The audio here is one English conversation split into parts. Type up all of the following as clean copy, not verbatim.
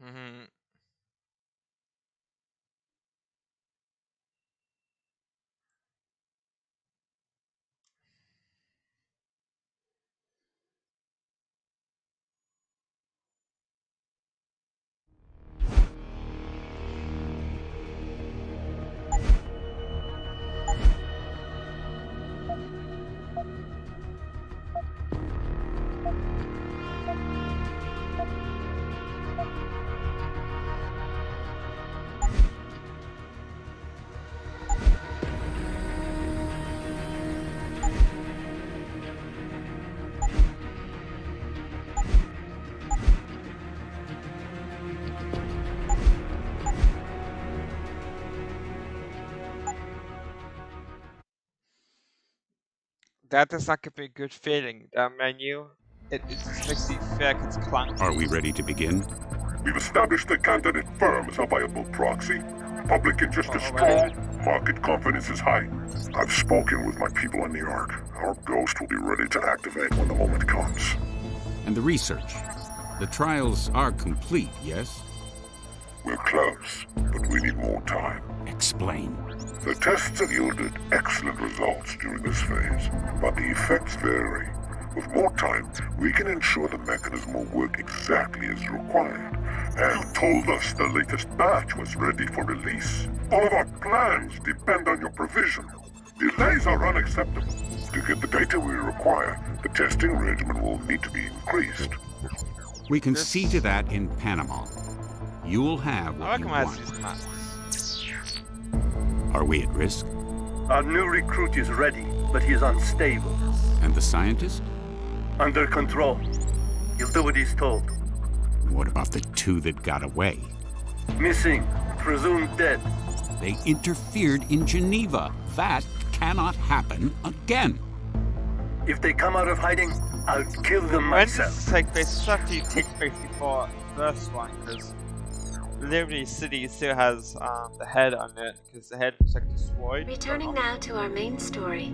Mhm. That does not give me a good feeling. The menu, it just makes me feel like it's clunky. Are we ready to begin? We've established the candidate firm as a viable proxy. Public interest is strong. Market confidence is high. I've spoken with my people in New York. Our ghost will be ready to activate when the moment comes. And the research? The trials are complete, yes? We're close, but we need more time. Explain. The tests have yielded excellent results during this phase, but the effects vary. With more time, we can ensure the mechanism will work exactly as required. And you told us the latest batch was ready for release. All of our plans depend on your provision. Delays are unacceptable. To get the data we require, the testing regimen will need to be increased. We can see to that in Panama. You'll have I what you recognize want. these maps. Are we at risk? Our new recruit is ready, but he is unstable. And the scientist? Under control. He'll do what he's told. What about the two that got away? Missing. Presumed dead. They interfered in Geneva. That cannot happen again. If they come out of hiding, I'll kill them When does myself. this take place? Certainly takes place before the first one, because Liberty City still has the head on it, because the head looks like destroyed. Returning now to our main story.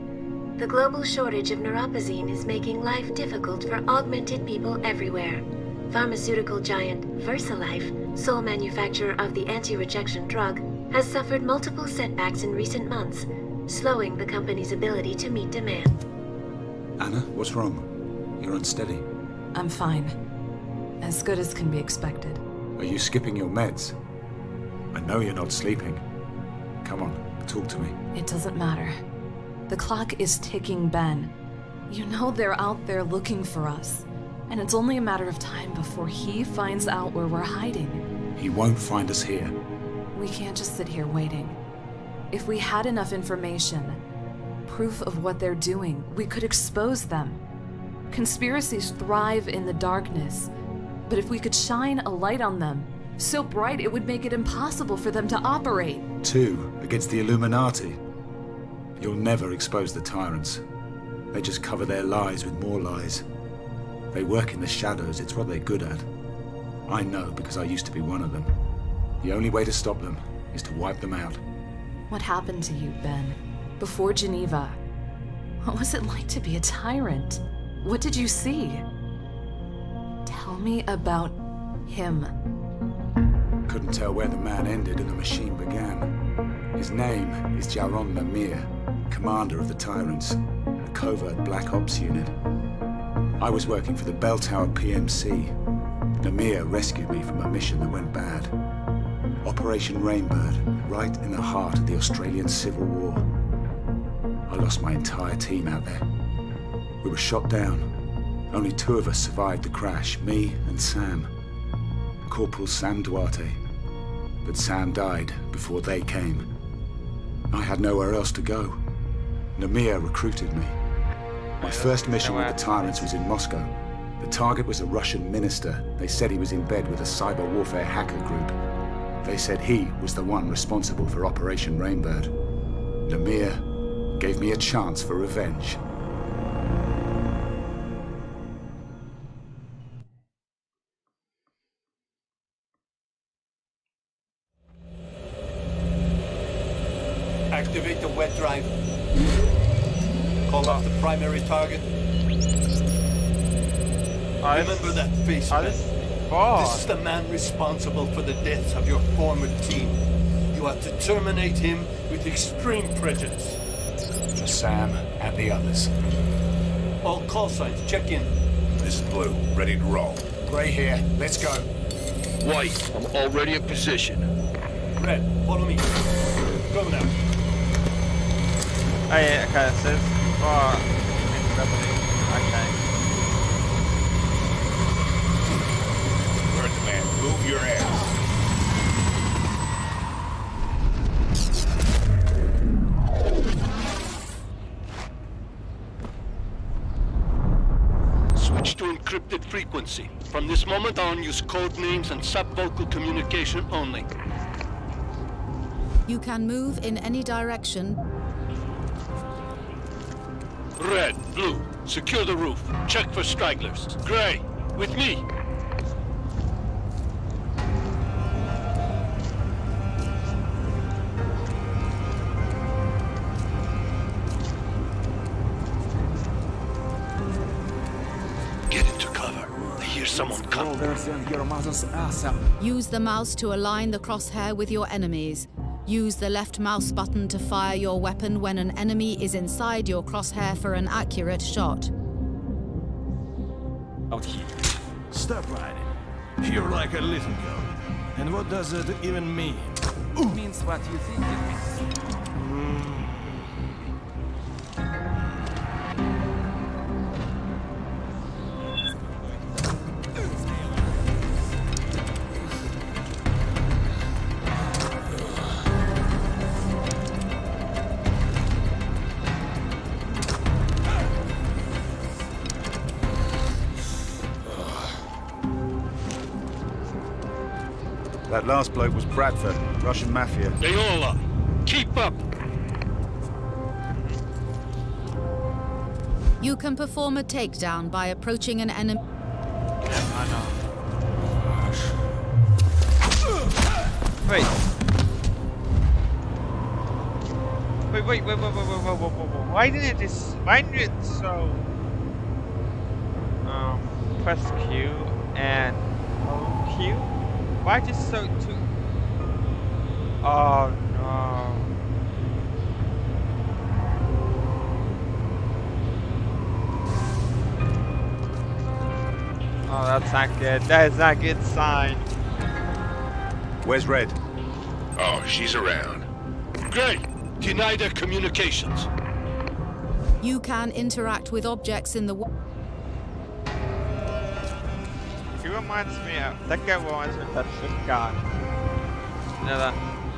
The global shortage of neuropozyne is making life difficult for augmented people everywhere. Pharmaceutical giant VersaLife, sole manufacturer of the anti-rejection drug, has suffered multiple setbacks in recent months, slowing the company's ability to meet demand. Anna, what's wrong? You're unsteady. I'm fine. As good as can be expected. Are you skipping your meds? I know you're not sleeping. Come on, talk to me. It doesn't matter. The clock is ticking, Ben. You know they're out there looking for us. And it's only a matter of time before he finds out where we're hiding. He won't find us here. We can't just sit here waiting. If we had enough information, proof of what they're doing, we could expose them. Conspiracies thrive in the darkness. But if we could shine a light on them, so bright it would make it impossible for them to operate. 2 against the Illuminati. You'll never expose the tyrants. They just cover their lies with more lies. They work in the shadows, it's what they're good at. I know because I used to be one of them. The only way to stop them is to wipe them out. What happened to you, Ben? Before Geneva? What was it like to be a tyrant? What did you see? Tell me about him. Couldn't tell where the man ended and the machine began. His name is Jaron Lemire, commander of the Tyrants, a covert Black Ops unit. I was working for the Bell Tower PMC. Lemire rescued me from a mission that went bad. Operation Rainbird, right in the heart of the Australian Civil War. I lost my entire team out there. We were shot down. Only 2 of us survived the crash, me and Sam. Corporal Sam Duarte. But Sam died before they came. I had nowhere else to go. Lemire recruited me. My first mission with the Tyrants was in Moscow. The target was a Russian minister. They said he was in bed with a cyber warfare hacker group. They said he was the one responsible for Operation Rainbird. Lemire gave me a chance for revenge. Activate the wet drive. Call off the primary target. Remember that face, man. for? This is the man responsible for the deaths of your former team. You are to terminate him with extreme prejudice. For Sam and the others. All call signs, check in. This is Blue, ready to roll. Gray here, let's go. White, I'm already in position. Red, follow me. Go now. Oh yeah, okay, it says for okay. We're at the man. Move your ass. Switch to encrypted frequency. From this moment on, use code names and sub-vocal communication only. You can move in any direction. Red, blue, secure the roof. Check for stragglers. Gray, with me. Get into cover. I hear someone coming. Use the mouse to align the crosshair with your enemies. Use the left mouse button to fire your weapon when an enemy is inside your crosshair for an accurate shot. Out here. Stop riding. You're like a little girl. And what does it even mean? It means what you think it means. That last bloke was Bradford, Russian mafia. They all are. Keep up. You can perform a takedown by approaching an enemy. I know. Wait. Wait. Why didn't it just? Why didn't it so? Press Q and hold Q. Why just so too? Oh no. Oh, that's not good. That is not a good sign. Where's Red? Oh, she's around. Gray, deny their communications. You can interact with objects in the world. He reminds me of that guy reminds me of that shotgun. You know that?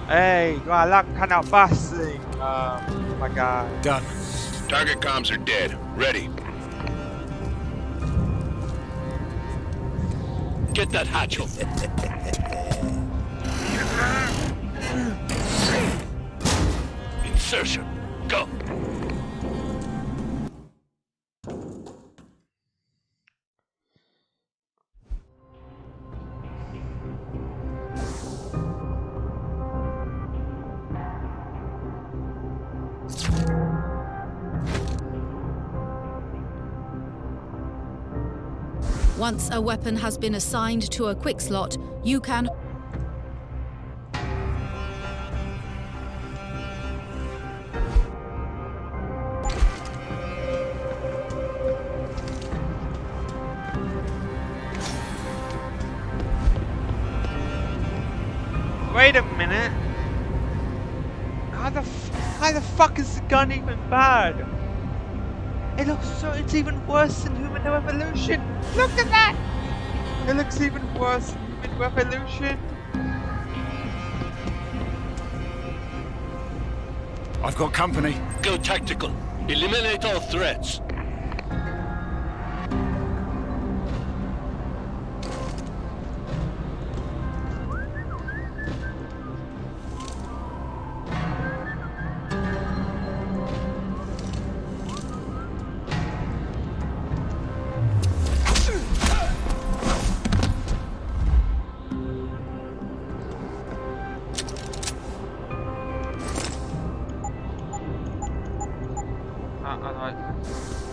Hey, I like kind of busting. Oh my god. Done. Target comms are dead. Ready. Get that hatch open. Insertion. Go. Once a weapon has been assigned to a quick slot, you can... Wait a minute. How the fuck is the gun even bad? It looks so, it's even worse than Human Revolution. Look at that! It looks even worse than Human Revolution. I've got company. Go tactical. Eliminate all threats.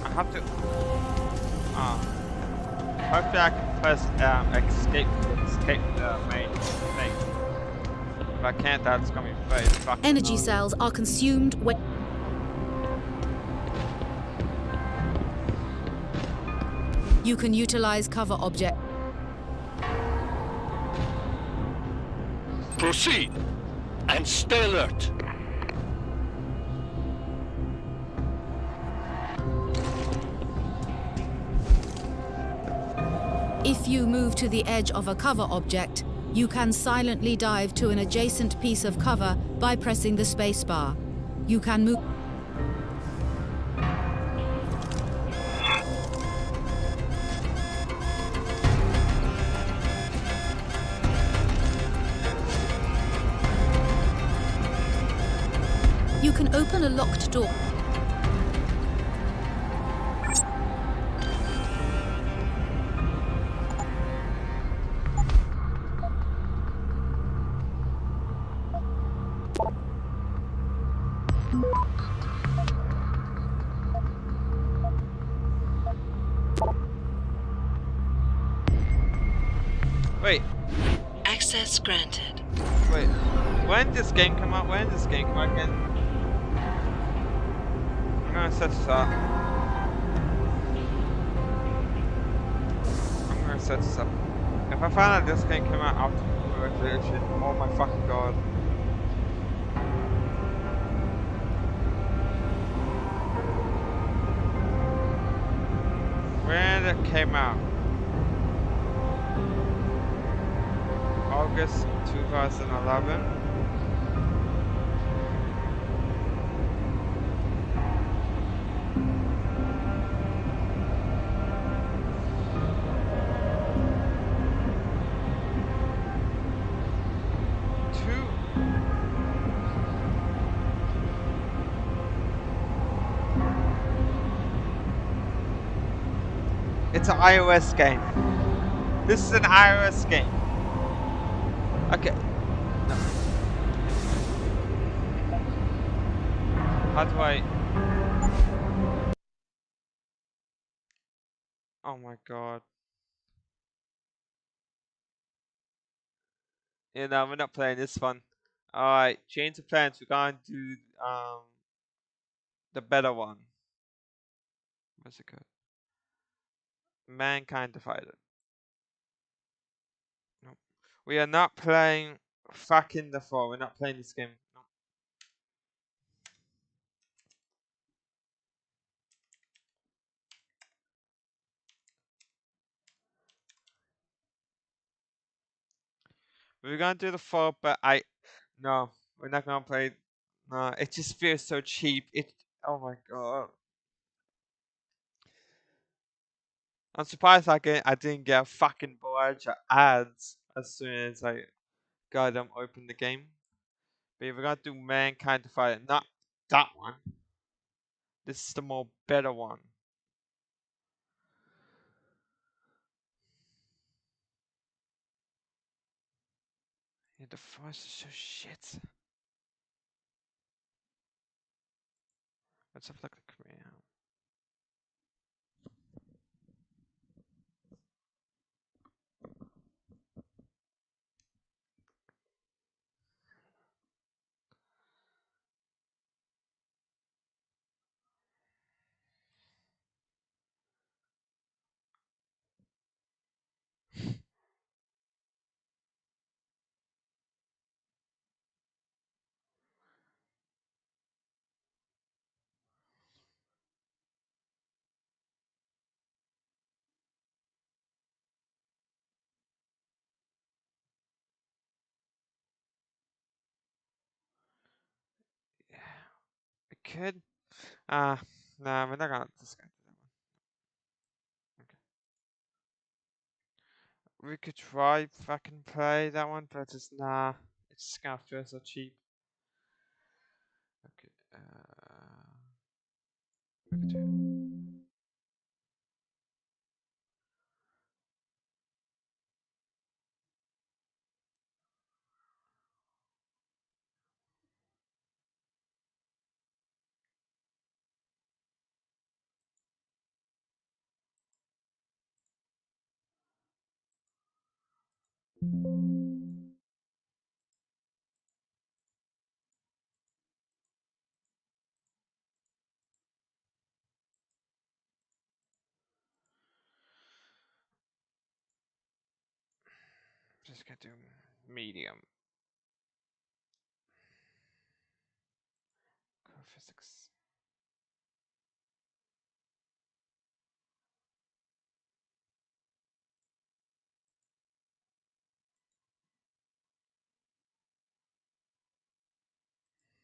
I have to. Hopefully I can press escape to escape the main thing. If I can't, that's gonna be very fucking Energy annoying. cells are consumed when... You can utilize cover object. Proceed, and stay alert. If you move to the edge of a cover object, you can silently dive to an adjacent piece of cover by pressing the spacebar. You can move... You can open a locked door. Wait, Access granted. wait. When did this game come out? When did this game come out again? I'm gonna set this up. I'm gonna set this up. If I find out this game came out after the resolution, oh my fucking god. When it came out? August 2011. It's an iOS game. This is an iOS game. Okay. No. How do I... Oh my god. Yeah, no, we're not playing this one. Alright, change of plans. We're going to do the better one. What's it called? Mankind Divided. Nope. We are not playing fucking the 4. We're not playing this game. No. We're gonna do the 4, but no, we're not gonna play. No, it just feels so cheap. Oh my god. I'm surprised I didn't get a fucking barrage of ads as soon as I got them open the game. But if we're gonna do Mankind Divided, not that one. This is the more better one. Yeah, the first is so shit. Let's have a look at Korea. Yeah, we could. Nah, we're not gonna discuss that one. Okay. We could try fucking play that one, but it's nah. It's just gonna feel so cheap. Okay. We could do. Just gonna do medium. Core physics.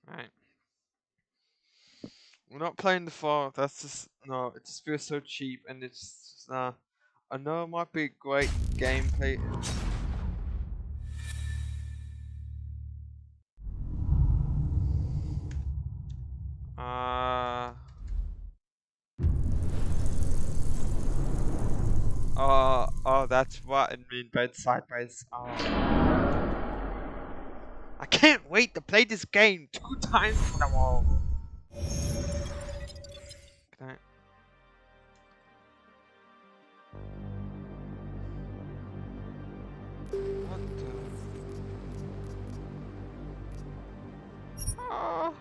Right. We're not playing the fall. That's just no. It just feels so cheap, and it's just, I know it might be great gameplay. Oh, that's what I mean by sideways. I can't wait to play this game 2 times in a row. Can I? What the? Oh.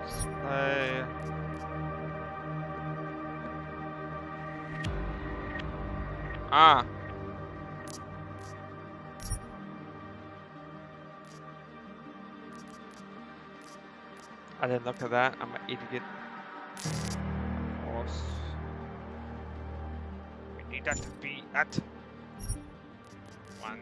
Display. Ah. I didn't look at that. I'm an idiot. Horse. We need that to be at 1.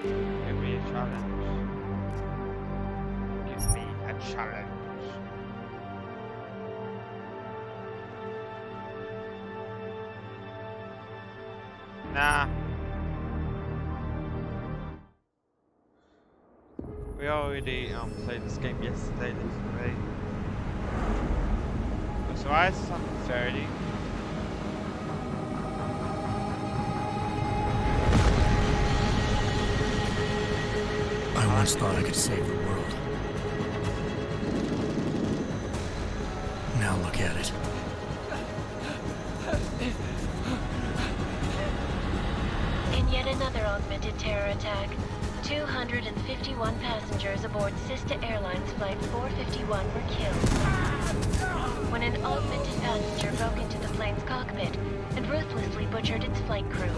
Give me a challenge. Give me a challenge. Nah. We already played this game yesterday, literally. So I had something 30. I once thought I could save the world. Now look at it. In yet another augmented terror attack, 251 passengers aboard Sister Airlines Flight 451 were killed when an augmented passenger broke into the plane's cockpit and ruthlessly butchered its flight crew.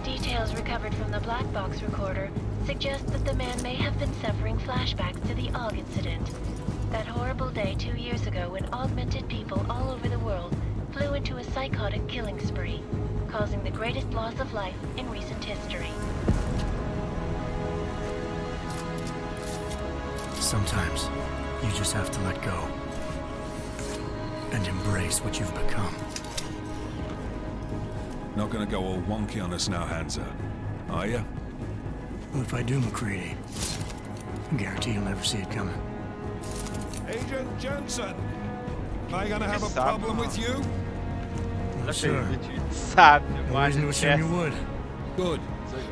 Details recovered from the black box recorder suggest that the man may have been suffering flashbacks to the AUG incident. That horrible day 2 years ago when augmented people all over the world flew into a psychotic killing spree, causing the greatest loss of life in recent history. Sometimes, you just have to let go. And embrace what you've become. Not gonna go all wonky on us now, Hansa, are ya? Well, if I do, McCready, I guarantee you'll never see it coming. Agent Jensen! Am I gonna have a Sam. problem with you? Sure. Sam, No reason to assume you would. Good.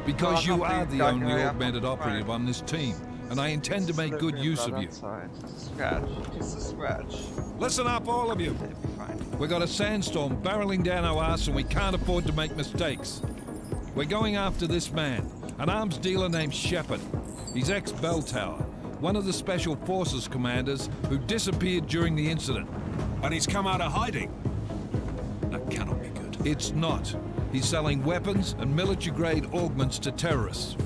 Because you are the Dark only area. augmented operative on this team, and I intend to make good use of you. Scratch. Just a scratch. Listen up, all of you. That'd be fine. We got a sandstorm barreling down our ass and we can't afford to make mistakes. We're going after this man, an arms dealer named Shepard. He's ex-Bell Tower, one of the Special Forces commanders who disappeared during the incident. And he's come out of hiding. That cannot be good. It's not. He's selling weapons and military-grade augments to terrorists.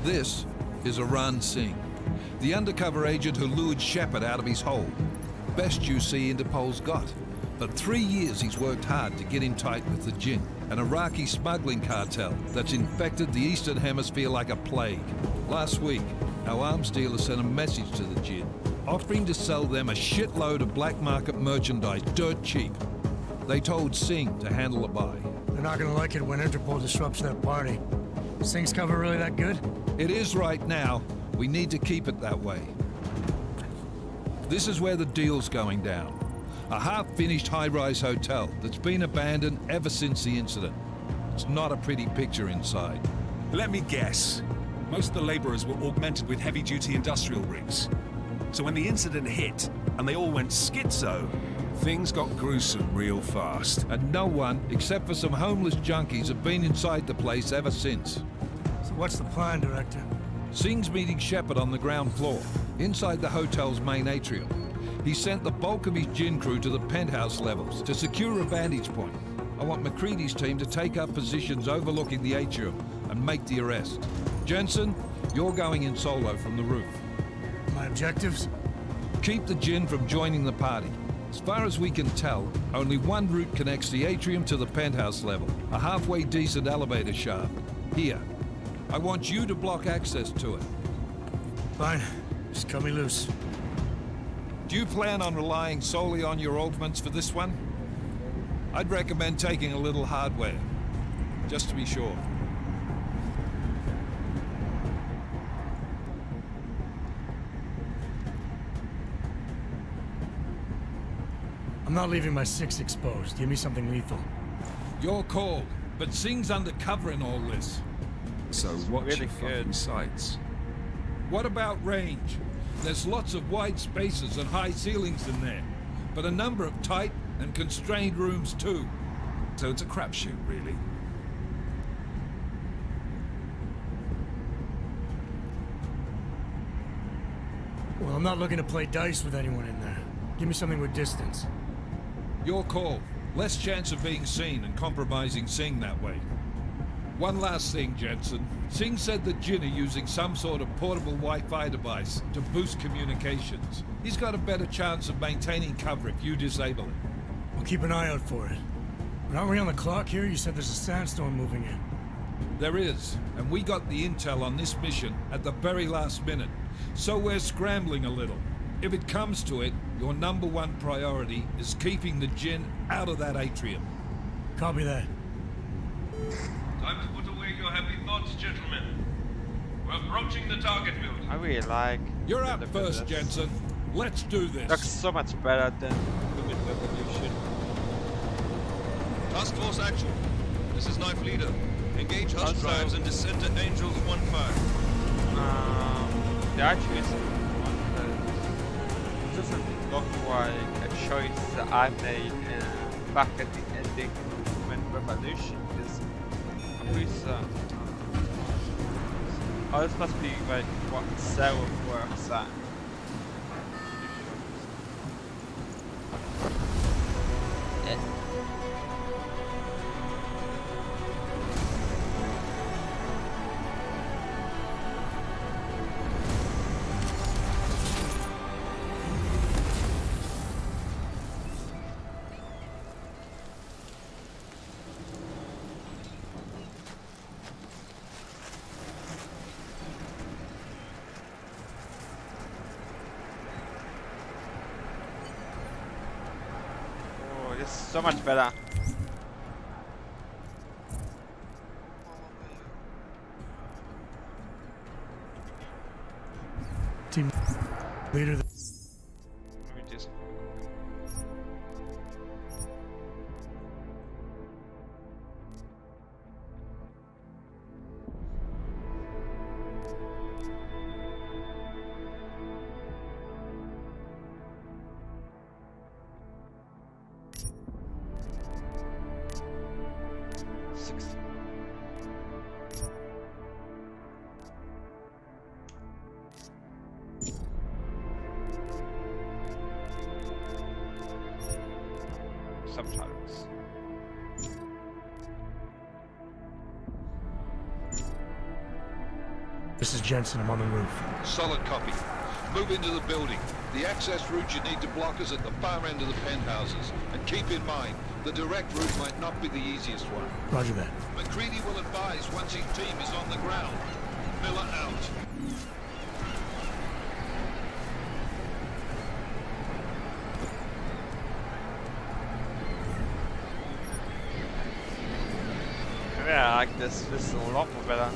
This is Aran Singh, the undercover agent who lured Shepard out of his hole. Best you see Interpol's got. For 3 years he's worked hard to get him tight with the Jinn, an Iraqi smuggling cartel that's infected the Eastern Hemisphere like a plague. Last week, our arms dealer sent a message to the Jinn, offering to sell them a shitload of black market merchandise dirt cheap. They told Singh to handle the buy. They're not gonna like it when Interpol disrupts their party. Singh's cover really that good? It is right now. We need to keep it that way. This is where the deal's going down. A half-finished high-rise hotel that's been abandoned ever since the incident. It's not a pretty picture inside. Let me guess. Most of the laborers were augmented with heavy-duty industrial rigs. So when the incident hit, and they all went schizo, things got gruesome real fast. And no one, except for some homeless junkies, have been inside the place ever since. So what's the plan, Director? Singh's meeting Shepard on the ground floor, inside the hotel's main atrium. He sent the bulk of his Jinn crew to the penthouse levels to secure a vantage point. I want McCready's team to take up positions overlooking the atrium and make the arrest. Jensen, you're going in solo from the roof. My objectives? Keep the Jinn from joining the party. As far as we can tell, only one route connects the atrium to the penthouse level, a halfway decent elevator shaft. Here. I want you to block access to it. Fine. Just cut me loose. Do you plan on relying solely on your augments for this one? I'd recommend taking a little hardware, just to be sure. I'm not leaving my 6 exposed. Give me something lethal. Your call, but Singh's undercover in all this. So watch Really your fucking good. sights. What about range? There's lots of wide spaces and high ceilings in there, but a number of tight and constrained rooms too. So it's a crapshoot, really. Well, I'm not looking to play dice with anyone in there. Give me something with distance. Your call. Less chance of being seen and compromising Singh that way. One last thing, Jensen. Singh said the Jinn are using some sort of portable Wi-Fi device to boost communications. He's got a better chance of maintaining cover if you disable it. We'll keep an eye out for it. But aren't we on the clock here? You said there's a sandstorm moving in. There is, and we got the intel on this mission at the very last minute. So we're scrambling a little. If it comes to it, your #1 priority is keeping the Jinn out of that atrium. Copy that. Time to put away your happy thoughts, gentlemen. We're approaching the target building. I really like. You're up the first, business. Jensen. Let's do this. Looks so much better than Human Revolution. Task Force action. This is Knife Leader. Engage hush Also- drives and descend to Angels 1-5. The archery is one that doesn't look like a choice that I made back at the ending of Human Revolution. This oh, this must be like what Sarah works at. It's so much better. Team leader. is Jensen. I'm on the roof. Solid copy. Move into the building. The access route you need to block is at the far end of the penthouses. And keep in mind, the direct route might not be the easiest one. Roger that. McCready will advise once his team is on the ground. Miller out. Yeah, I like this. This is a lot more better.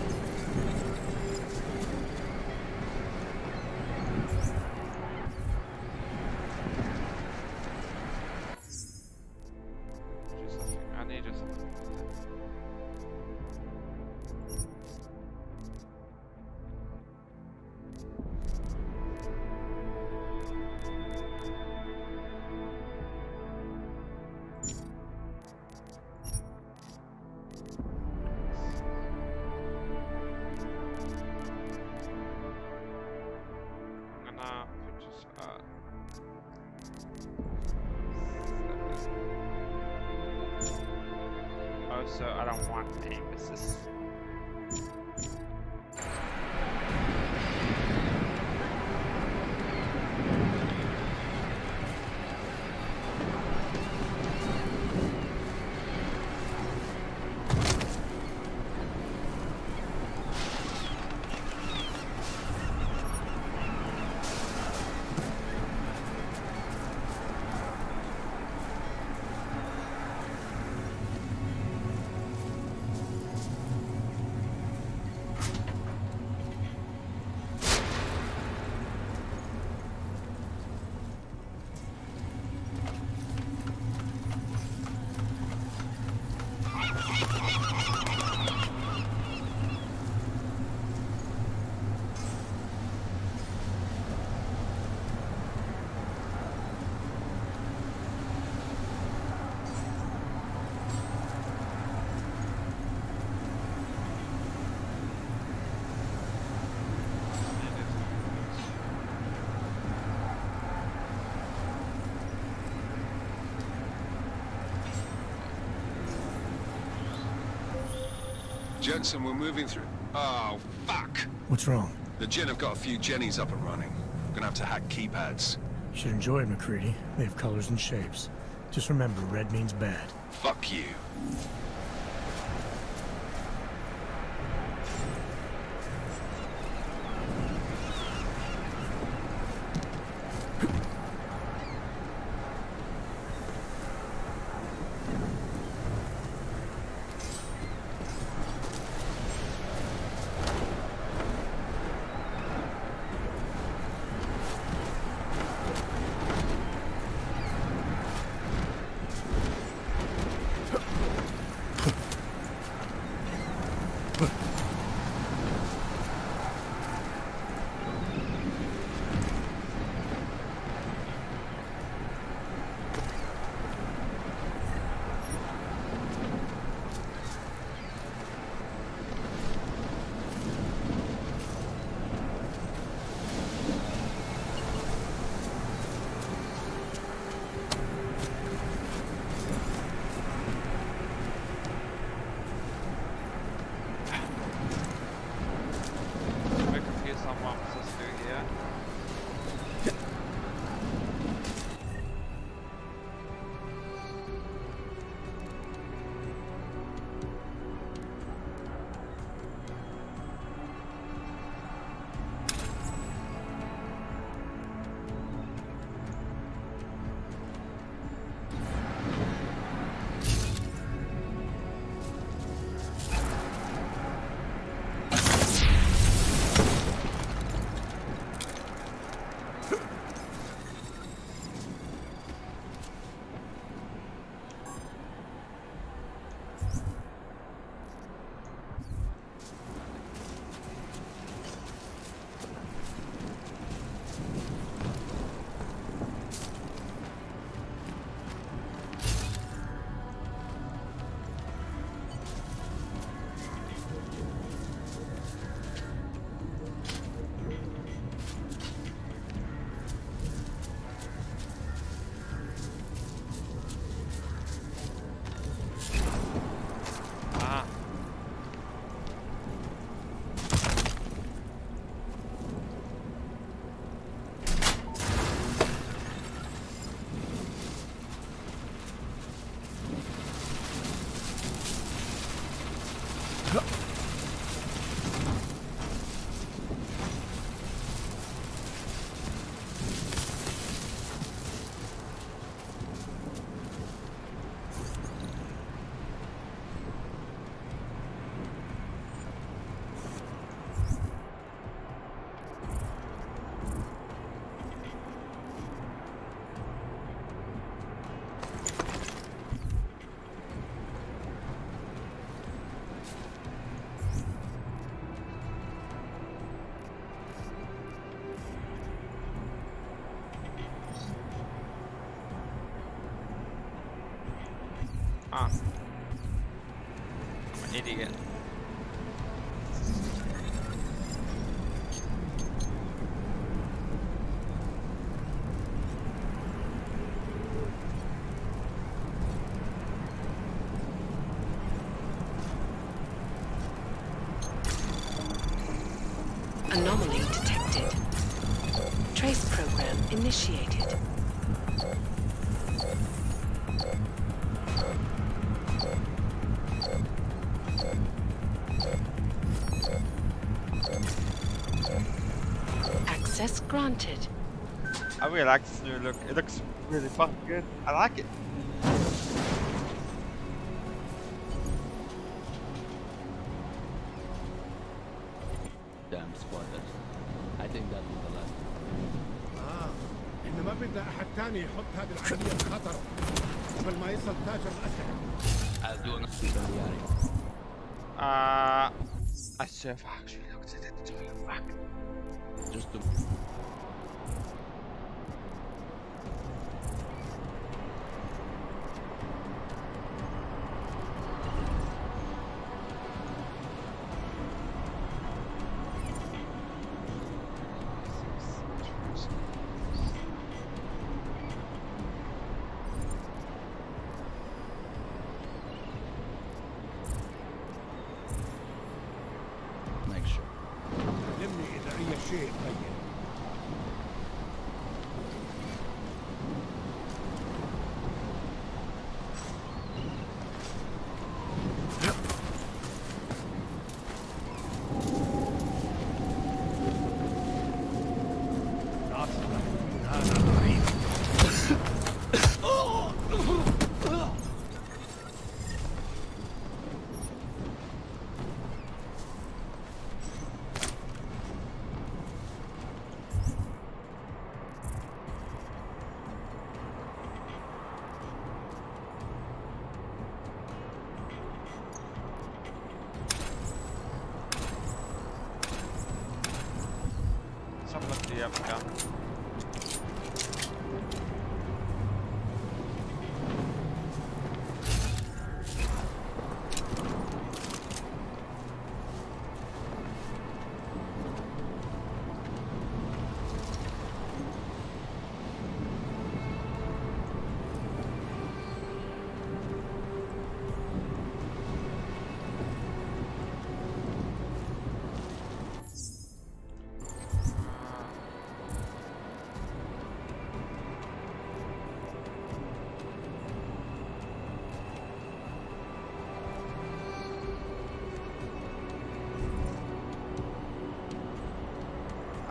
I need just. So I don't want aim assist. Jensen, we're moving through. Oh, fuck! What's wrong? The Jinn have got a few Jennies up and running. We're gonna have to hack keypads. You should enjoy it, McCready. They have colors and shapes. Just remember, red means bad. Fuck you. Ah. I'm an idiot. Anomaly detected. Trace program initiated. Access granted. I really like this new look. It looks really fucking good. I like it. Damn squatters. I think that was the last one. احنا ما بدنا احد تاني يحط هذه العملية بخطر قبل ما يصل تاجر الأسلحة. I'll do nothing. I should have actually looked at it to look back. Just to... make sure. علمني إذا أي شيء غير. Some look the up gun.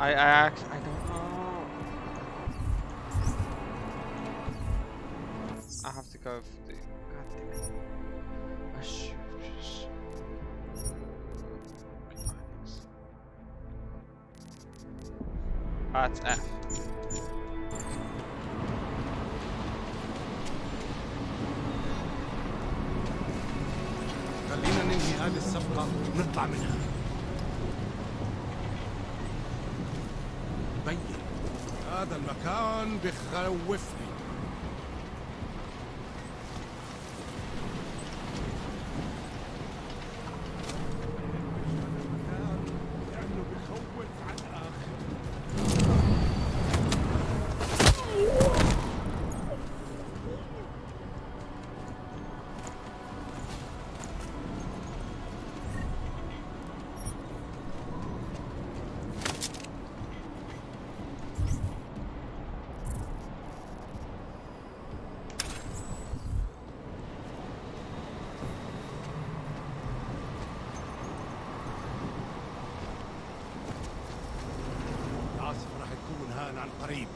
I don't know. I have to go for the. God damn it. I should just. It's F. خلينا ننهي هذه الصفقة ونطلع منها. بين هذا المكان بخوفني. لأنه بخوف على الآخر. العاصفة راح تكون هان عن قريب.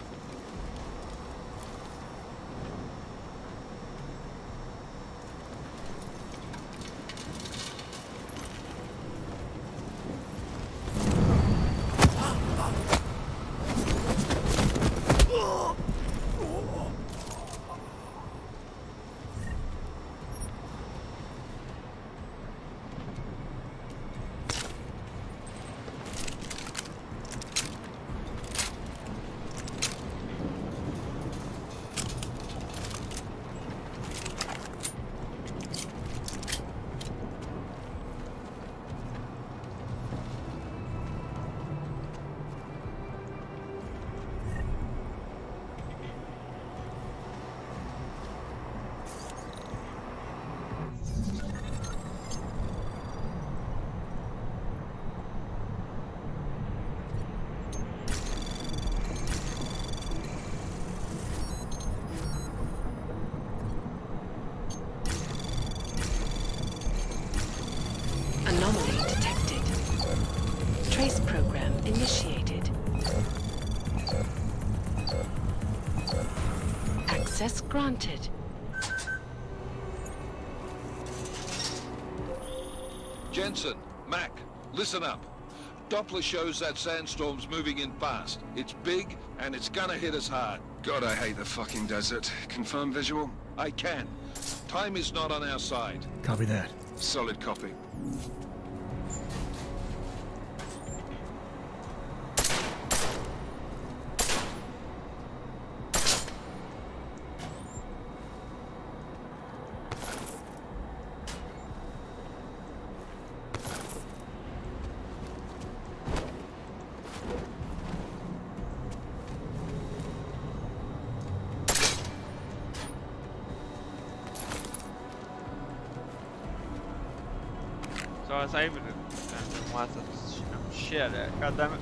initiated. Access granted. Jensen, Mac, listen up. Doppler shows that sandstorm's moving in fast. It's big, and it's gonna hit us hard. God, I hate the fucking desert. Confirm visual? I can. Time is not on our side. Copy that. Solid copy. So I was able to watch this shit. God damn it.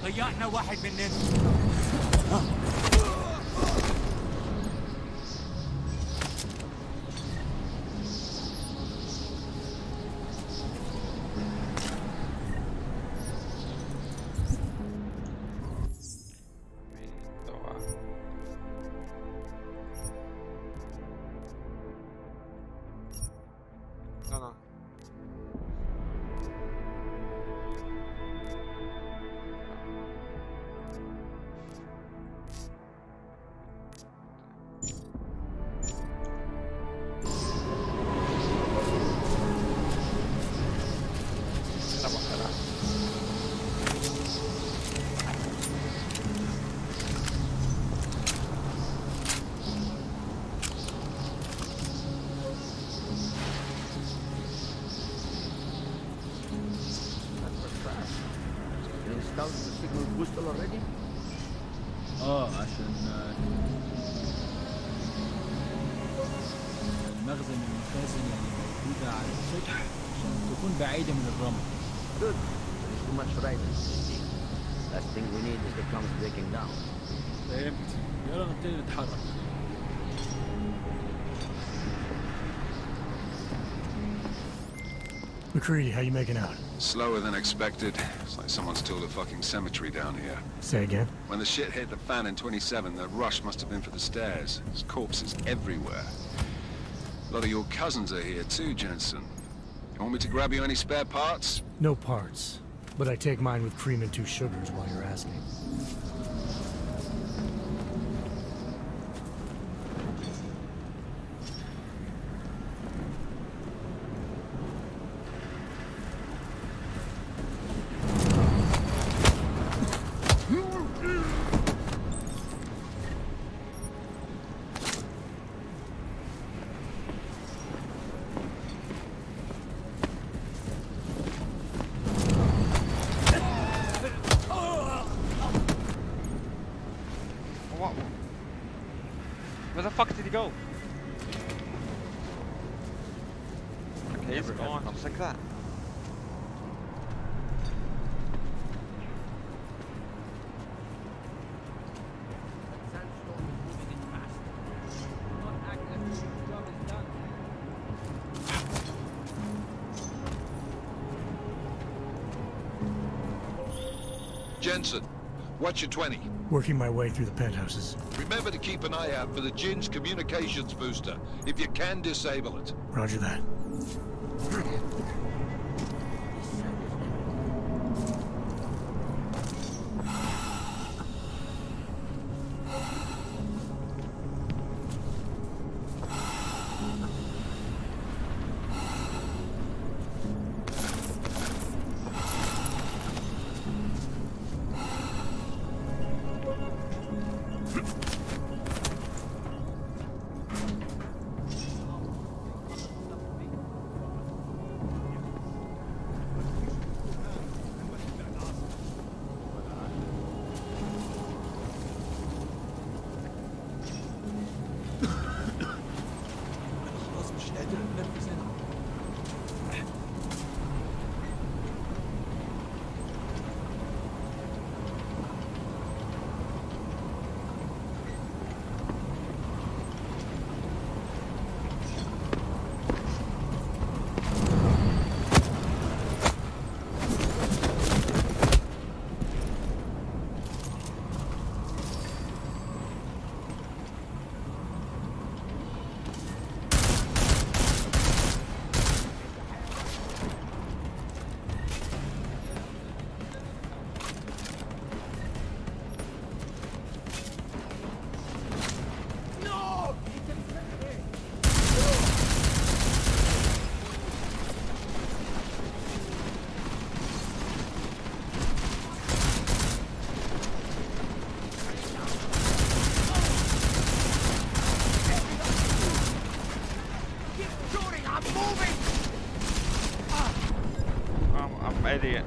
ضيعنا واحد مننا. عشان المخزن المخازن اللي موجودة على السطح عشان تكون بعيدة من الرمل. Good. There's too much riding. Last thing we need is the plums breaking down. فهمت. يلا نبتدي نتحرك. McCready, how you making out? Slower than expected. It's like someone's tilled a fucking cemetery down here. Say again? When the shit hit the fan in 27, the rush must have been for the stairs. There's corpses everywhere. A lot of your cousins are here too, Jensen. You want me to grab you any spare parts? No parts. But I take mine with cream and 2 sugars while you're asking. go. Okay, it's gone, just like that. Jensen, what's your 20? Working my way through the penthouses. Remember to keep an eye out for the Jinn's communications booster. If you can, disable it. Roger that. Idiot.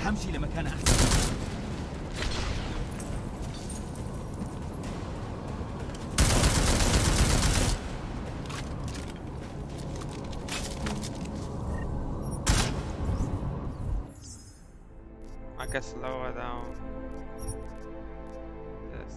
همشي لمكان أحسن. I guess lower down this.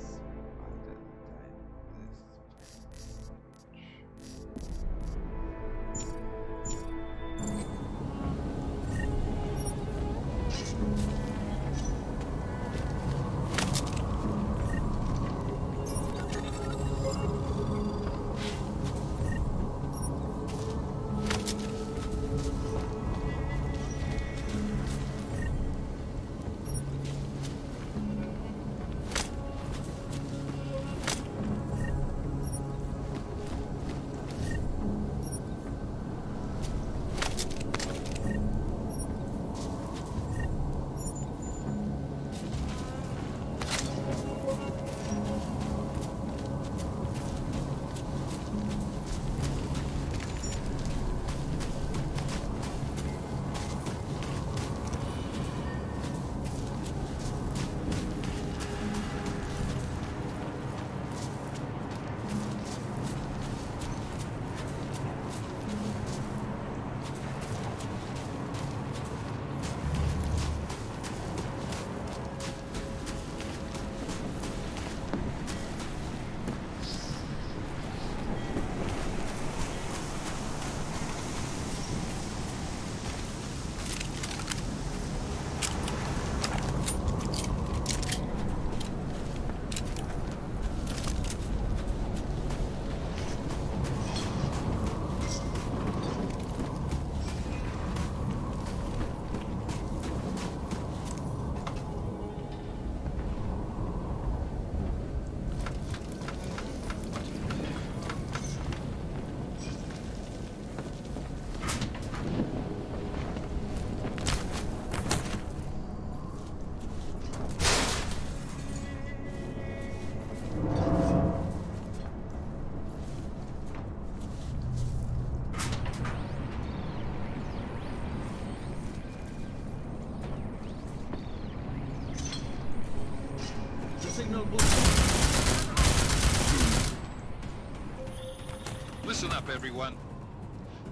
up, everyone.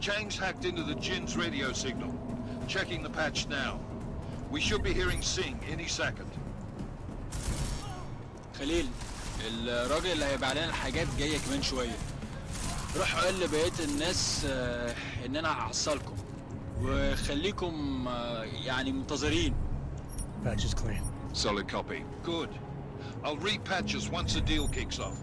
Chang's hacked into the Jin's radio signal. Checking the patch now. We should be hearing Singh any second. خليل الراجل اللي هيبقى علينا الحاجات جايه كمان شويه. روح قول لبقيه الناس ان انا هحصلكم وخليكم يعني منتظرين. Patch is clean. Solid copy. Good. I'll repatch us once the deal kicks off.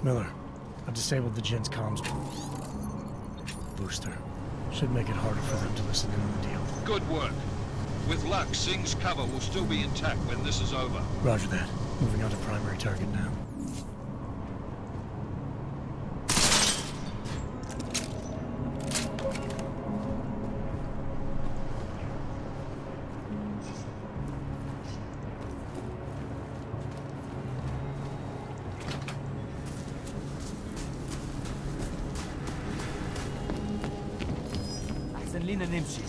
Miller, I've disabled the Jin's comms booster. Should make it harder for them to listen in on the deal. Good work. With luck, Singh's cover will still be intact when this is over. Roger that. Moving on to primary target now. أحسن لينا نمشي.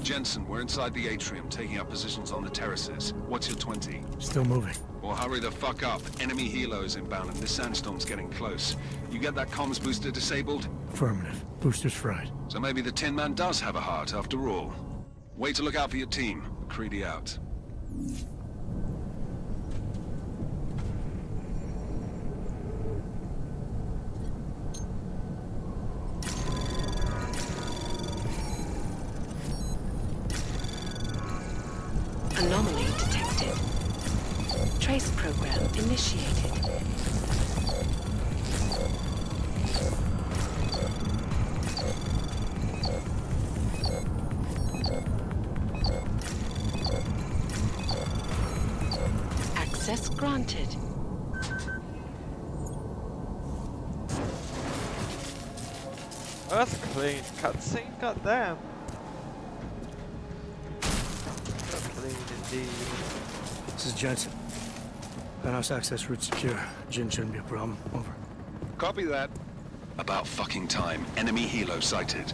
Jensen, we're inside the atrium, taking up positions on the terraces. What's your 20? Still moving. Well, hurry the fuck up. Enemy helos inbound and this sandstorm's getting close. You get that comms booster disabled? Affirmative. Booster's fried. So maybe the Tin Man does have a heart after all. Way to look out for your team. McCready out. Anomaly detected. Trace program initiated. Access granted. That's a clean cutscene, goddamn. Clean indeed. This is Jensen. Penthouse access route secure. Jin shouldn't be a problem. Over. Copy that. About fucking time. Enemy helo sighted.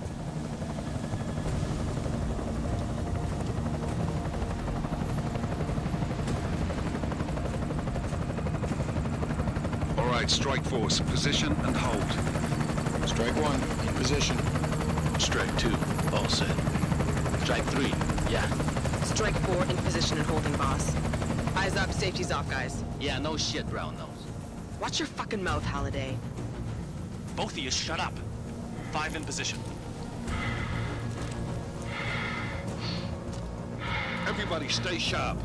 All right, strike force. Position and hold. Strike 1, in position. Strike 2, all set. Strike 3, yeah. Strike 4 in position and holding, boss. Eyes up, safety's off, guys. Yeah, no shit, brown nose. Watch your fucking mouth, Halliday. Both of you, shut up. 5 in position. Everybody stay sharp.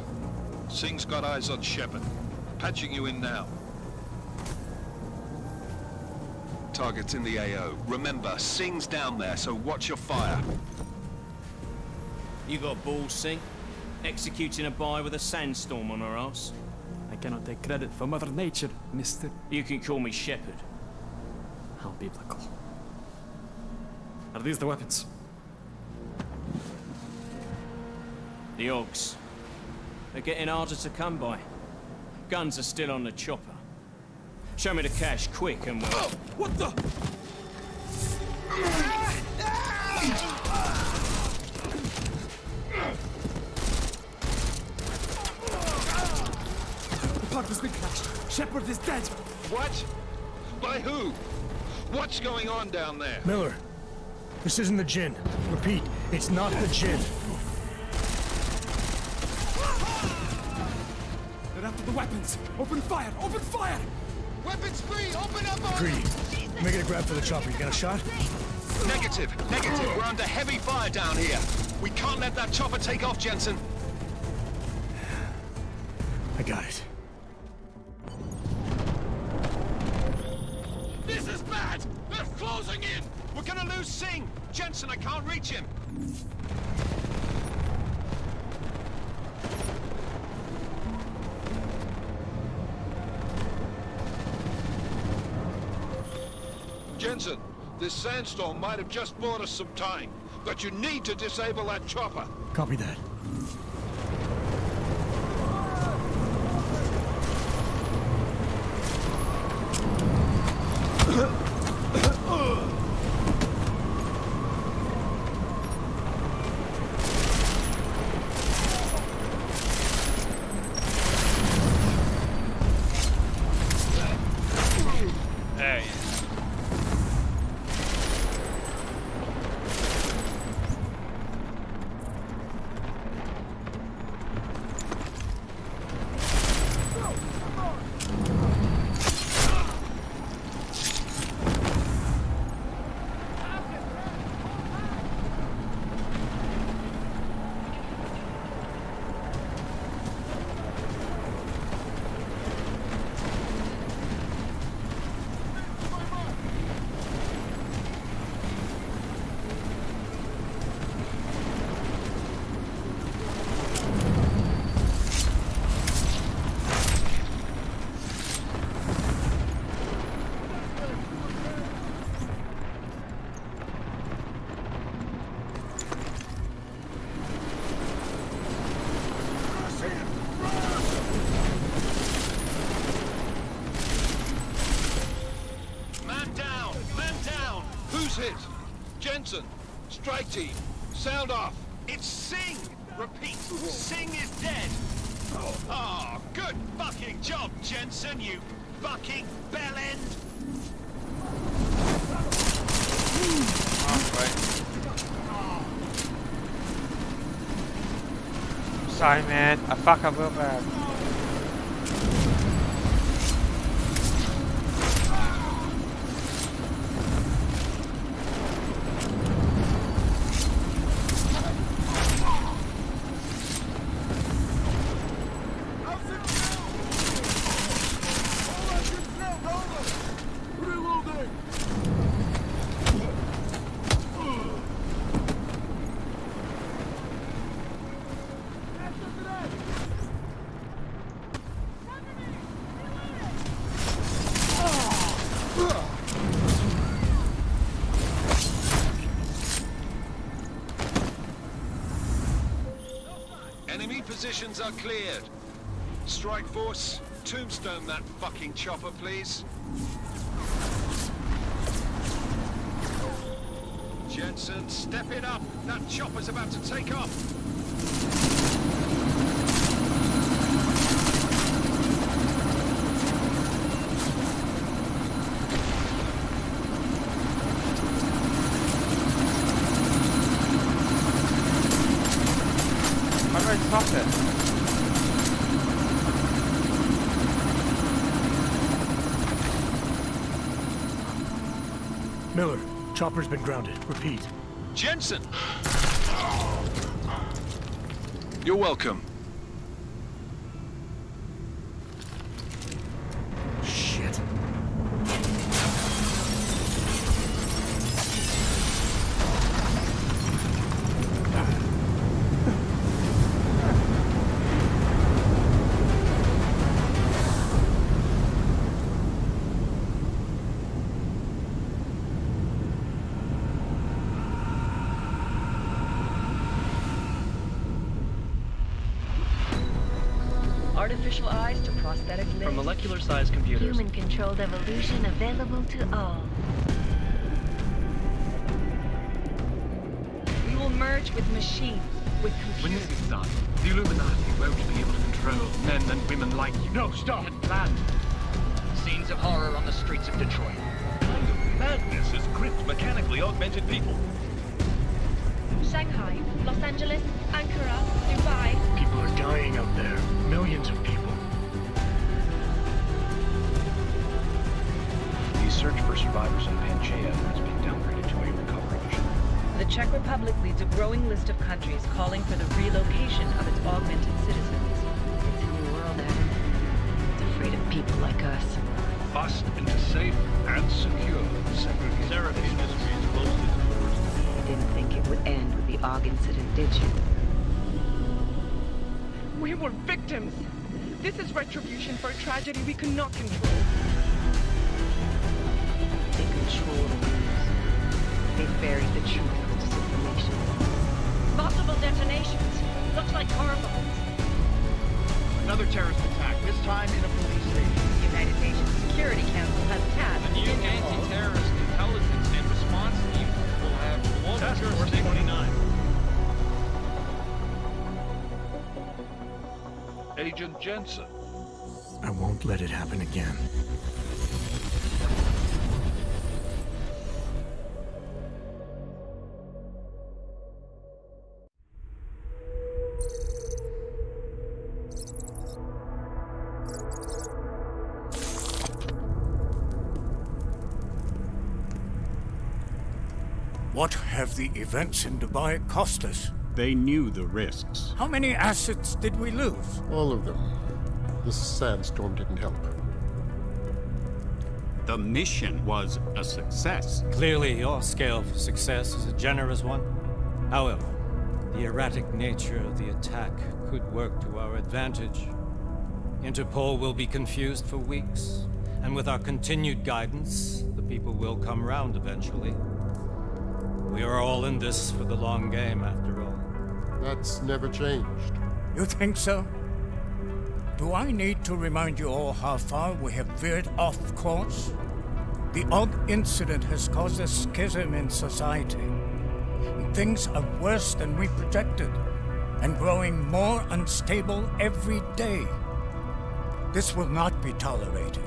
Singh's got eyes on Shepard. Patching you in now. Target's in the AO. Remember, Singh's down there, so watch your fire. You got balls, Singh? Executing a buy with a sandstorm on our ass? I cannot take credit for Mother Nature, mister. You can call me Shepard. How biblical. Are these the weapons? The Ogs. They're getting harder to come by. Guns are still on the chopper. Show me the cash, quick, and we'll... Oh, what the? The pod has been crashed. Shepard is dead. What? By who? What's going on down there? Miller, this isn't the Jin. Repeat, it's not the Jin. They're after the weapons. Open fire! Open fire! Weapons free! Open up! Greedy, making a grab for the chopper. You got a shot? Negative. We're under heavy fire down here. We can't let that chopper take off, Jensen. I got it. This is bad! They're closing in! We're gonna lose Singh! Jensen, I can't reach him! Jensen, This sandstorm might have just bought us some time, but you need to disable that chopper. Copy that. There he is. Hit! Jensen! Strike team! Sound off! It's Singh! Repeat, Singh is dead! Oh, good fucking job, Jensen, you fucking bellend! Sorry, man. I fuck up real bad. Enemy positions are cleared. Strike Force, tombstone that fucking chopper, please. Jensen, step it up. That chopper's about to take off. How do I stop it? Miller, chopper's been grounded. Repeat. Jensen! You're welcome. Shit. Artificial eyes to prosthetic limbs. From molecular-sized computers. Human-controlled evolution available to all. We will merge with machines, with computers. When this is done, the Illuminati won't be able to control men and women like you. No, stop! We had planned. Scenes of horror on the streets of Detroit. What kind of madness has gripped mechanically augmented people? Shanghai, Los Angeles, Ankara, Dubai. People are dying out there. Millions of people. The search for survivors in Panchaea has been downgraded to a recovery mission. The Czech Republic leads a growing list of countries calling for the relocation of its augmented citizens. It's a new world, Adam. It's afraid of people like us. Bust into safe and secure segregated industries close to the doors. You didn't think it would end with the AUG incident, did you? We were victims. This is retribution for a tragedy we could not control. They control the news. they've buried the truth of disinformation. Multiple detonations. Looks like car bombs. Another terrorist attack, this time in a police station. The United Nations Security Council has tasked A new anti-terrorist intelligence and response team will have global Task Force jurisdiction. 29. Agent Jensen. I won't let it happen again. What have the events in Dubai cost us? They knew the risks. How many assets did we lose? All of them. This sandstorm didn't help. The mission was a success. Clearly, your scale for success is a generous one. However, the erratic nature of the attack could work to our advantage. Interpol will be confused for weeks, and with our continued guidance, the people will come round eventually. We are all in this for the long game, after all. That's never changed. You think so? Do I need to remind you all how far we have veered off course? The odd incident has caused a schism in society. Things are worse than we projected, and growing more unstable every day. This will not be tolerated.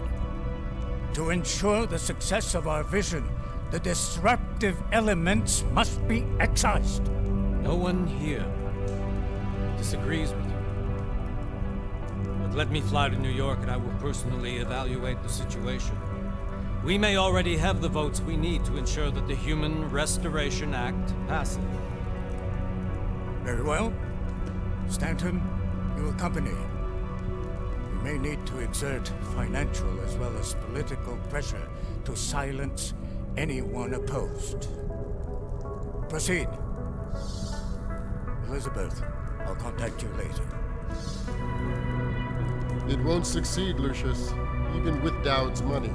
To ensure the success of our vision, the disruptive elements must be excised. No one here disagrees with you. But let me fly to New York and I will personally evaluate the situation. We may already have the votes we need to ensure that the Human Restoration Act passes. Very well. Stanton, you accompany. We may need to exert financial as well as political pressure to silence anyone opposed. Proceed. Elizabeth, I'll contact you later. It won't succeed, Lucius, even with Dowd's money.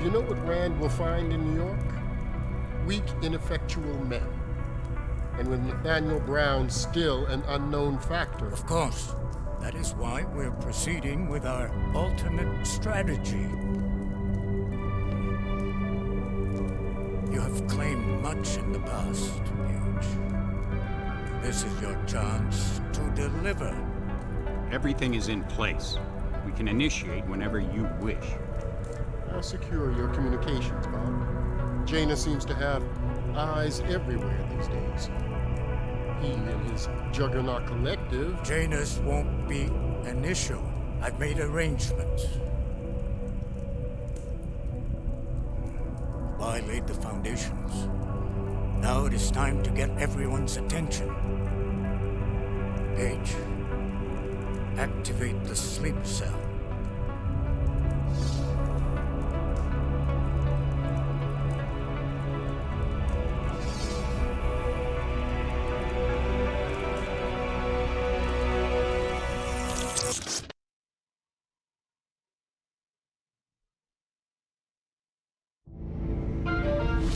You know what Rand will find in New York? Weak, ineffectual men. And with Nathaniel Brown still an unknown factor. Of course. That is why we're proceeding with our alternate strategy. You have claimed much in the past, Huge. This is your chance to deliver. Everything is in place. We can initiate whenever you wish. I'll secure your communications, Bob. Jaina seems to have eyes everywhere these days. He and his Juggernaut Collective... Jaina's won't be an issue. I've made arrangements. I laid the foundations. Now it is time to get everyone's attention. Page, activate the sleep cell.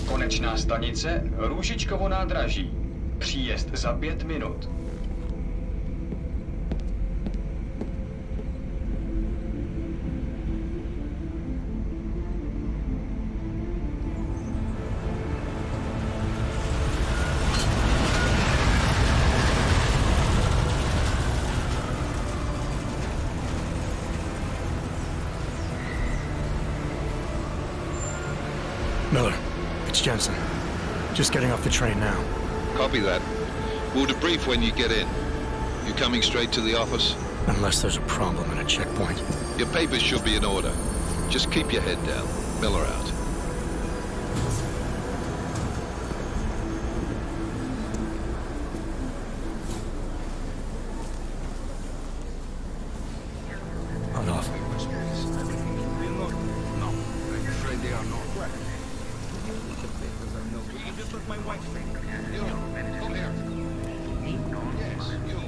Konečná stanice Růžičkovo nádraží. Příjezd za 5 minut. Miller, it's Jensen. Just getting off the train now. Copy that. We'll debrief when you get in. You coming straight to the office? Unless there's a problem in a checkpoint. Your papers should be in order. Just keep your head down. Miller out. On off. No, I'm afraid they are not. Just with my wife. You, come here. Yes, you.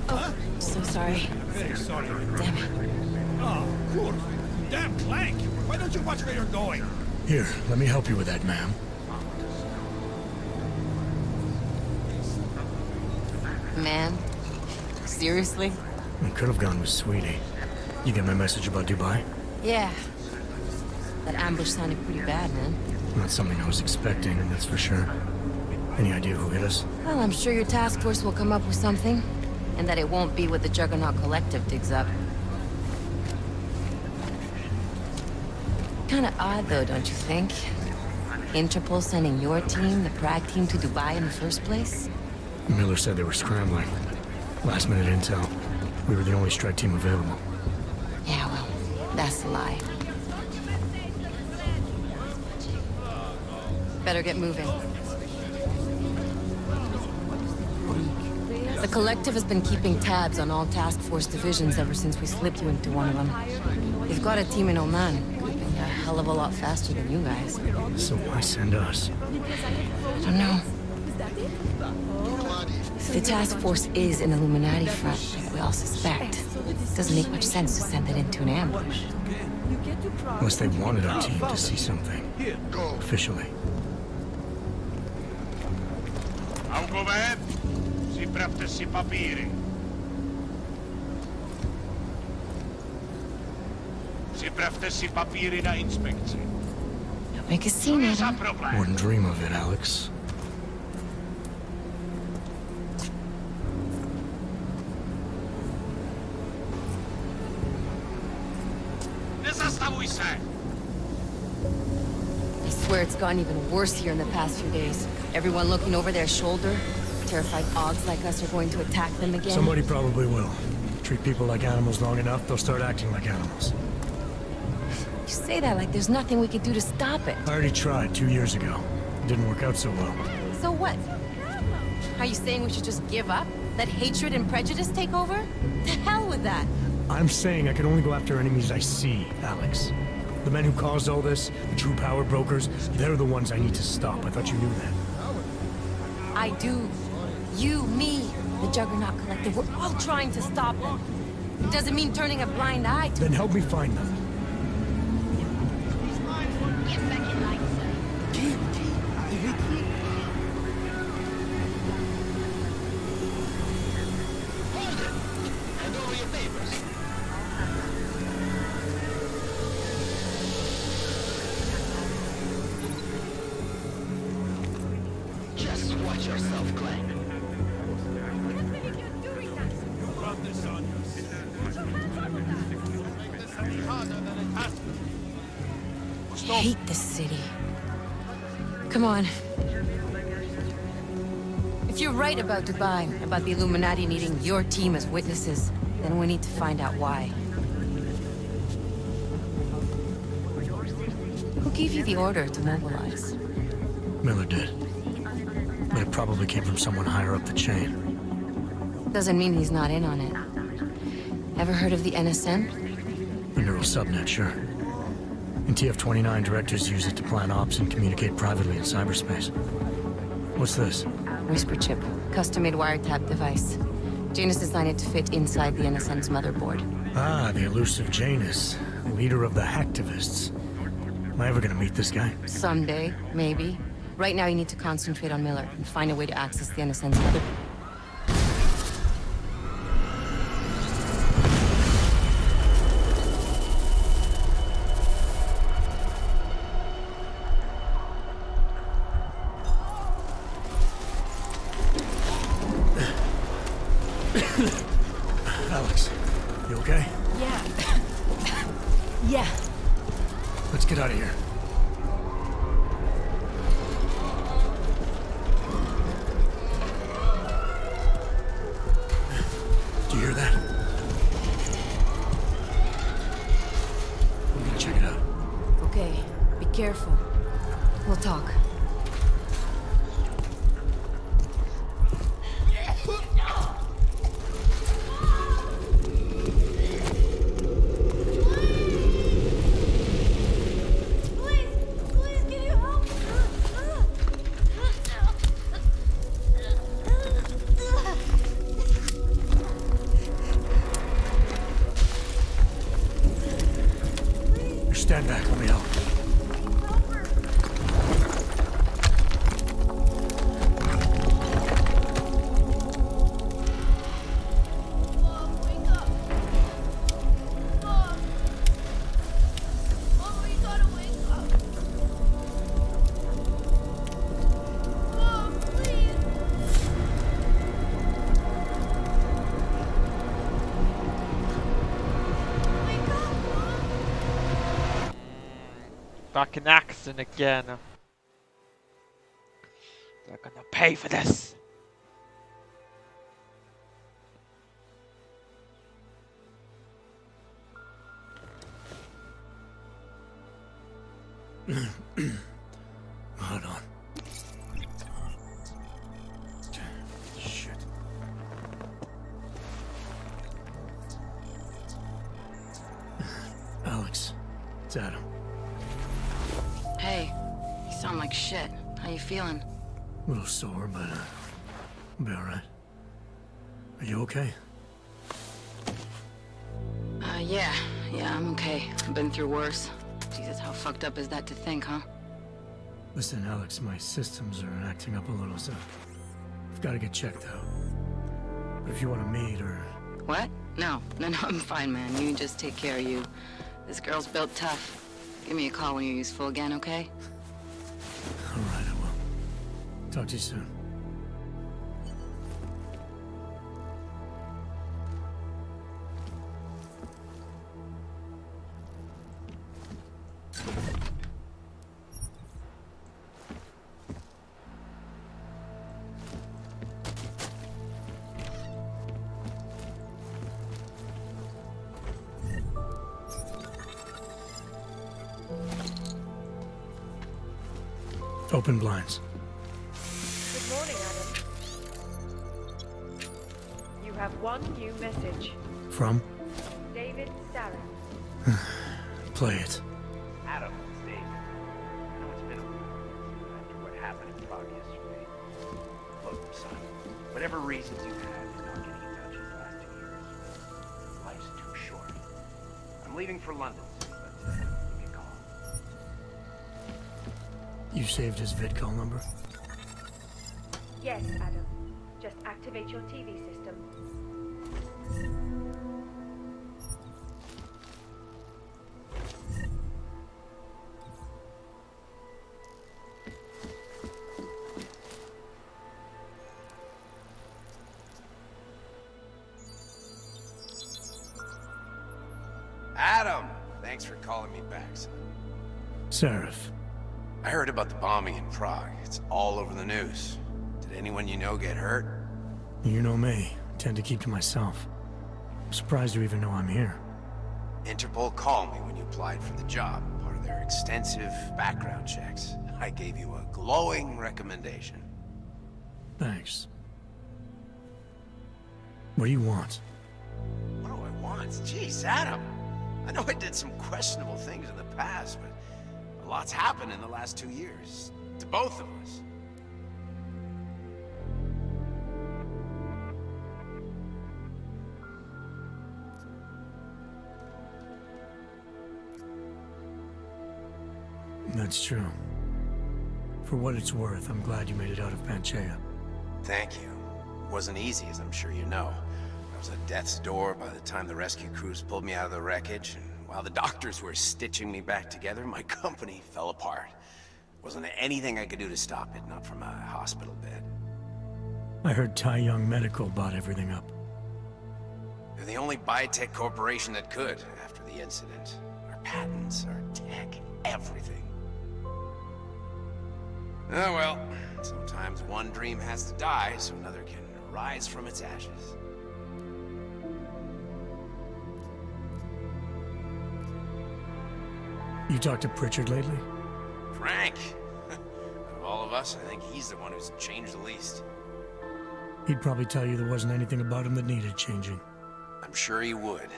Oh, so sorry. Very sorry. Damn it. Oh, of course. damn plank! Why don't you watch where you're going? Here, let me help you with that, ma'am. Man? Seriously? I could have gone with Sweetie. You get my message about Dubai? Yeah. That ambush sounded pretty bad, man. Not something I was expecting, that's for sure. Any idea who hit us? Well, I'm sure your task force will come up with something. And that it won't be what the Juggernaut Collective digs up. Kinda odd, though, don't you think? Interpol sending your team, the Prague team, to Dubai in the first place? Miller said they were scrambling. Last minute intel. We were the only strike team available. Yeah, well, that's a lie. Better get moving. The Collective has been keeping tabs on all task force divisions ever since we slipped you into one of them. They've got a team in Oman, moving a hell of a lot faster than you guys. So why send us? I don't know. If the task force is an Illuminati front, like we all suspect, it doesn't make much sense to send it into an ambush. Unless they wanted our team to see something. Officially. Augover, připravte si papíry. Připravte si papíry na inspekci. Make a scene, Adam. Wouldn't dream of it, Alex. Nezastavuj se! I swear it's gotten even worse here in the past few days. Everyone looking over their shoulder. Terrified Augs like us are going to attack them again. Somebody probably will. Treat people like animals long enough, they'll start acting like animals. You say that like there's nothing we could do to stop it. I already tried 2 years ago. It didn't work out so well. So what? Are you saying we should just give up? Let hatred and prejudice take over? To hell with that! I'm saying I can only go after enemies I see, Alex. The men who caused all this, the true power brokers, they're the ones I need to stop. I thought you knew that. I do. You, me, the Juggernaut Collective, we're all trying to stop them. It doesn't mean turning a blind eye to Then help me find them. Just watch yourself, Glenn. I hate this city. Come on. If you're right about Dubai, about the Illuminati needing your team as witnesses, then we need to find out why. Who gave you the order to mobilize? Miller did. But it probably came from someone higher up the chain. Doesn't mean he's not in on it. Ever heard of the NSM? The neural subnet, sure. In TF-29, directors use it to plan ops and communicate privately in cyberspace. What's this? Whisper chip. Custom-made wiretap device. Janus designed it to fit inside the NSM's motherboard. Ah, the elusive Janus. Leader of the hacktivists. Am I ever gonna meet this guy? Someday, maybe. Right now you need to concentrate on Miller and find a way to access the NSM's motherboard. Alex, you okay? Yeah. Yeah. Let's get out of here. Do you hear that? I'm gonna check it out. Okay, be careful. We'll talk. fucking accent again. They're gonna pay for this. Hold on. Shit. Alex, it's Adam. Hey, you sound like shit. How you feeling? A little sore, but I'll be alright. Are you okay? Yeah, I'm okay. I've been through worse. Jesus, how fucked up is that to think, huh? Listen, Alex, my systems are acting up a little, so I've got to get checked out. But if you want to meet or... What? No, I'm fine, man. You just take care of you. This girl's built tough. Give me a call when you're useful again, okay? Alright, I will. Talk to you soon. Open blinds. Good morning, Adam. You have one new message. From? David Sarah. Play it. Adam, it's Dave. I know it's been a week after what happened in Prague yesterday. Look, son, whatever reasons you had for not getting in touch these last 2 years, life's too short. I'm leaving for London, but give me a call. You saved his VidCall number? Yes, Adam. Just activate your TV system. Adam! Thanks for calling me back, son. Seraph. I heard about the bombing in Prague. It's all over the news. Did anyone you know get hurt? You know me. I tend to keep to myself. I'm surprised you even know I'm here. Interpol called me when you applied for the job, part of their extensive background checks. I gave you a glowing recommendation. Thanks. What do you want? What do I want? Jeez, Adam! I know I did some questionable things in the past, but a lot's happened in the last 2 years. To both of us. That's true. For what it's worth, I'm glad you made it out of Panchaea. Thank you. It wasn't easy, as I'm sure you know. I was at death's door by the time the rescue crews pulled me out of the wreckage, and while the doctors were stitching me back together, my company fell apart. Wasn't anything I could do to stop it, not from a hospital bed. I heard Tai Young Medical bought everything up. They're the only biotech corporation that could, after the incident. Our patents, our tech, everything. Oh well, sometimes one dream has to die so another can rise from its ashes. You talked to Pritchard lately? Frank! Out of all of us, I think he's the one who's changed the least. He'd probably tell you there wasn't anything about him that needed changing. I'm sure he would.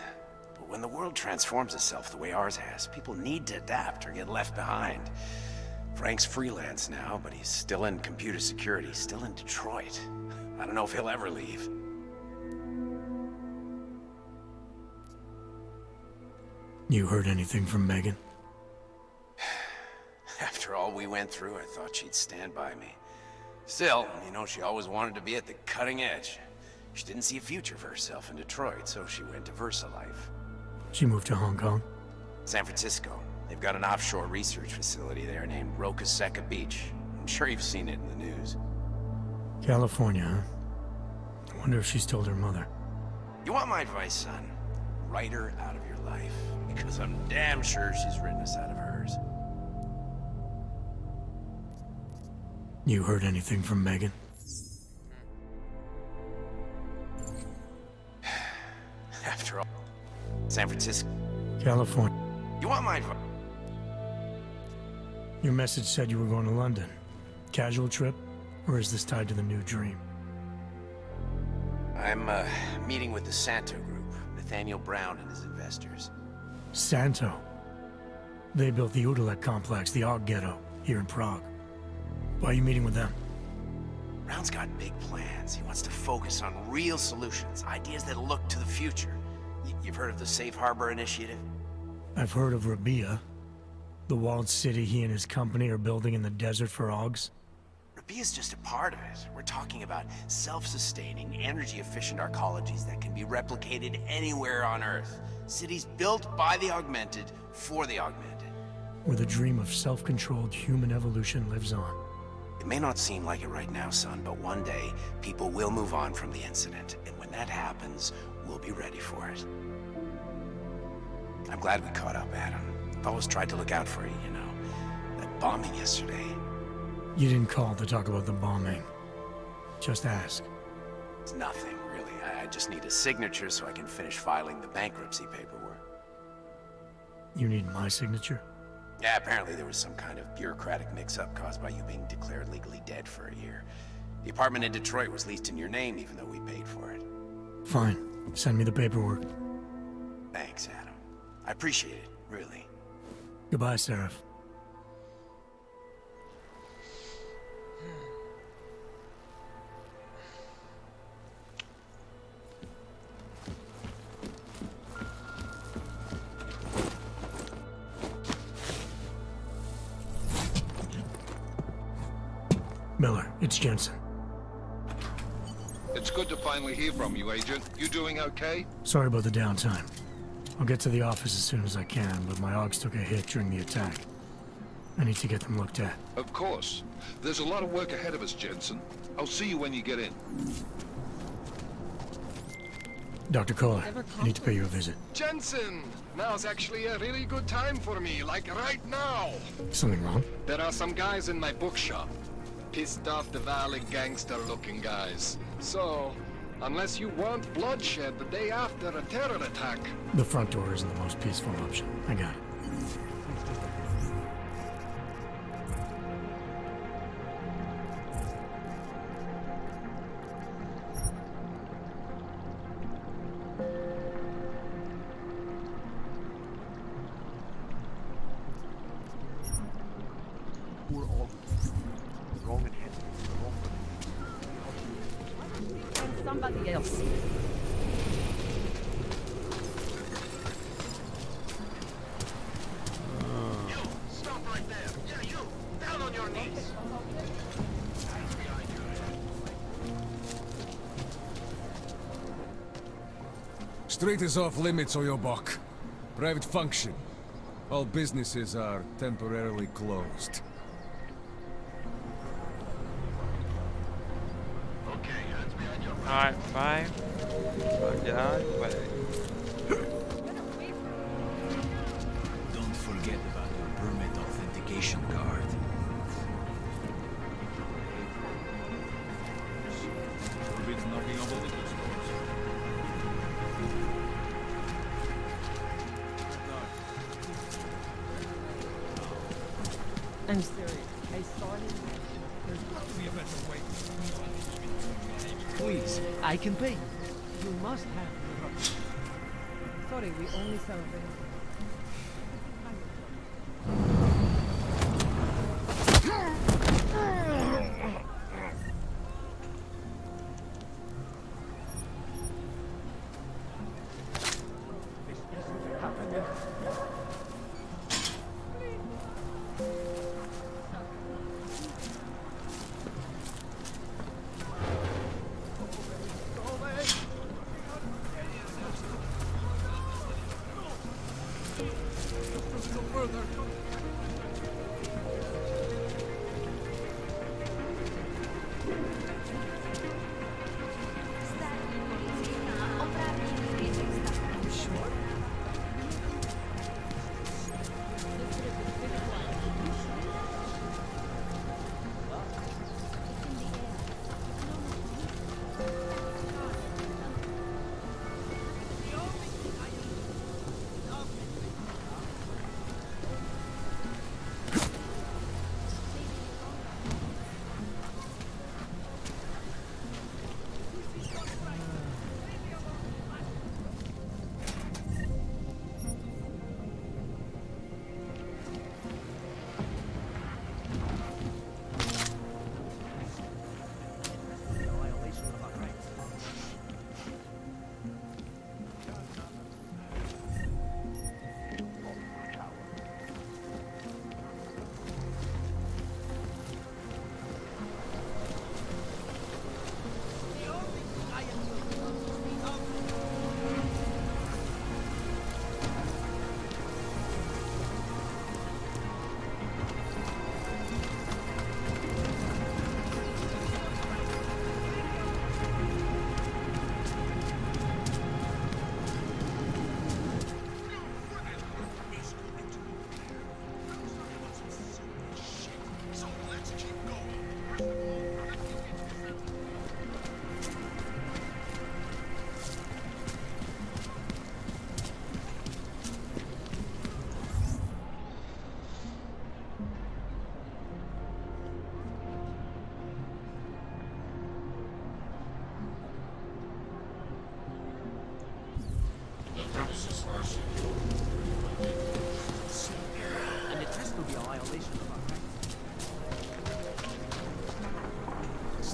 But when the world transforms itself the way ours has, people need to adapt or get left behind. Frank's freelance now, but he's still in computer security, still in Detroit. I don't know if he'll ever leave. You heard anything from Megan? After all we went through, I thought she'd stand by me. Still, you know, she always wanted to be at the cutting edge. She didn't see a future for herself in Detroit, so she went to VersaLife. She moved to Hong Kong? San Francisco. They've got an offshore research facility there named Roca Seca Beach. I'm sure you've seen it in the news. California, huh? I wonder if she's told her mother. You want my advice, son? Write her out of your life. Because I'm damn sure she's written us out of hers. You heard anything from Megan? After all, San Francisco. California. You want my advice? Your message said you were going to London. Casual trip? Or is this tied to the new dream? I'm meeting with the Santo Group, Nathaniel Brown and his investors. Santo? They built the Udalek complex, the Og Ghetto, here in Prague. Why are you meeting with them? Brown's got big plans. He wants to focus on real solutions, ideas that look to the future. You've heard of the Safe Harbor Initiative? I've heard of Rabia, the walled city he and his company are building in the desert for Augs. Rabia's just a part of it. We're talking about self-sustaining, energy-efficient arcologies that can be replicated anywhere on Earth. Cities built by the augmented, for the augmented. Where the dream of self-controlled human evolution lives on. It may not seem like it right now, son, but one day, people will move on from the incident. And when that happens, we'll be ready for it. I'm glad we caught up, Adam. I've always tried to look out for you, you know. That bombing yesterday. You didn't call to talk about the bombing. Just ask. It's nothing, really. I just need a signature so I can finish filing the bankruptcy paperwork. You need my signature? Yeah, apparently there was some kind of bureaucratic mix-up caused by you being declared legally dead for a year. The apartment in Detroit was leased in your name, even though we paid for it. Fine. Send me the paperwork. Thanks, Adam. I appreciate it, really. Goodbye, Seraph. Miller, it's Jensen. It's good to finally hear from you, Agent. You doing okay? Sorry about the downtime. I'll get to the office as soon as I can, but my Augs took a hit during the attack. I need to get them looked at. Of course. There's a lot of work ahead of us, Jensen. I'll see you when you get in. Dr. Kohler, I need to pay you a visit. Jensen! Now's actually a really good time for me, like right now! Something wrong? There are some guys in my bookshop. Pissed off the Valley gangster-looking guys. So, unless you want bloodshed the day after a terror attack... The front door isn't the most peaceful option. I got it. We're all wrong and headed wrong. And somebody else. You, stop right there. Yeah, you, down on your knees. Street is off limits, Oyobok. Private function. All businesses are temporarily closed. Alright, fine. Get out of the way. Don't forget about your permit authentication card. Forbids knocking on the liquor stores. I'm serious. I saw him. There's got to be a better way. Please, I can pay. You must have the right. Sorry, we only sell them.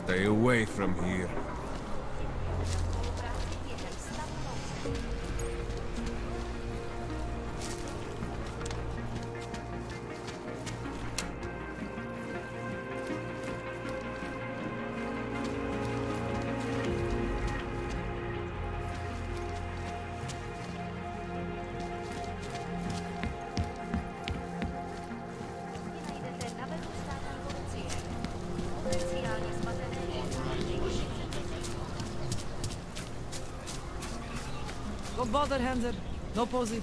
Stay away from here. Don't bother, Hander. No posy.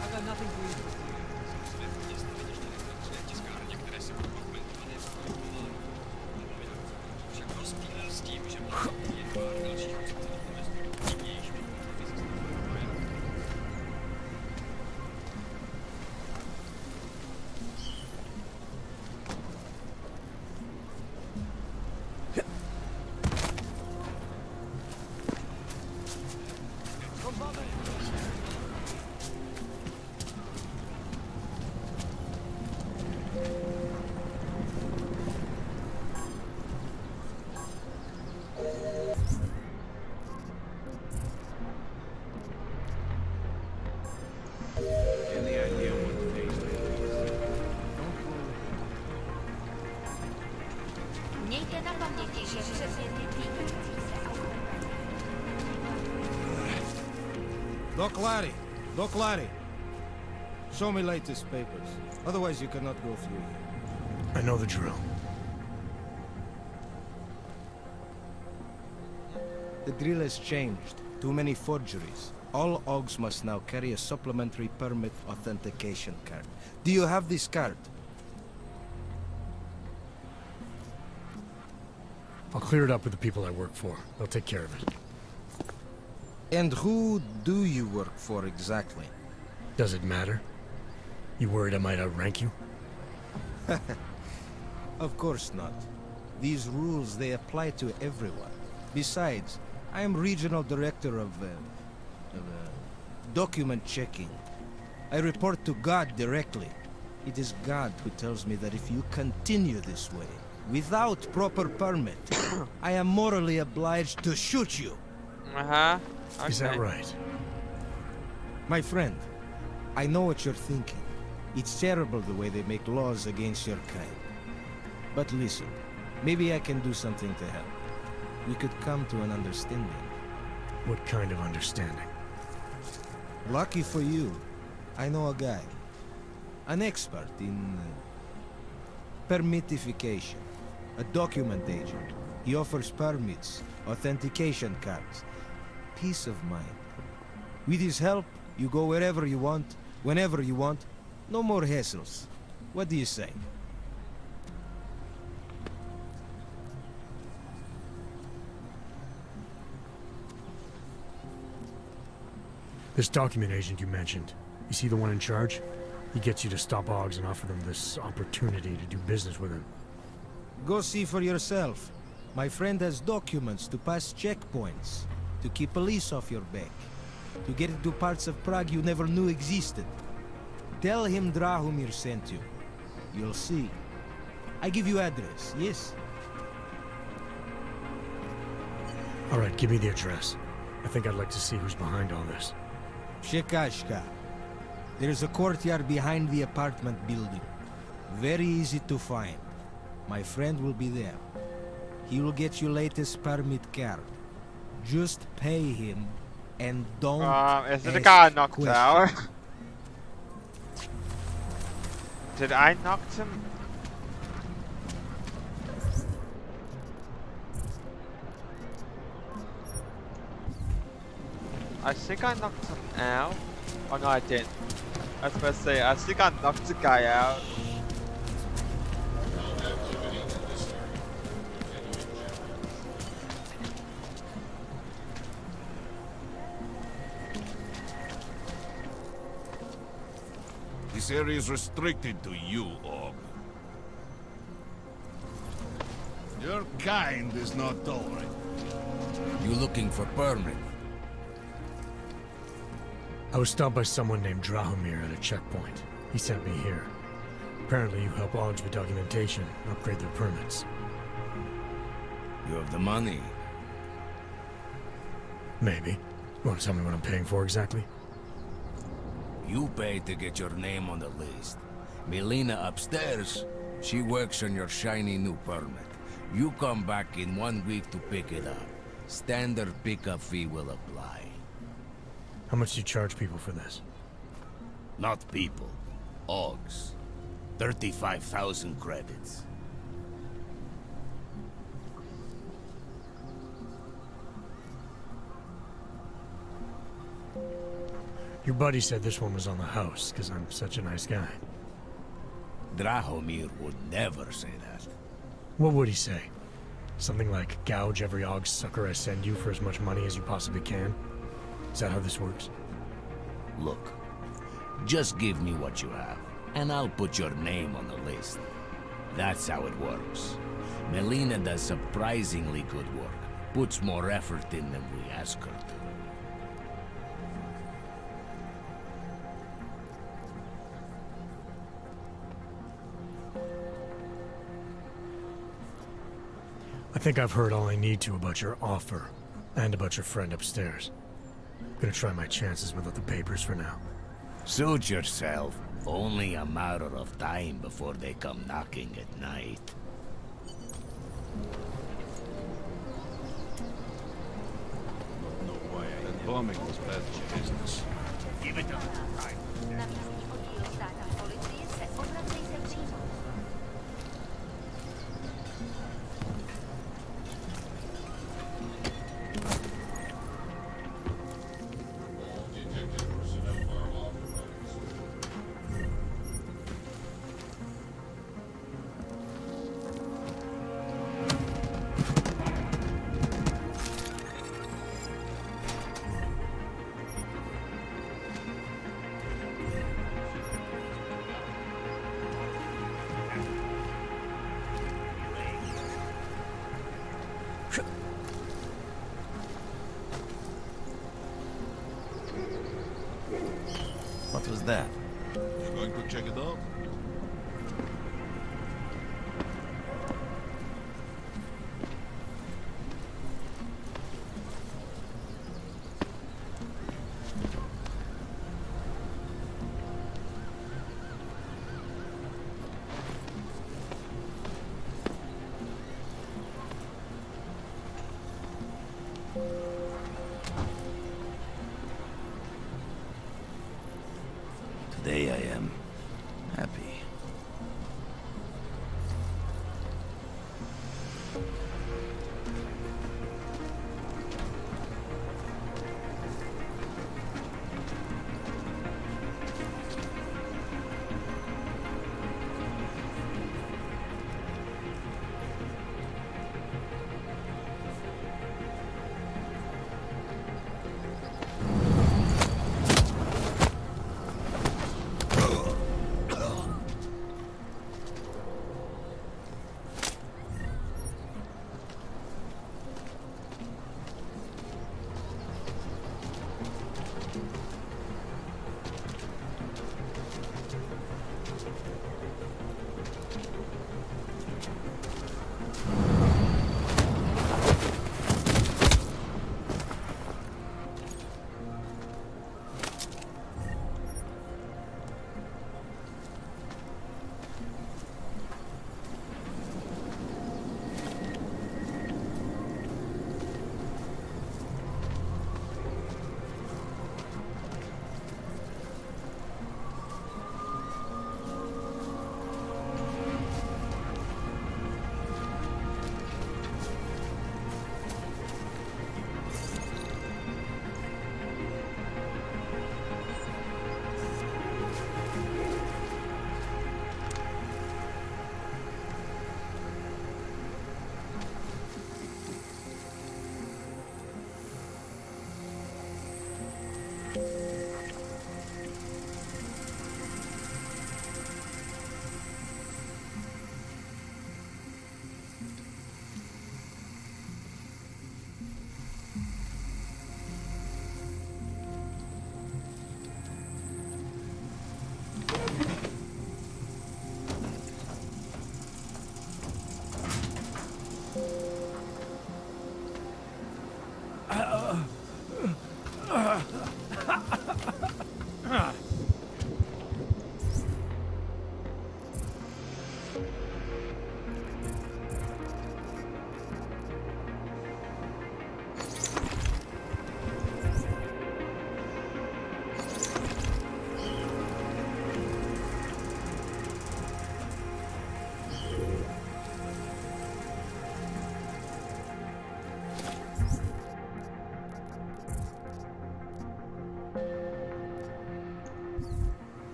I got nothing to eat. Mějte na paměti, že přesně ty týkající se Doc Larry. Show me latest papers. Otherwise you cannot go through here. I know the drill. The drill has changed. Too many forgeries. All Augs must now carry a supplementary permit authentication card. Do you have this card? I'll clear it up with the people I work for. They'll take care of it. And who do you work for exactly? Does it matter? You worried I might outrank you? Of course not. These rules, they apply to everyone. Besides, I am regional director of document checking. I report to God directly. It is God who tells me that if you continue this way, without proper permit, I am morally obliged to shoot you. Uh-huh. Okay. Is that right? My friend, I know what you're thinking. It's terrible the way they make laws against your kind. But listen, maybe I can do something to help. We could come to an understanding. What kind of understanding? Lucky for you, I know a guy. An expert in permitification. A document agent. He offers permits, authentication cards. Peace of mind. With his help, you go wherever you want, whenever you want. No more hassles. What do you say? This document agent you mentioned, you see the one in charge? He gets you to stop Augs and offer them this opportunity to do business with him. Go see for yourself. My friend has documents to pass checkpoints, to keep police off your back, to get into parts of Prague you never knew existed. Tell him Drahomir sent you. You'll see. I give you address, yes? All right, give me the address. I think I'd like to see who's behind all this. Shekashka. There's a courtyard behind the apartment building. Very easy to find. My friend will be there. He will get you latest permit card. Just pay him, And don't is it the ask guy I knocked questions. out? Did I knock him? I think I knocked him out. Oh no, I didn't. I was supposed to say, I think I knocked the guy out. This area is restricted to you, Og. Your kind is not tolerant. You looking for permit? I was stopped by someone named Drahomir at a checkpoint. He sent me here. Apparently you help Ogs with documentation, upgrade their permits. You have the money? Maybe. You want to tell me what I'm paying for exactly? You pay to get your name on the list. Melina upstairs, she works on your shiny new permit. You come back in 1 week to pick it up. Standard pickup fee will apply. How much do you charge people for this? Not people. Ogs. 35,000 credits. Your buddy said this one was on the house, because I'm such a nice guy. Drahomir would never say that. What would he say? Something like, gouge every Og sucker I send you for as much money as you possibly can? Is that how this works? Look, just give me what you have, and I'll put your name on the list. That's how it works. Melina does surprisingly good work, puts more effort in than we ask her to. I think I've heard all I need to about your offer, and about your friend upstairs. I'm gonna try my chances without the papers for now. Suit yourself. Only a matter of time before they come knocking at night. That bombing was bad for business. Give it up. What was that? You going to check it out? Today I am happy.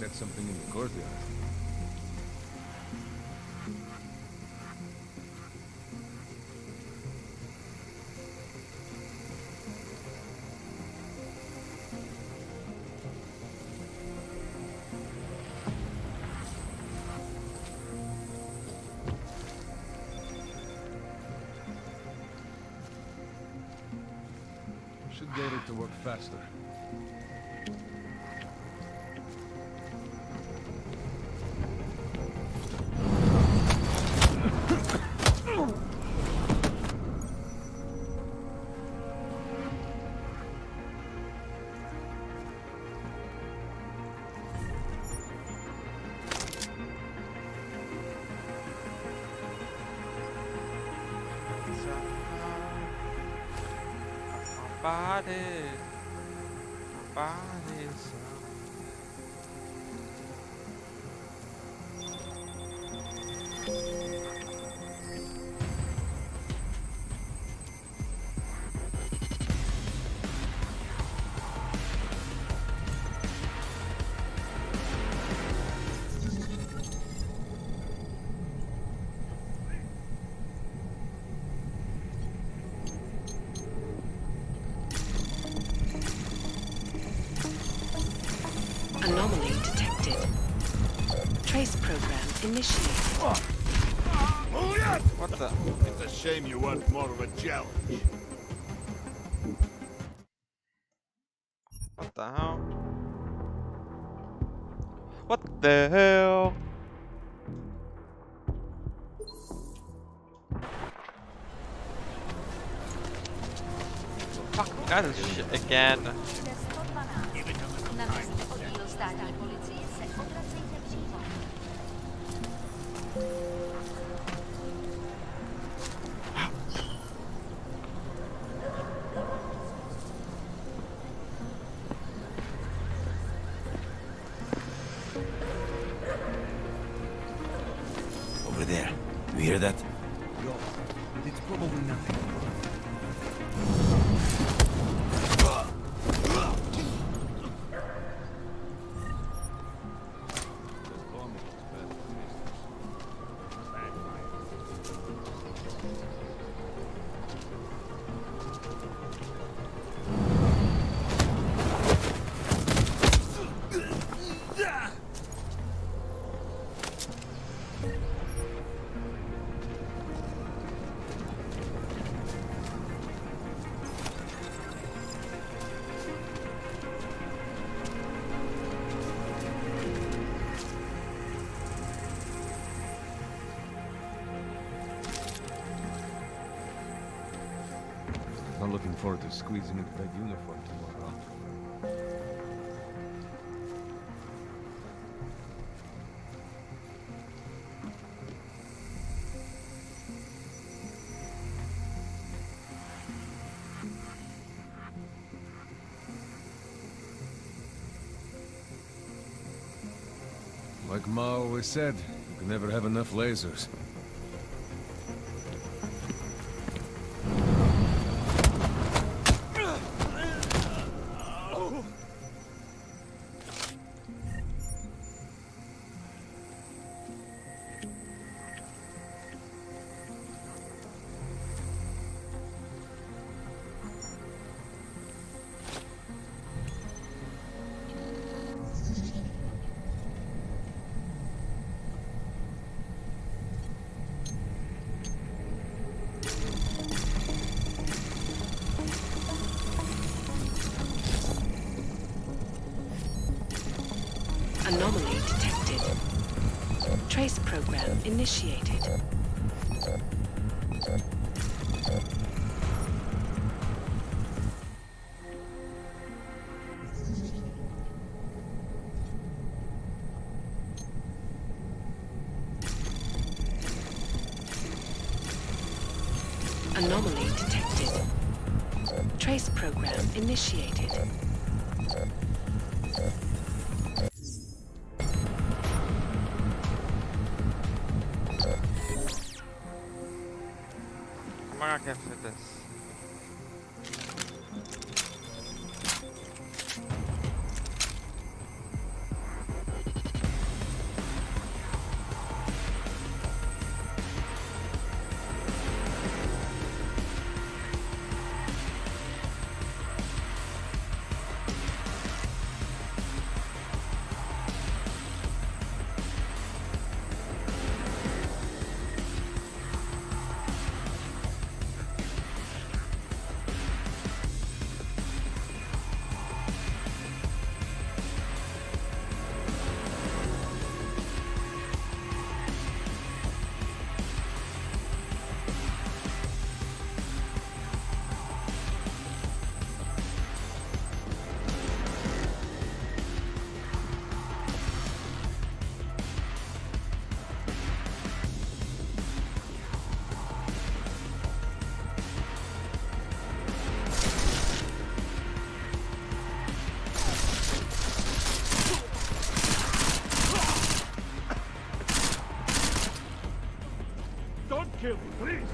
set something in the courtyard. Should get it to work faster. Bodies. Anomaly detected. Trace program initiated. What the? It's a shame you weren't more of a challenge. What the hell? What the hell? Fuck, that is shit again. Over there. You hear that? No, but it's probably nothing. Not looking forward to squeezing into that uniform tomorrow. Like Ma always said, you can never have enough lasers. Anomaly detected. Trace program initiated. Anomaly detected. Trace program initiated. I'm not gonna fit this. careful, please.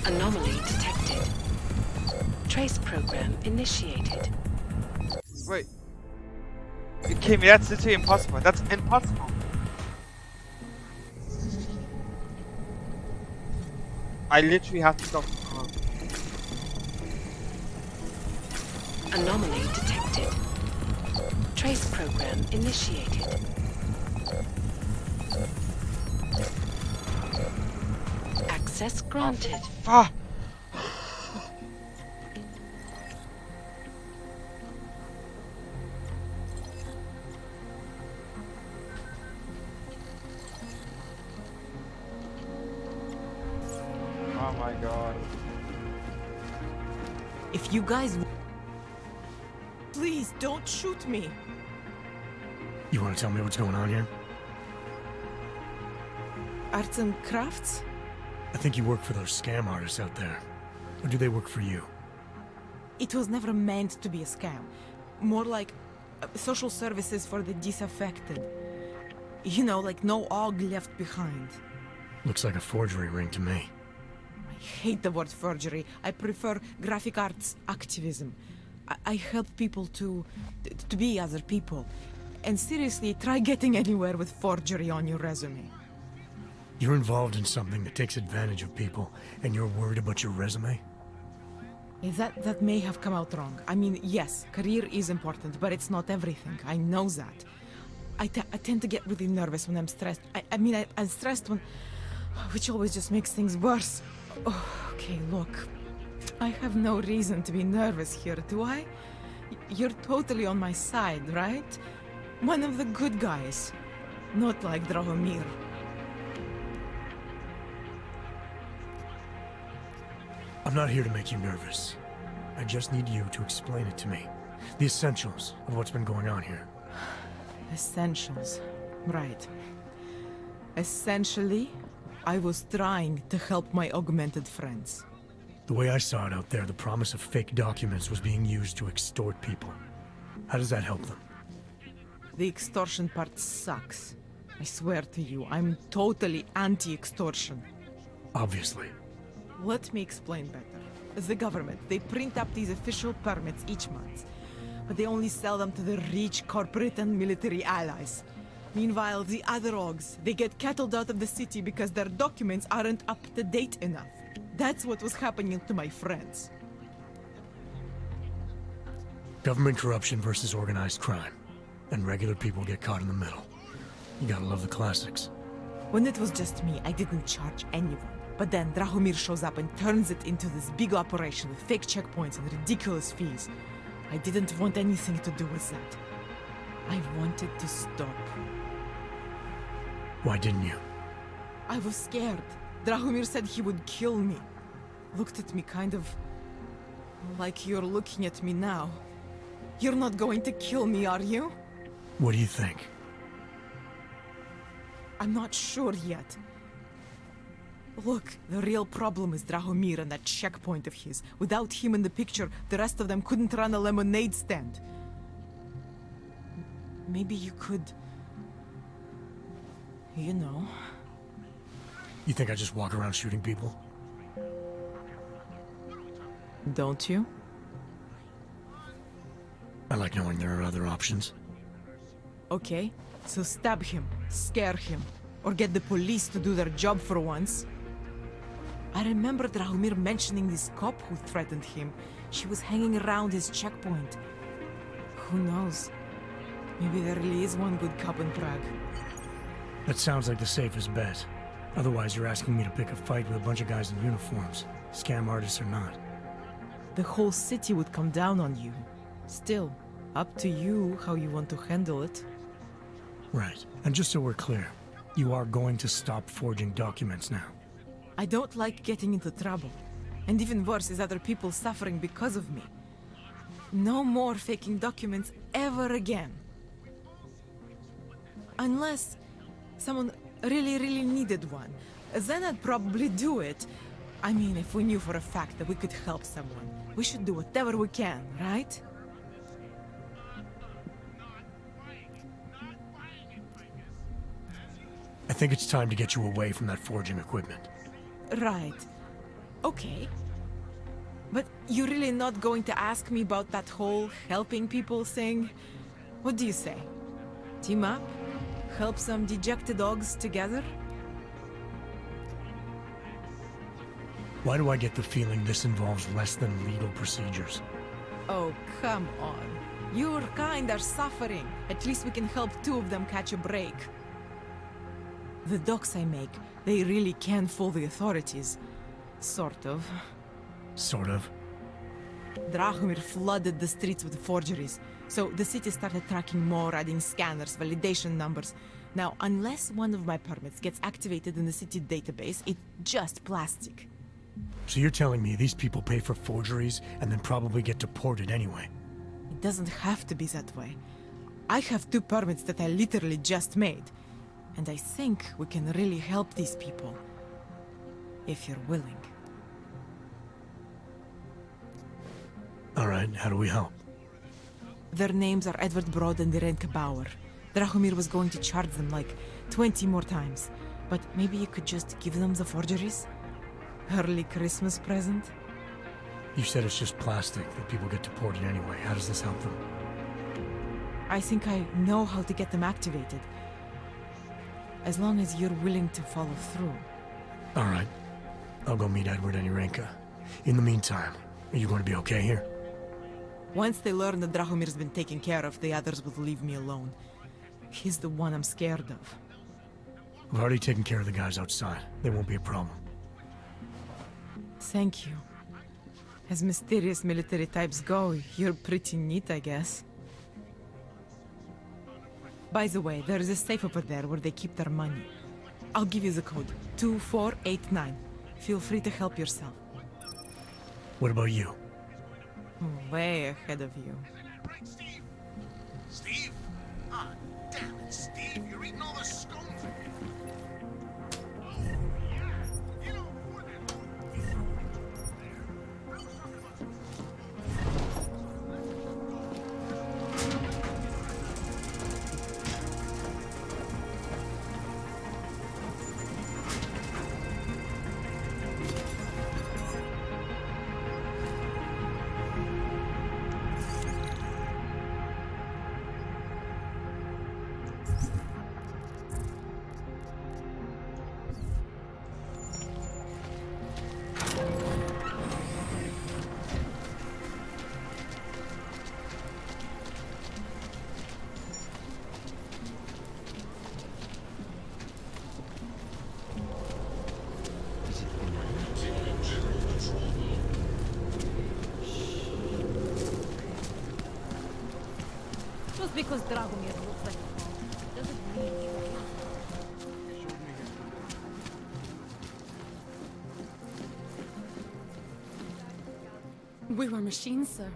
Anomaly detected. Trace program initiated. Wait. You kidding me? That's literally impossible. That's impossible. I literally have to go. Anomaly detected. Trace program initiated. Access granted. Ah! Oh my god. If you guys... Please, don't shoot me. You want to tell me what's going on here? Arts and crafts? I think you work for those scam artists out there. Or do they work for you? It was never meant to be a scam. More like social services for the disaffected. You know, like no og left behind. Looks like a forgery ring to me. I hate the word forgery. I prefer graphic arts activism. I help people to be other people. And seriously, try getting anywhere with forgery on your resume. You're involved in something that takes advantage of people, and you're worried about your resume? That may have come out wrong. I mean, yes, career is important, but it's not everything. I know that. I tend to get really nervous when I'm stressed. I'm stressed when... which always just makes things worse. Oh, okay, look. I have no reason to be nervous here, do I? You're totally on my side, right? One of the good guys. Not like Drahomir. I'm not here to make you nervous. I just need you to explain it to me. The essentials of what's been going on here. Essentials. Right. Essentially, I was trying to help my augmented friends. The way I saw it out there, the promise of fake documents was being used to extort people. How does that help them? The extortion part sucks. I swear to you, I'm totally anti-extortion. Obviously. Let me explain better. The government, they print up these official permits each month, but they only sell them to the rich corporate and military allies. Meanwhile, the other Augs, they get cattled out of the city because their documents aren't up to date enough. That's what was happening to my friends. Government corruption versus organized crime. And regular people get caught in the middle. You gotta love the classics. When it was just me, I didn't charge anyone. But then Drahomir shows up and turns it into this big operation with fake checkpoints and ridiculous fees. I didn't want anything to do with that. I wanted to stop. Why didn't you? I was scared. Drahomir said he would kill me. Looked at me kind of... like you're looking at me now. You're not going to kill me, are you? What do you think? I'm not sure yet. Look, the real problem is Drahomir and that checkpoint of his. Without him in the picture, the rest of them couldn't run a lemonade stand. Maybe you could... you know... You think I just walk around shooting people? Don't you? I like knowing there are other options. Okay, so stab him, scare him, or get the police to do their job for once. I remember Drahomir mentioning this cop who threatened him. She was hanging around his checkpoint. Who knows? Maybe there really is one good cop in Prague. That sounds like the safest bet. Otherwise, you're asking me to pick a fight with a bunch of guys in uniforms, scam artists or not. The whole city would come down on you. Still, up to you how you want to handle it. Right. And just so we're clear, you are going to stop forging documents now. I don't like getting into trouble. And even worse is other people suffering because of me. No more faking documents ever again. Unless someone really needed one. Then I'd probably do it. I mean, if we knew for a fact that we could help someone, we should do whatever we can, right? I think it's time to get you away from that forging equipment. Right. Okay. But you're really not going to ask me about that whole helping people thing? What do you say? Team up? Help some dejected dogs together? Why do I get the feeling this involves less than legal procedures? Oh, come on. Your kind are suffering. At least we can help two of them catch a break. The docs I make, they really can fool the authorities. Sort of. Sort of. Drahomir flooded the streets with forgeries, so the city started tracking more, adding scanners, validation numbers. Now, unless one of my permits gets activated in the city database, it's just plastic. So you're telling me these people pay for forgeries and then probably get deported anyway? It doesn't have to be that way. I have 2 permits that I literally just made. And I think we can really help these people. If you're willing. Alright, how do we help? Their names are Edward Broad and Irenka Bauer. Drahomir was going to charge them like 20 more times. But maybe you could just give them the forgeries? Early Christmas present? You said it's just plastic, that people get deported anyway. How does this help them? I think I know how to get them activated. As long as you're willing to follow through. Alright. I'll go meet Edward and Irenka. In the meantime, are you going to be okay here? Once they learn that Drahomir's been taken care of, the others will leave me alone. He's the one I'm scared of. I've already taken care of the guys outside. They won't be a problem. Thank you. As mysterious military types go, you're pretty neat, I guess. By the way, there is a safe over there where they keep their money. I'll give you the code. 2489. Feel free to help yourself. What about you? Way ahead of you. Steve? Steve? Ah, damn it, Steve. You're eating all the scone for me. Just because Dragomir looks like a phone doesn't mean We were machines, sir.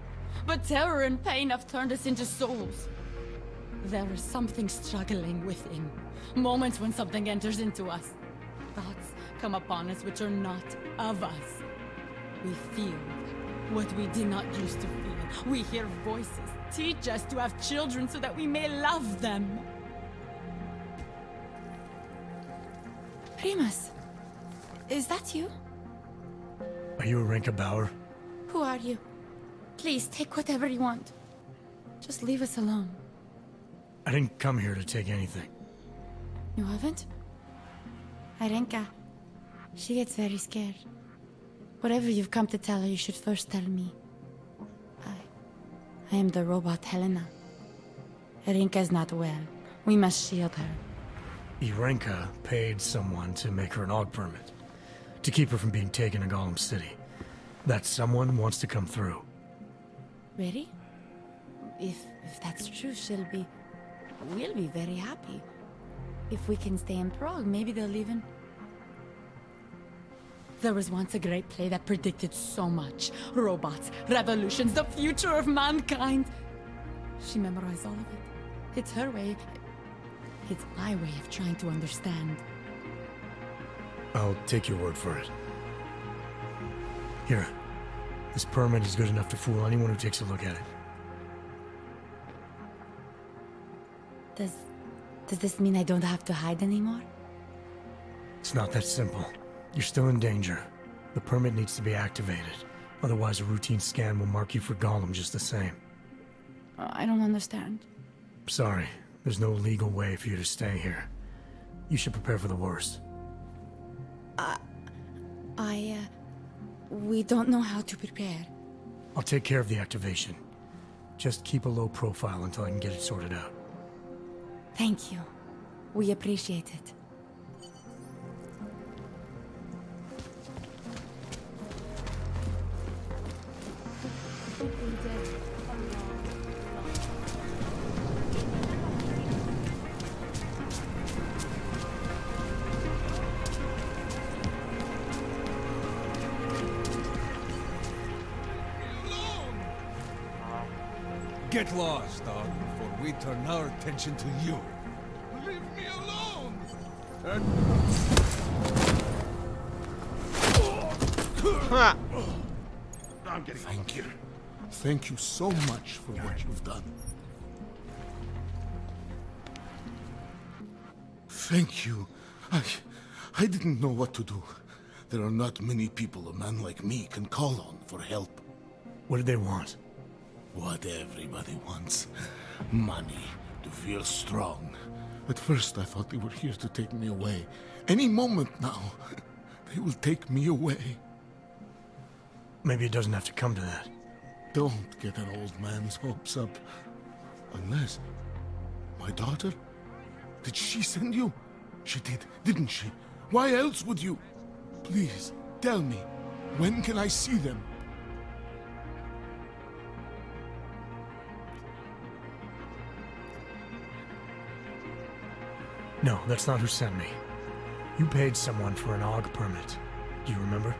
But terror and pain have turned us into souls. There is something struggling within. Moments when something enters into us. Thoughts come upon us which are not of us. We feel what we did not used to feel. We hear voices teach us to have children so that we may love them. Primus, is that you? Are you Irenka Bauer? Who are you? Please, take whatever you want. Just leave us alone. I didn't come here to take anything. You haven't? Irenka. She gets very scared. Whatever you've come to tell her, you should first tell me. I am the robot Helena. Erinka's not well. We must shield her. Irenka paid someone to make her an AUG permit. To keep her from being taken to Golem City. That someone wants to come through. Really? If that's true, we'll be very happy. If we can stay in Prague, maybe they'll even... There was once a great play that predicted so much. Robots, revolutions, the future of mankind. She memorized all of it. It's her way. It's my way of trying to understand. I'll take your word for it. Here. This permit is good enough to fool anyone who takes a look at it. Does this mean I don't have to hide anymore? It's not that simple. You're still in danger. The permit needs to be activated. Otherwise, a routine scan will mark you for Golem just the same. I don't understand. Sorry. There's no legal way for you to stay here. You should prepare for the worst. We don't know how to prepare. I'll take care of the activation. Just keep a low profile until I can get it sorted out. Thank you. We appreciate it. Get lost, dog, before we turn our attention to you. Leave me alone! I'm getting Thank you. Thank you so much for what you've done. Thank you. I didn't know what to do. There are not many people a man like me can call on for help. What did they want? What everybody wants. Money. To feel strong. At first I thought they were here to take me away. Any moment now, they will take me away. Maybe it doesn't have to come to that. Don't get an old man's hopes up. Unless... My daughter? Did she send you? She did, didn't she? Why else would you? Please, tell me. When can I see them? No, that's not who sent me. You paid someone for an AUG permit. Do you remember?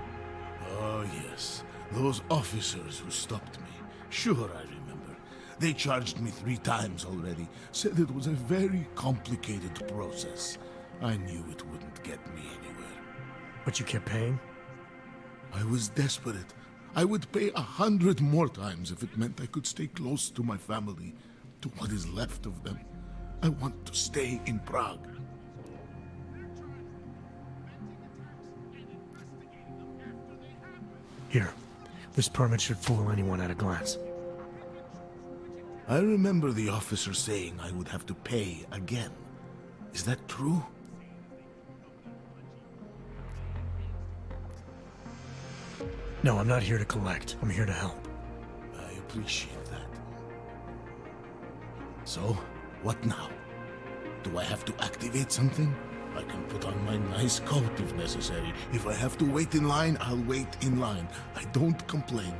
Oh, yes. Those officers who stopped me. Sure, I remember. They charged me 3 times already. Said it was a very complicated process. I knew it wouldn't get me anywhere. But you kept paying? I was desperate. I would pay 100 more times if it meant I could stay close to my family, to what is left of them. I want to stay in Prague. Here. This permit should fool anyone at a glance. I remember the officer saying I would have to pay again. Is that true? No, I'm not here to collect. I'm here to help. I appreciate that. So, what now? Do I have to activate something? I can put on my nice coat if necessary. If I have to wait in line, I'll wait in line. I don't complain.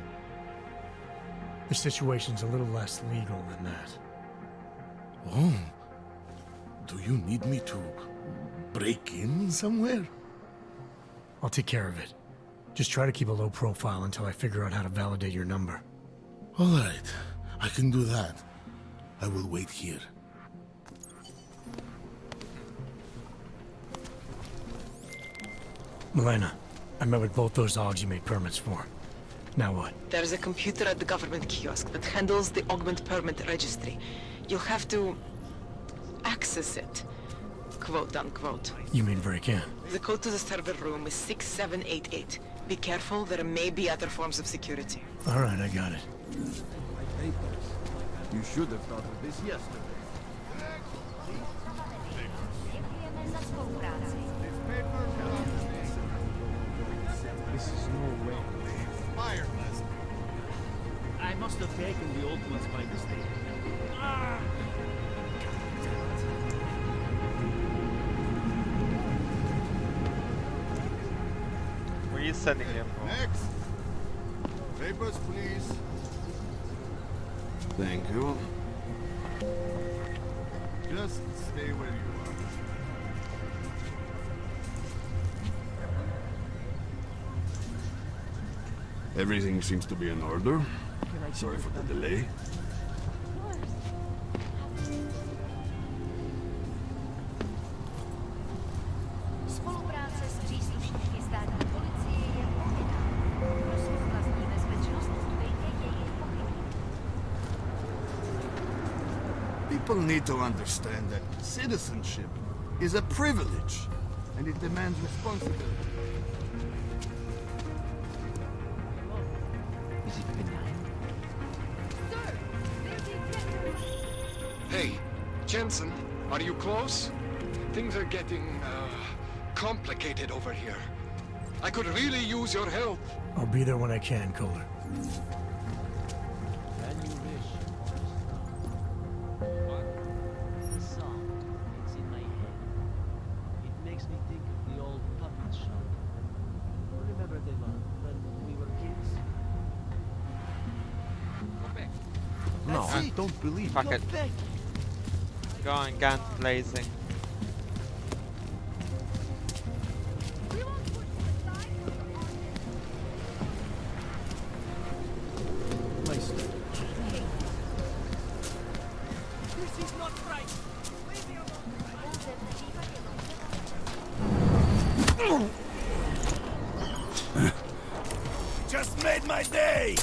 The situation's a little less legal than that. Oh. Do you need me to break in somewhere? I'll take care of it. Just try to keep a low profile until I figure out how to validate your number. All right. I can do that. I will wait here. Milena, I met with both those AUGs you made permits for. Now what? There's a computer at the government kiosk that handles the augment permit registry. You'll have to access it, quote unquote. You mean break in? The code to the server room is 6788. Be careful, there may be other forms of security. All right, I got it. You should have thought of this yesterday. This is no way. Fire lesson. I must have taken the old ones by mistake. Where are you sending him? Next. Papers, please. Thank you. Just stay where you are. Everything seems to be in order. Sorry for the delay. Spolupráce s příslušníky státní policie je povinná. Prosím z vlastní bezpečnost studujte jejich pokyny. People need to understand that citizenship is a privilege, and it demands responsibility. Is it benign? Hey, Jensen, are you close? Things are getting, complicated over here. I could really use your help. I'll be there when I can, Kohler. When you wish. What? It's a song. It's in my head. It makes me think of the old puppet shop. Remember them when we were kids? Go back. No, That's I it. don't believe Go it. back. Going guns blazing. This is not right. Just made my day!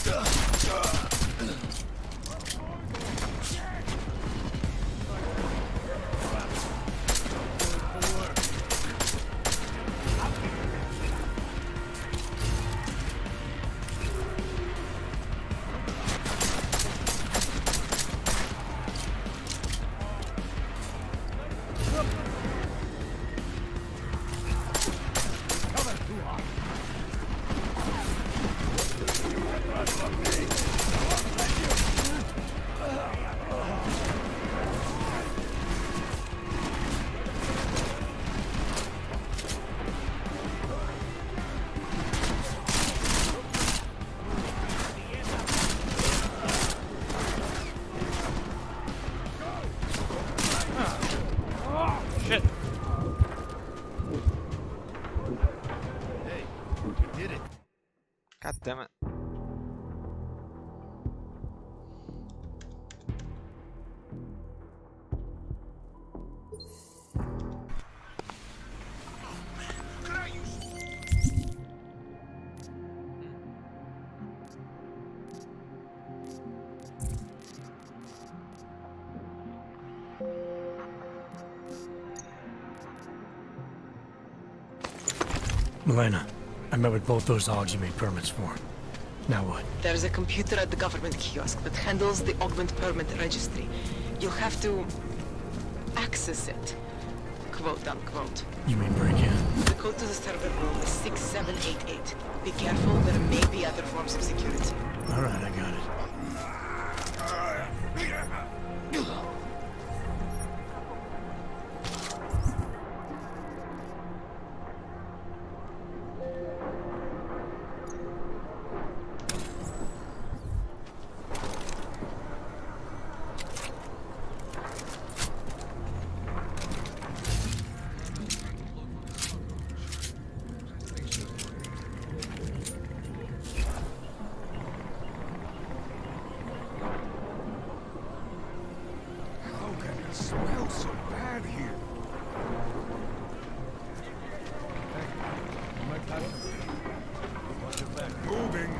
Shit. Hey, we did it. God damn it. Milena, I met with both those hogs you made permits for. Now what? There's a computer at the government kiosk that handles the augment permit registry. You'll have to access it, quote unquote. You mean break in? The code to the server room is 6788. Be careful, there may be other forms of security. All right, I got it. Smells so bad here. Moving.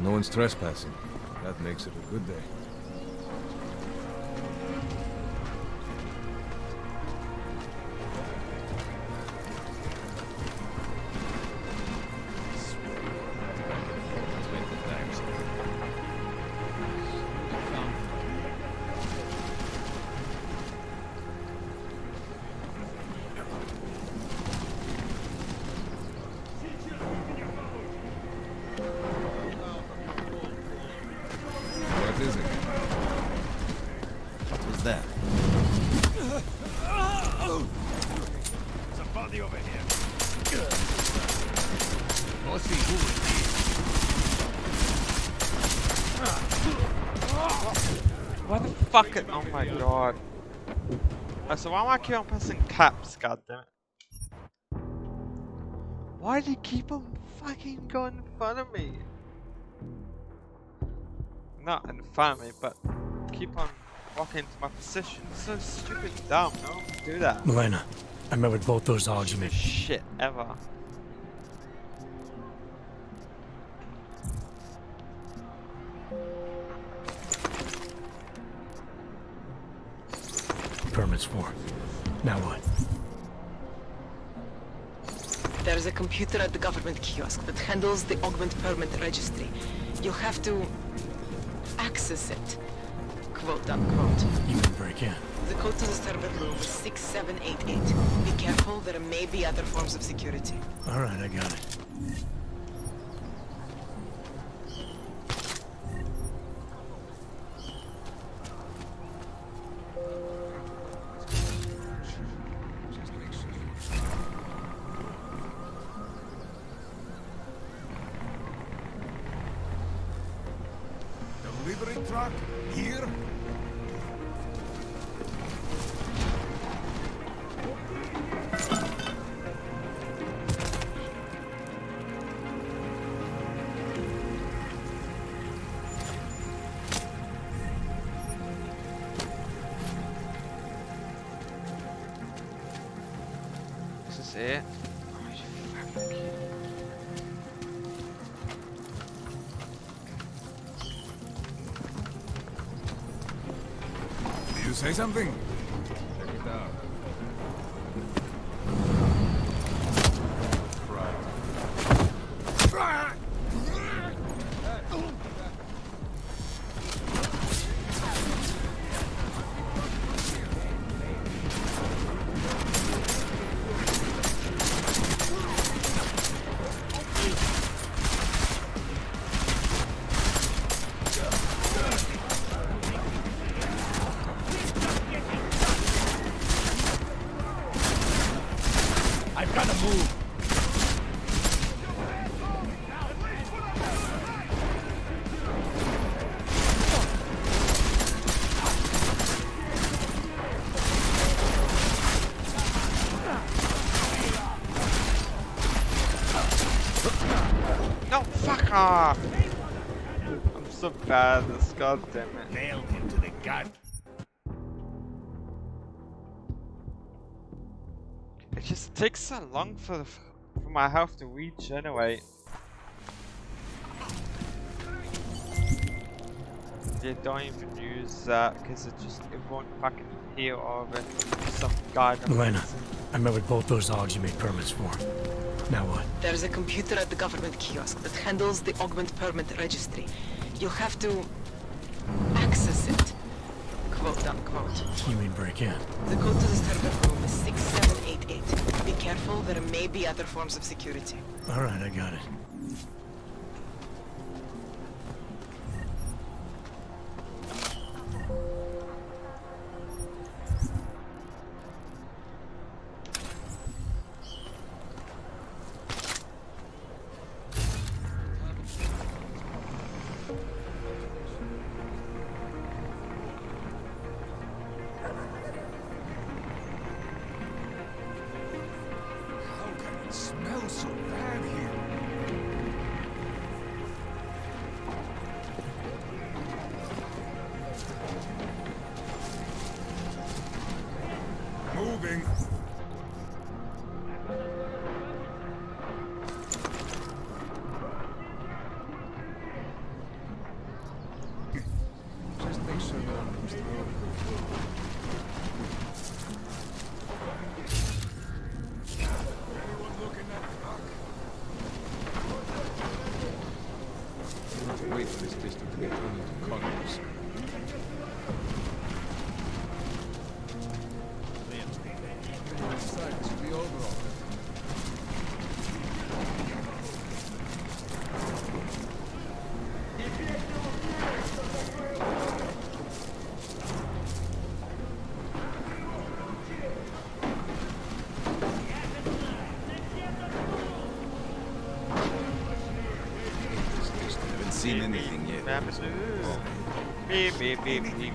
No one's trespassing. That makes it a good day. somebody over here. Go see who it Why the fuck? Oh my god. So why am I keep on pressing caps? God damn it. Why do you keep on fucking going in front of me? Not in front of me, but keep on walking into my position. So stupid dumb, no? Do that. Milena, I met with both those odds you made. Shit ever. Permits for. Now what? There's a computer at the government kiosk that handles the augment permit registry. You'll have to access it, quote unquote. You can break in. The code to the server room is 6788. Be careful, there may be other forms of security. All right, I got it. Delivery truck here? This is it. Do you say something? Check it out. Right. I've got to move. No, fuck off! I'm so bad at this, god damn it. Nailed him to the gut. It just takes so long for my health to reach anyway. Yeah, don't even use that because it won't fucking heal all of it. Some god. Milena, I met with both those odds you made permits for. Now what? There's a computer at the government kiosk that handles the augment permit registry. You'll have to access it, quote unquote. You mean break in? The code to the server room is 6788. Be careful, there may be other forms of security. All right, I got it. It smells so bad here. Moving. Just make sure no one comes through. Anyone looking at truck? seen anything yet? Beep, beep, beep, beep, beep.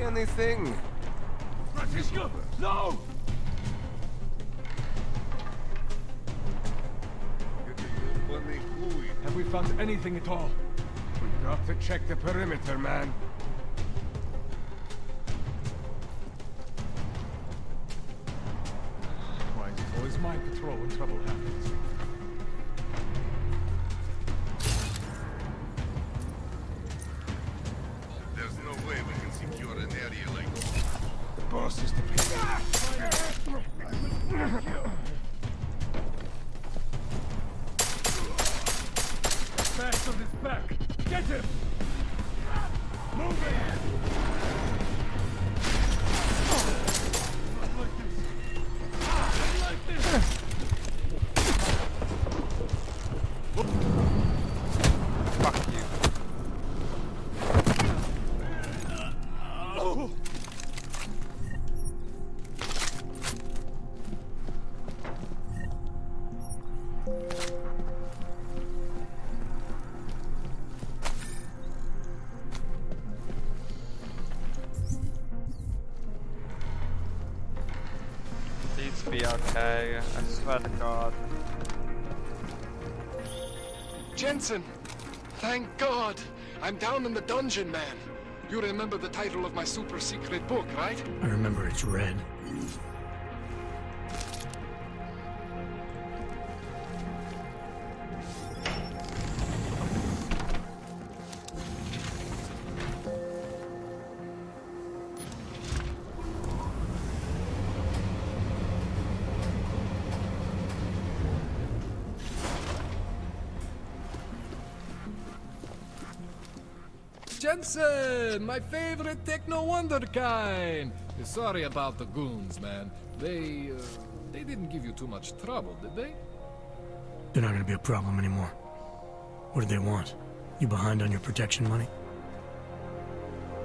Anything? Francisco, no! Have we found anything at all? We've got to check the perimeter, man. Why is always my patrol when trouble happens? There's no way we can secure an area like this. The boss is the place. Fast on his back! Get him! Move it! Not like this! Not like this! Fuck you. Please be okay, I swear to God. Jensen! Thank God! I'm down in the dungeon, man. You remember the title of my super secret book, right? I remember it's red. Jensen! My favorite techno wonderkind! Sorry about the goons, man. They didn't give you too much trouble, did they? They're not gonna be a problem anymore. What do they want? You behind on your protection money?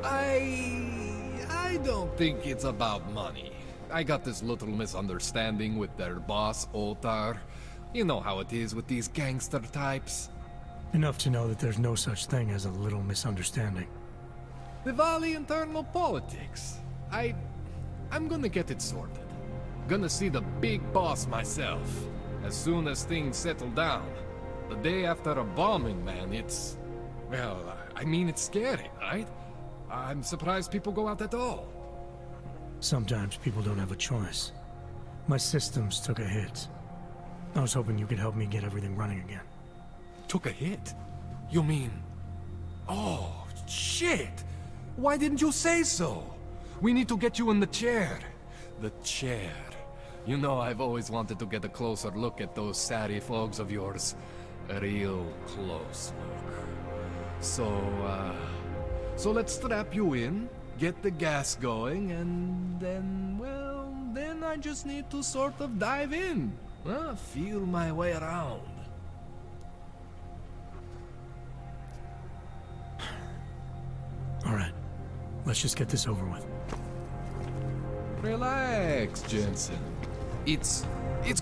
I don't think it's about money. I got this little misunderstanding with their boss, Otar. You know how it is with these gangster types. Enough to know that there's no such thing as a little misunderstanding. The Valley internal politics. I'm gonna get it sorted. Gonna see the big boss myself. As soon as things settle down. The day after a bombing, man, it's... Well, I mean, it's scary, right? I'm surprised people go out at all. Sometimes people don't have a choice. My systems took a hit. I was hoping you could help me get everything running again. Took a hit? You mean... Oh, shit! Why didn't you say so? We need to get you in the chair. The chair. You know I've always wanted to get a closer look at those satty folks of yours. A real close look. So let's strap you in, get the gas going, and then, well, then I just need to sort of dive in. Feel my way around. All right, let's just get this over with. Relax, Jensen. It's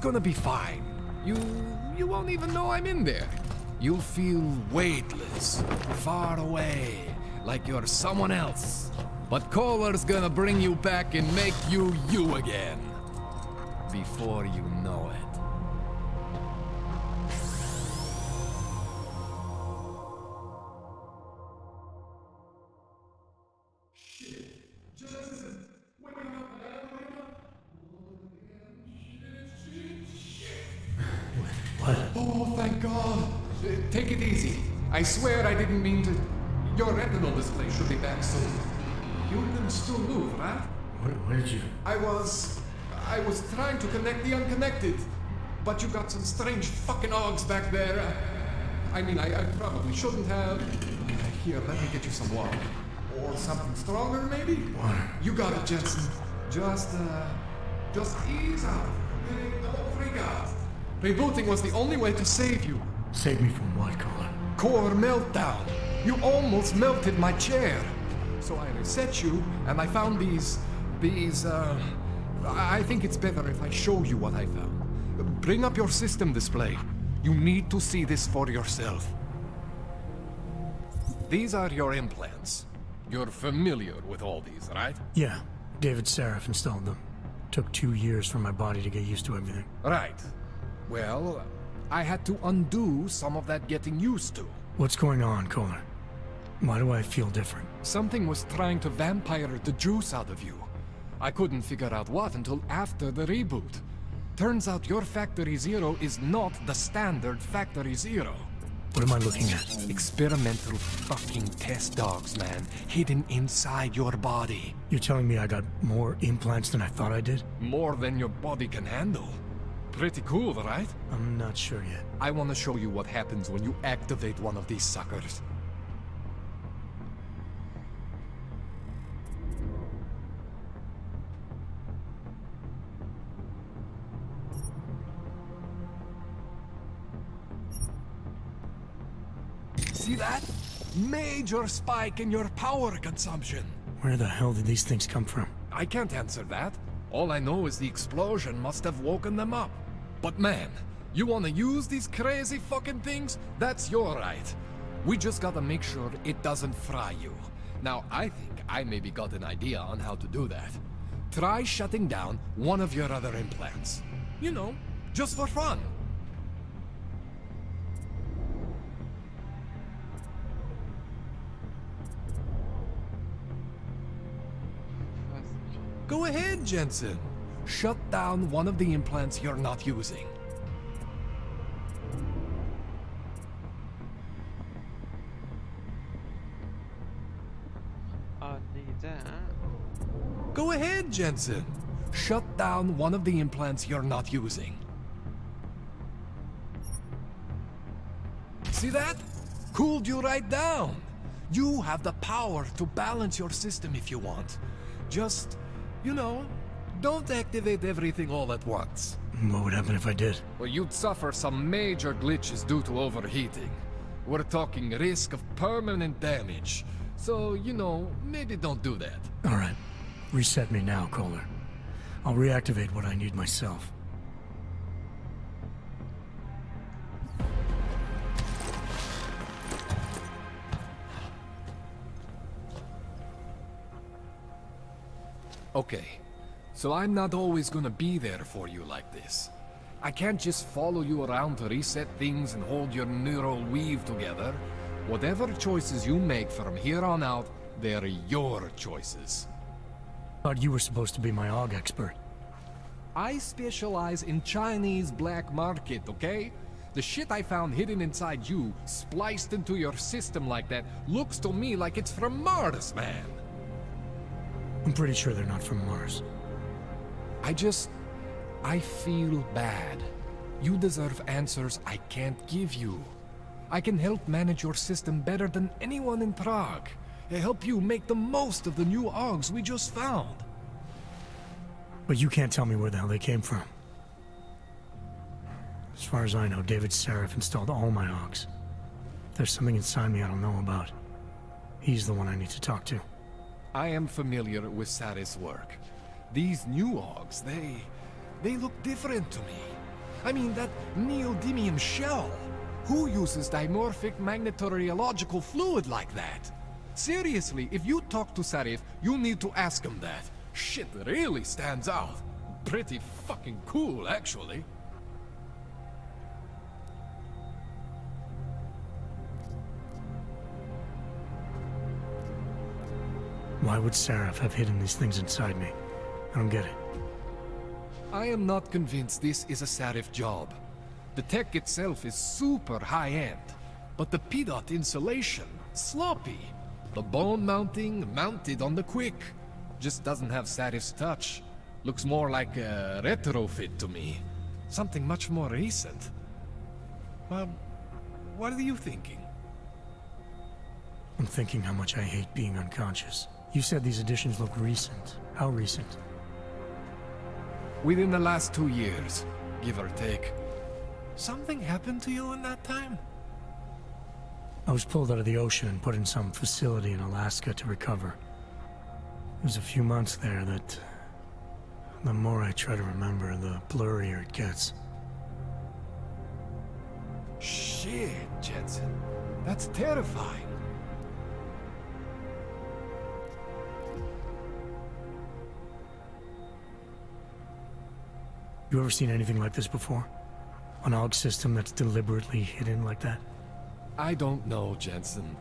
gonna be fine. You won't even know I'm in there. You'll feel weightless, far away, like you're someone else. But Kohler's gonna bring you back and make you you again. Before you know it. What? Oh, thank God. Take it easy. I swear I didn't mean to... Your retinal display should be back soon. You can still move, right? Where did you... I was trying to connect the unconnected. But you got some strange fucking ogs back there. I mean, I probably shouldn't have. Here, let me get you some water. Or something stronger, maybe? Water. You got it, Jensen. Just ease out. Don't freak out. Rebooting was the only way to save you. Save me from what, Kohler? Core meltdown. You almost melted my chair. So I reset you, and I found these... I think it's better if I show you what I found. Bring up your system display. You need to see this for yourself. These are your implants. You're familiar with all these, right? Yeah, David Seraph installed them. Took 2 years for my body to get used to everything. Right. Well, I had to undo some of that getting used to. What's going on, Kohler? Why do I feel different? Something was trying to vampire the juice out of you. I couldn't figure out what until after the reboot. Turns out your Factory Zero is not the standard Factory Zero. What am I looking at? Experimental fucking test dogs, man. Hidden inside your body. You're telling me I got more implants than I thought I did? More than your body can handle. Pretty cool, right? I'm not sure yet. I want to show you what happens when you activate one of these suckers. See that? Major spike in your power consumption. Where the hell did these things come from? I can't answer that. All I know is the explosion must have woken them up. But man, you wanna use these crazy fucking things? That's your right. We just gotta make sure it doesn't fry you. Now, I think I maybe got an idea on how to do that. Try shutting down one of your other implants. You know, just for fun. Go ahead, Jensen. Shut down one of the implants you're not using. I need that. Go ahead, Jensen. Shut down one of the implants you're not using. See that? Cooled you right down. You have the power to balance your system if you want. Just, you know, don't activate everything all at once. What would happen if I did? Well, you'd suffer some major glitches due to overheating. We're talking risk of permanent damage. So, you know, maybe don't do that. All right. Reset me now, Kohler. I'll reactivate what I need myself. Okay, so I'm not always gonna be there for you like this. I can't just follow you around to reset things and hold your neural weave together. Whatever choices you make from here on out, they're your choices. Thought you were supposed to be my AUG expert. I specialize in Chinese black market, okay? The shit I found hidden inside you, spliced into your system like that, looks to me like it's from Mars, man. I'm pretty sure they're not from Mars. I feel bad. You deserve answers I can't give you. I can help manage your system better than anyone in Prague. Help you make the most of the new AUGs we just found. But you can't tell me where the hell they came from. As far as I know, David Sarif installed all my AUGs. If there's something inside me I don't know about, he's the one I need to talk to. I am familiar with Sarif's work. These new AUGs, they look different to me. I mean, that neodymium shell. Who uses dimorphic magnetorheological fluid like that? Seriously, if you talk to Sarif, you need to ask him that. Shit really stands out. Pretty fucking cool, actually. Why would Sarif have hidden these things inside me? I don't get it. I am not convinced this is a Sarif job. The tech itself is super high-end, but the PDOT insulation, sloppy. The bone mounting, mounted on the quick. Just doesn't have Sarif's touch. Looks more like a retrofit to me. Something much more recent. Well, what are you thinking? I'm thinking how much I hate being unconscious. You said these additions look recent. How recent? Within the last 2 years, give or take. Something happened to you in that time? I was pulled out of the ocean and put in some facility in Alaska to recover. It was a few months there that... the more I try to remember, the blurrier it gets. Shit, Jensen. That's terrifying. You ever seen anything like this before? An AUG system that's deliberately hidden like that? I don't know, Jensen.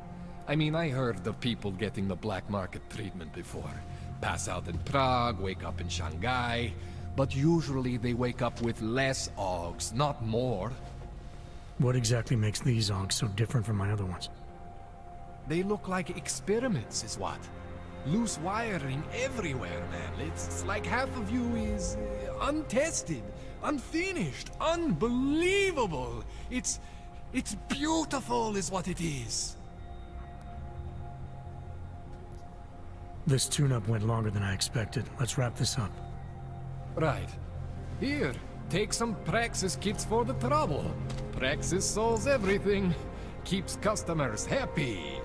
I mean, I heard of people getting the black market treatment before. Pass out in Prague, wake up in Shanghai. But usually they wake up with less AUGs, not more. What exactly makes these AUGs so different from my other ones? They look like experiments, is what. Loose wiring everywhere, man. It's like half of you is untested, unfinished, unbelievable. It's beautiful is what it is. This tune-up went longer than I expected. Let's wrap this up. Right. Here, take some Praxis kits for the trouble. Praxis solves everything. Keeps customers happy.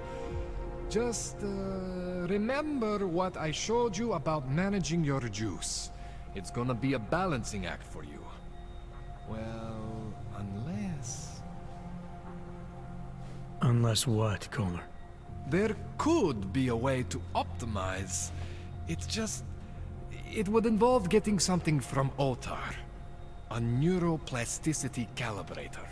Just, remember what I showed you about managing your juice. It's gonna be a balancing act for you. Well, unless... Unless what, Kohler? There could be a way to optimize. It's just... it would involve getting something from Otar. A neuroplasticity calibrator.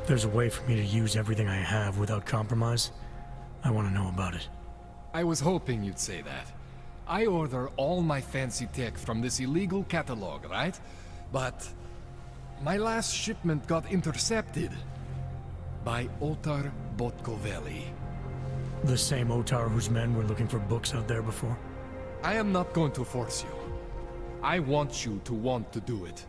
There's a way for me to use everything I have without compromise. I want to know about it. I was hoping you'd say that. I order all my fancy tech from this illegal catalog, right? But my last shipment got intercepted by Otar Botkoveli. The same Otar whose men were looking for books out there before? I am not going to force you. I want you to want to do it.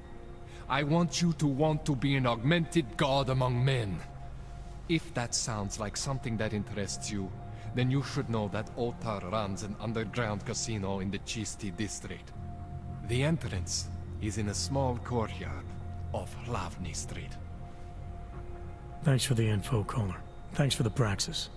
I want you to want to be an augmented god among men. If that sounds like something that interests you, then you should know that Otar runs an underground casino in the Chisti district. The entrance is in a small courtyard off Hlavny Street. Thanks for the info, Kohler. Thanks for the praxis.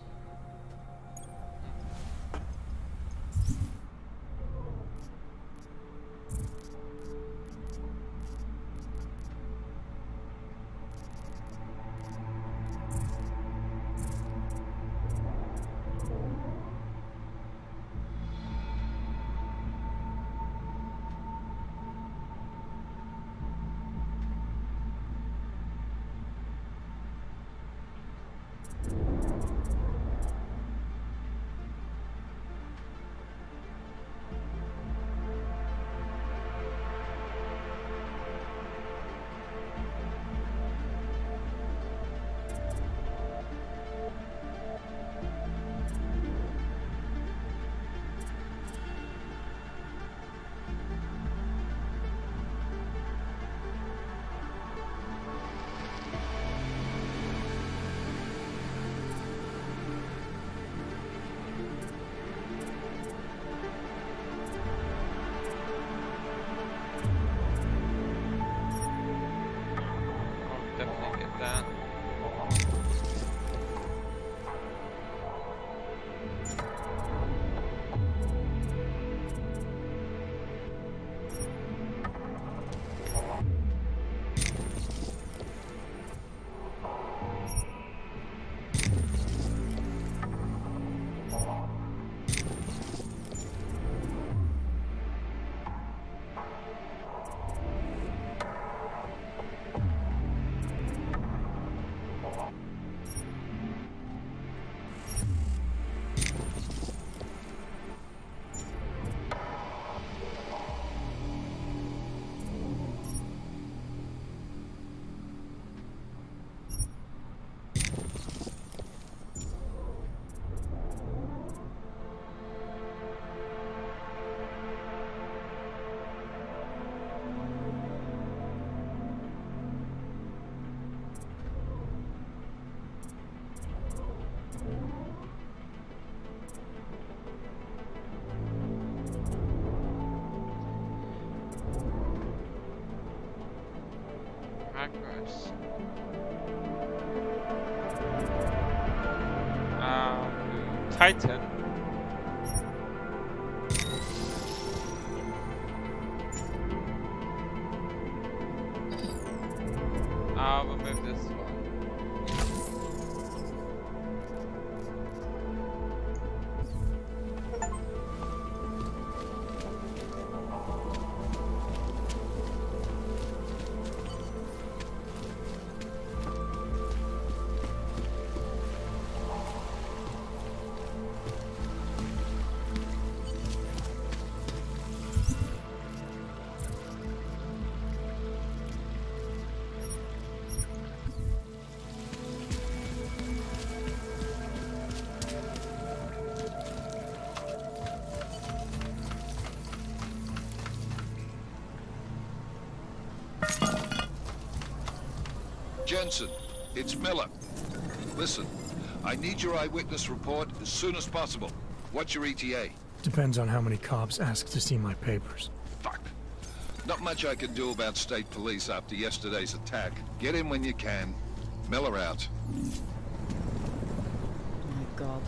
Definitely get that. Progress. Titan. I'll remove this one. Jensen, it's Miller. Listen, I need your eyewitness report as soon as possible. What's your ETA? Depends on how many cops ask to see my papers. Fuck. Not much I can do about state police after yesterday's attack. Get in when you can. Miller out. Oh my god.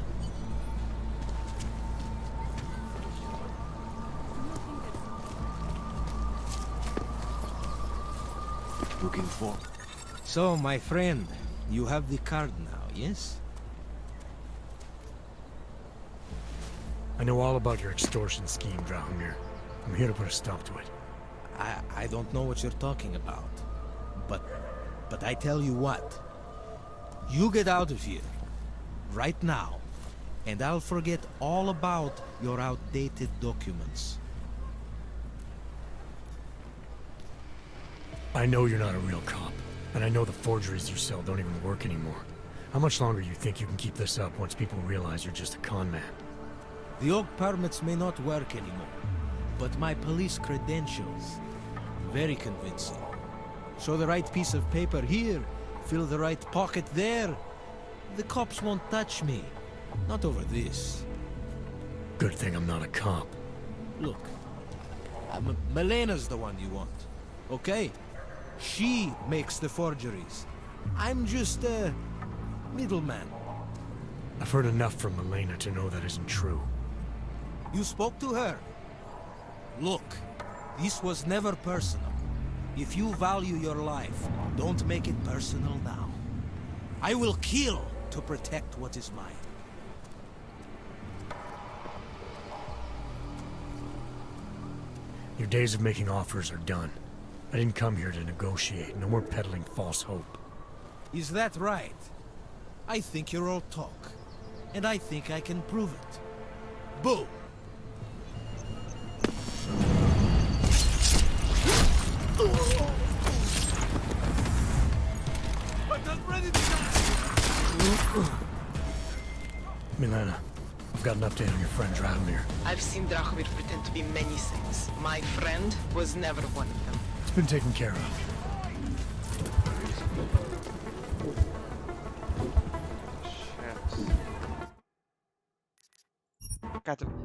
Looking for? So, my friend, you have the card now, yes? I know all about your extortion scheme, Drahomir. I'm here to put a stop to it. I don't know what you're talking about. But I tell you what. You get out of here. Right now. And I'll forget all about your outdated documents. I know you're not a real cop. And I know the forgeries you sell don't even work anymore. How much longer do you think you can keep this up once people realize you're just a con man? The old permits may not work anymore, but my police credentials, very convincing. Show the right piece of paper here, fill the right pocket there. The cops won't touch me. Not over this. Good thing I'm not a cop. Look, Melena's the one you want, okay? She makes the forgeries. I'm just a middleman. I've heard enough from Milena to know that isn't true. You spoke to her? Look, this was never personal. If you value your life, don't make it personal now. I will kill to protect what is mine. Your days of making offers are done. I didn't come here to negotiate. No more peddling false hope. Is that right? I think you're all talk. And I think I can prove it. Boom! I'm not ready to die! Milena, I've got an update on your friend Drahomir. I've seen Drahomir pretend to be many things. My friend was never one of them. It's been taken care of.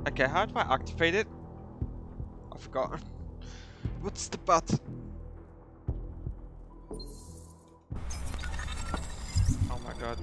Okay, how do I activate it? I forgot. What's the button? Oh my god.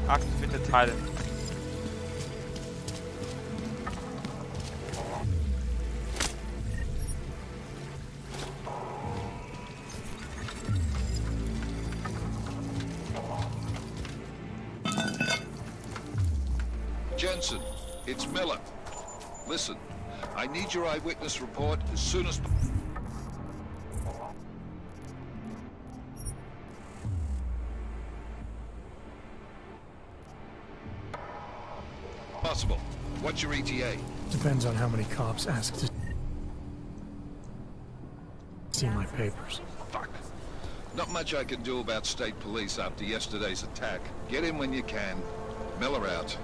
Activate the Titan. Jensen, it's Miller. Listen, I need your eyewitness report as soon as possible. What's your ETA? Depends on how many cops ask to see my papers. Fuck. Not much I can do about state police after yesterday's attack. Get in when you can. Miller out.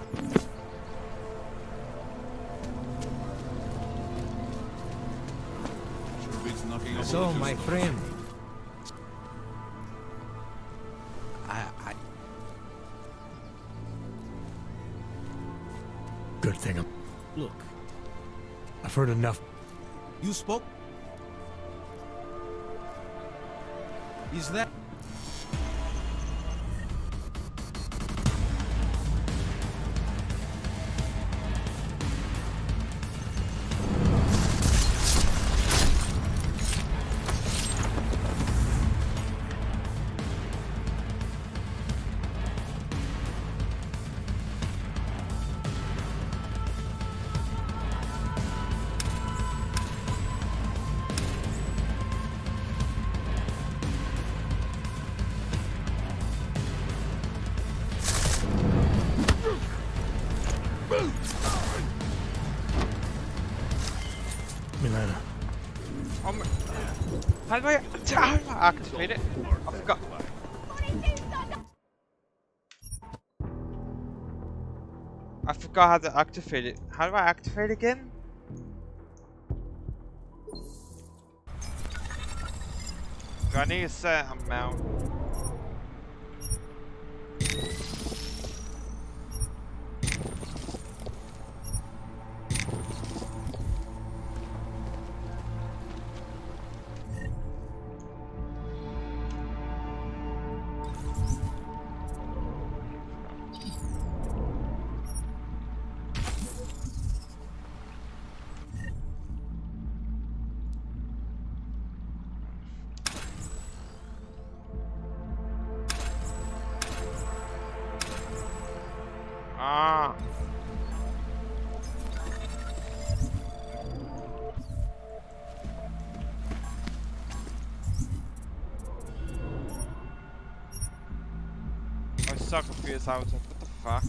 So, my friend, Good thing I'm... Look. I've heard enough. You spoke? Is that... Milena. Oh my... How do I activate it? I forgot. I forgot how to activate it. How do I activate it again? Do I need a certain amount? Ah. I was so confused. I was like, what the fuck?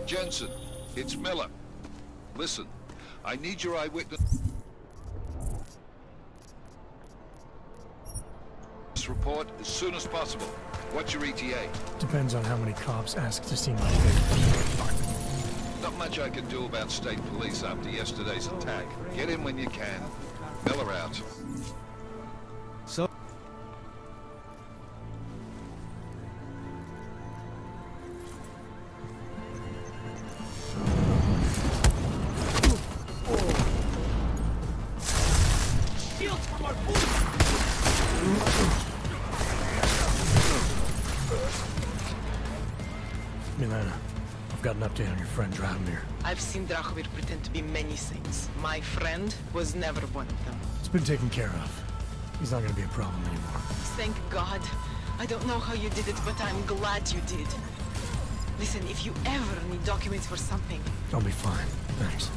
Jensen, it's Miller. Listen, I need your eyewitness report as soon as possible. What's your ETA? Depends on how many cops ask to see my face. Not much I can do about state police after yesterday's attack. Get in when you can. Miller out. So... Milena, I've got an update on your friend Drahomir. I've seen Drahomir pretend to be many things. My friend was never one of them. It's been taken care of. He's not gonna be a problem anymore. Thank God. I don't know how you did it, but I'm glad you did. Listen, if you ever need documents for something... I'll be fine. Thanks.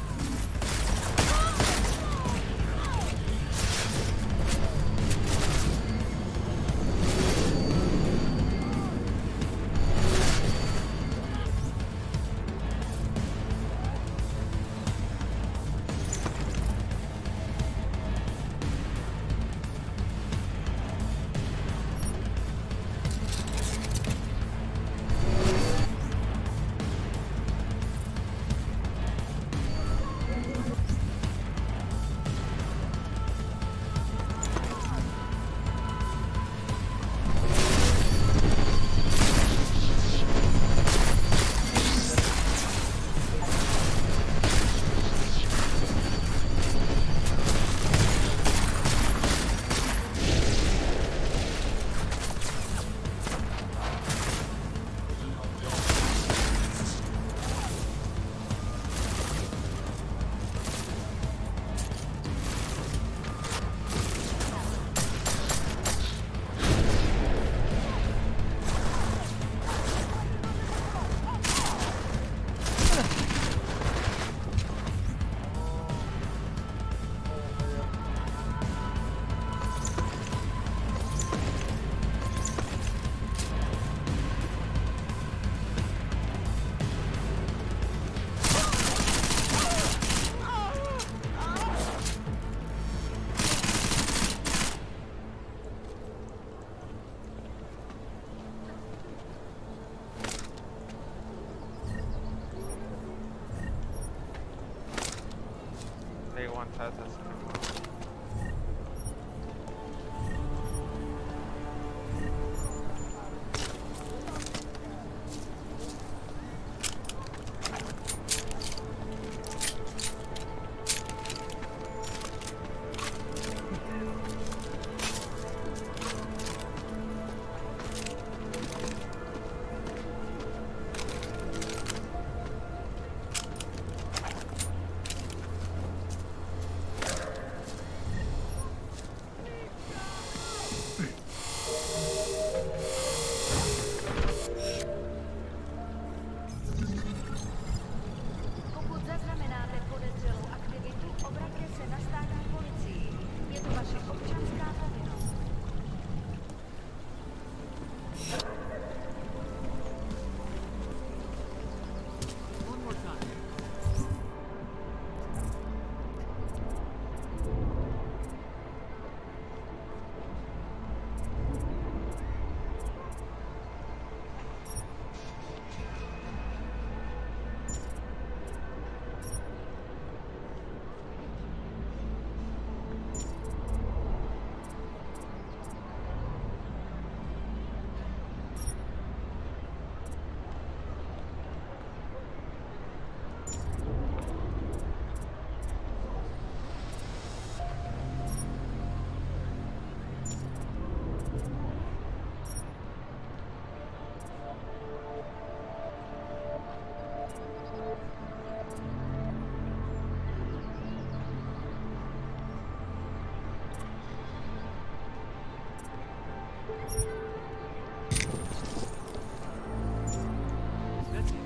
That's it.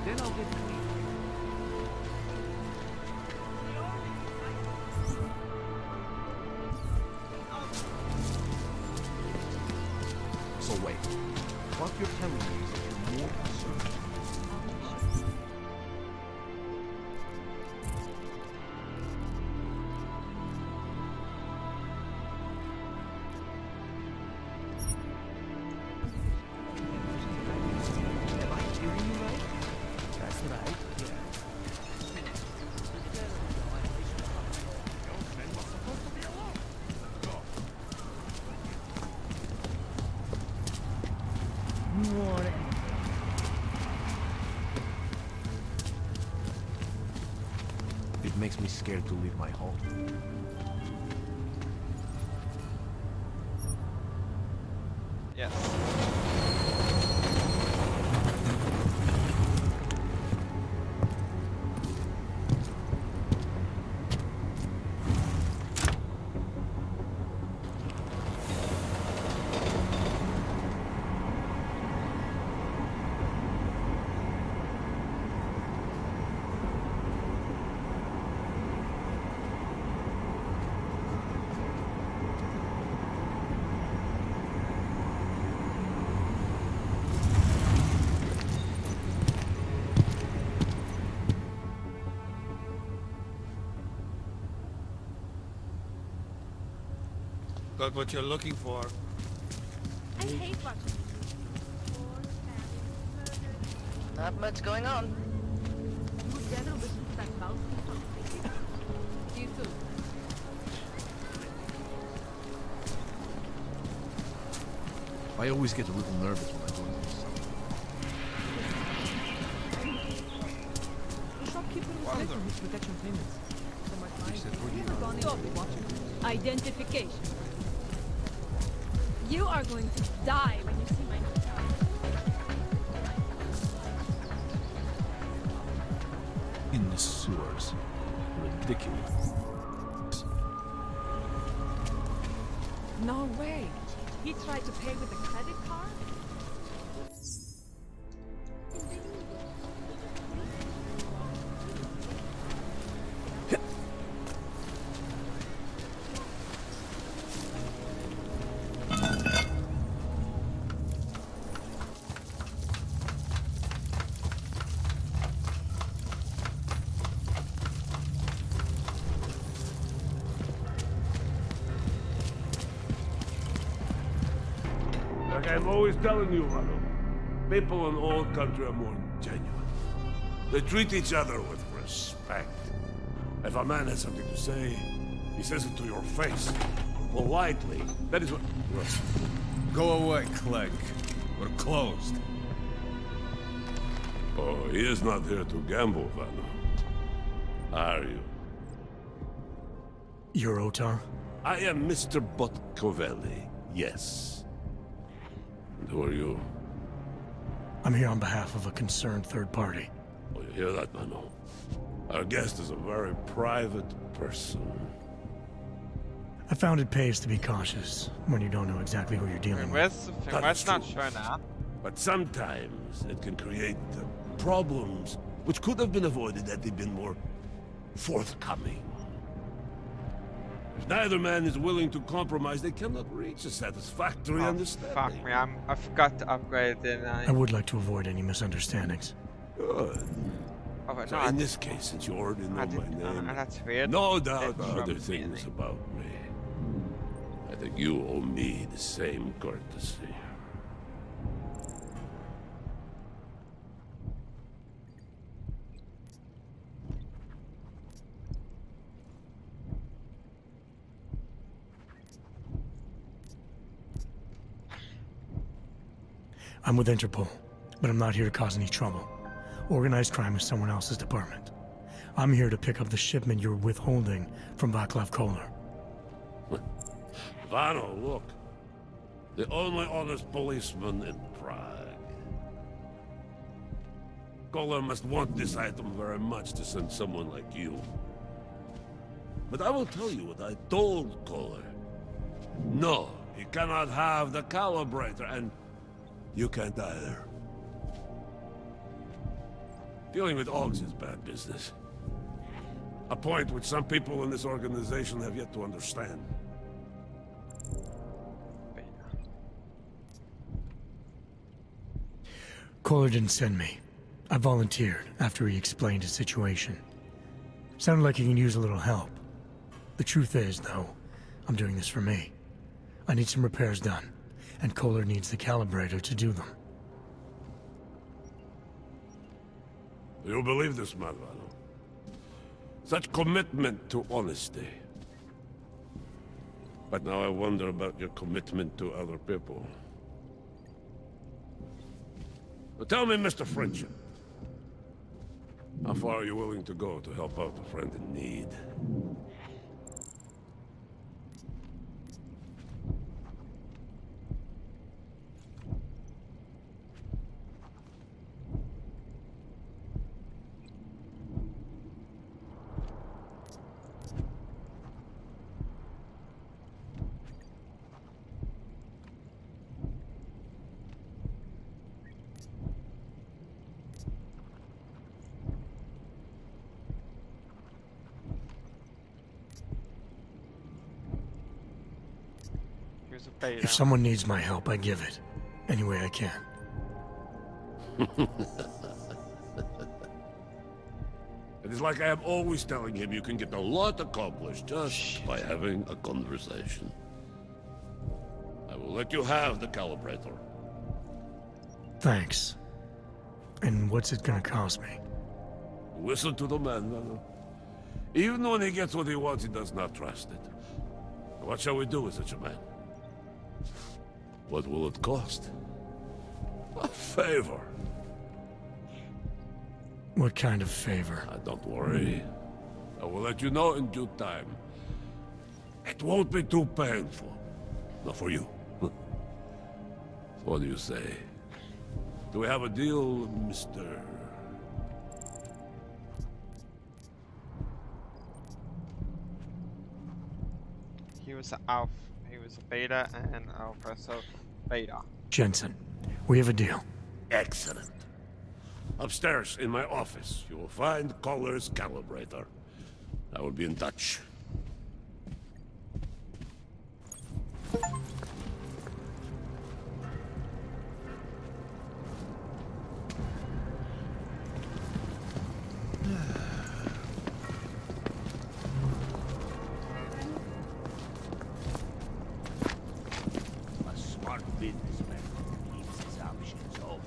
Then I'll get clean. So wait, what you're telling me is that you're more concerned. Am I hearing you right? That's right, yeah. It makes me scared to leave my home. Yes. Got what you're looking for. I hate watching. Not much going on. You too. I always get a little nervous when I go into this. The shopkeeper was making his protection payments. So my client Stop. Identification. You are going to die when you see my new car. In the sewers. Ridiculous. No way. He tried to pay with a credit card? Like I'm always telling you, Rado, people in all country are more genuine. They treat each other with respect. If a man has something to say, he says it to your face. Politely. That is what... Look. Go away, Clegg. We're closed. Oh, he is not here to gamble, Vano. Are you? You're Otar? I am Mr. Botkovelli, yes. And who are you? I'm here on behalf of a concerned third party. Oh, you hear that, Vano? Our guest is a very private person. I found it pays to be cautious when you don't know exactly who you're dealing with. Where's not showing up? But sometimes it can create problems which could have been avoided had they been more forthcoming. If neither man is willing to compromise, they cannot reach a satisfactory understanding. Fuck me, I forgot to upgrade, didn't I? I would like to avoid any misunderstandings. Good. Oh, but So no, in this case, since you already know my name, that's weird. no doubt That's other from things about me. I think you owe me the same courtesy. I'm with Interpol, but I'm not here to cause any trouble. Organized crime is someone else's department. I'm here to pick up the shipment you're withholding from Václav Koller. Vano, look. The only honest policeman in Prague. Koller must want this item very much to send someone like you. But I will tell you what I told Koller. No He cannot have the calibrator, and you can't either. Dealing with Augs is bad business. A point which some people in this organization have yet to understand. Kohler didn't send me. I volunteered after he explained his situation. Sounded like he can use a little help. The truth is, though, I'm doing this for me. I need some repairs done, and Kohler needs the calibrator to do them. You believe this man, Valo? Such commitment to honesty. But now I wonder about your commitment to other people. But tell me, Mr. Friendship, how far are you willing to go to help out a friend in need? If someone needs my help, I give it. Any way I can. It is like I am always telling him you can get a lot accomplished just by having a conversation. I will let you have the calibrator. Thanks. And what's it gonna cost me? Listen to the man, Valo. Even when he gets what he wants, he does not trust it. What shall we do with such a man? What will it cost? A favor. What kind of favor? Don't worry. I will let you know in due time. It won't be too painful. Not for you. What do you say? Do we have a deal, Mr.? He was a beta and alpha, so beta. Jensen, we have a deal. Excellent. Upstairs in my office, you will find Kohler's calibrator. I will be in touch. A smart businessman keeps his options open.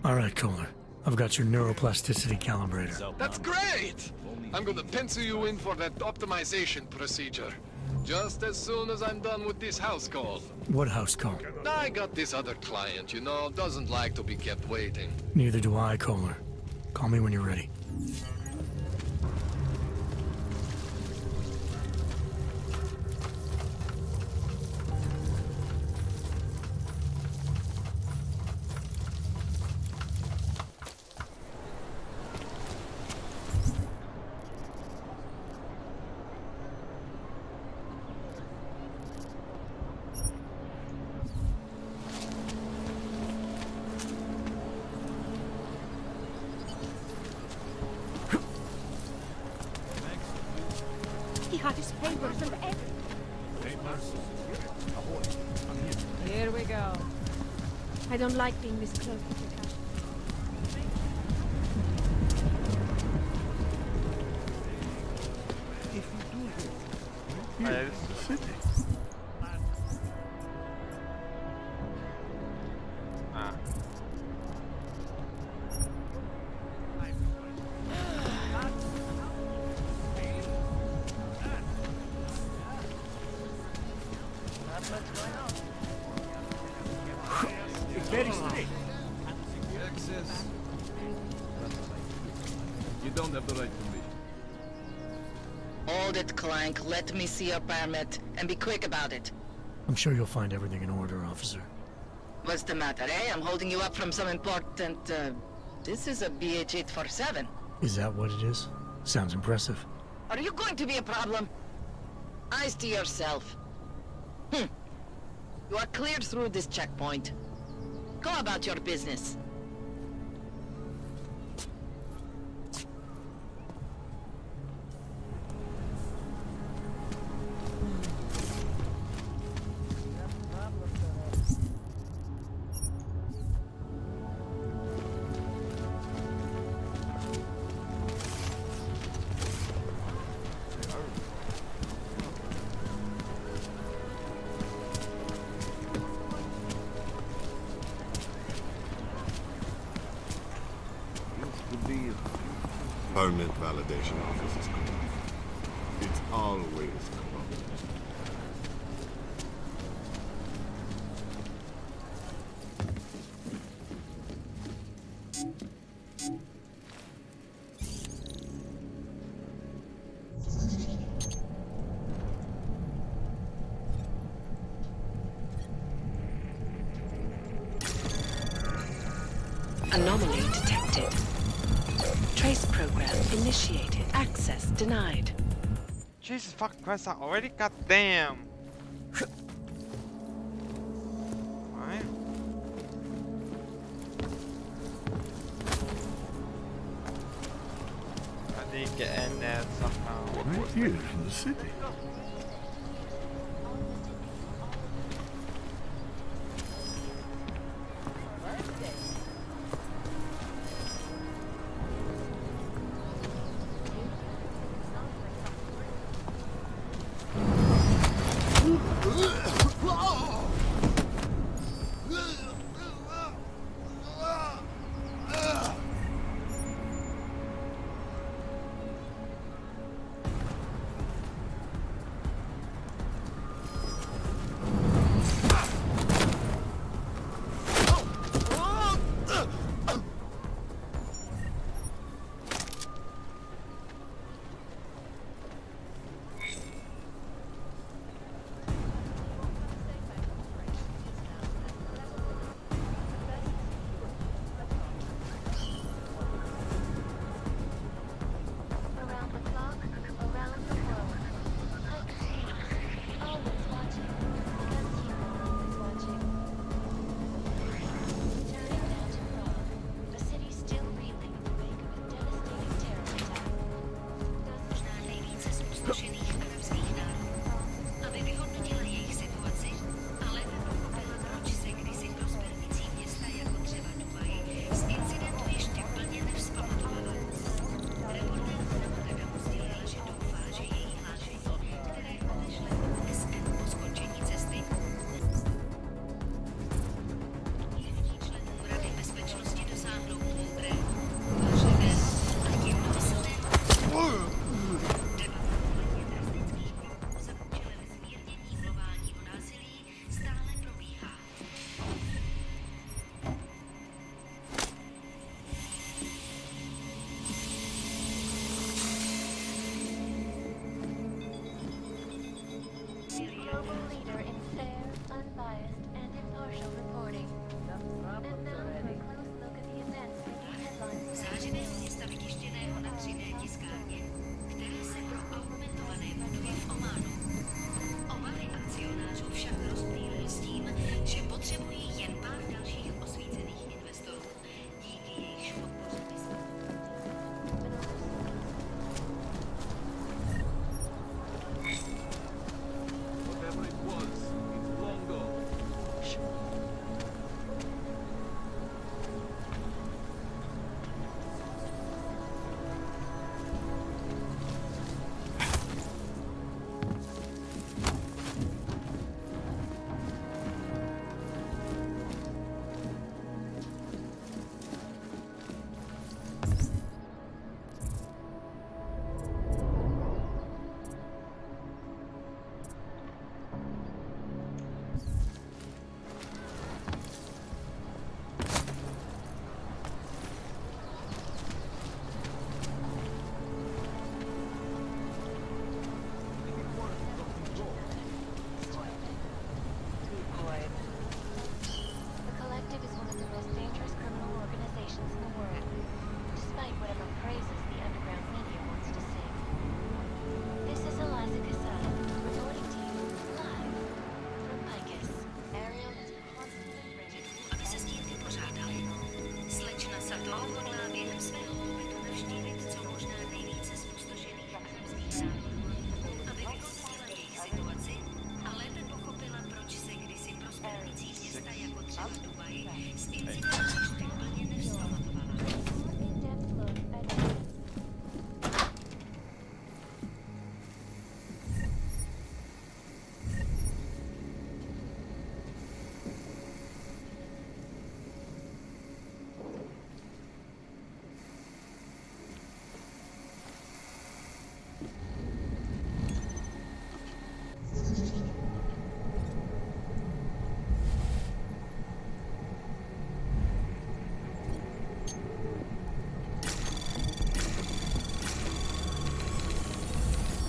All right, Kohler. I've got your neuroplasticity calibrator. That's great! I'm gonna pencil you in for that optimization procedure. Just as soon as I'm done with this house call. What house call? I got this other client, you know, doesn't like to be kept waiting. Neither do I, Kohler. Call me when you're ready. He had his papers and everything. Here we go. I don't like being this close to the cash. It's very strict. Access. You don't have the right to leave. Hold it, Clank. Let me see your permit, and be quick about it. I'm sure you'll find everything in order, officer. What's the matter, eh? I'm holding you up from some important, This is a BH-847. Is that what it is? Sounds impressive. Are you going to be a problem? Eyes to yourself. You are cleared through this checkpoint. Go about your business. Permit validation office is corrupt. It's always corrupt. Anomaly detected. Trace program initiated. Access denied. Jesus fucking Christ, I already got damn. Alright. I need to get in there somehow. Right here in the city.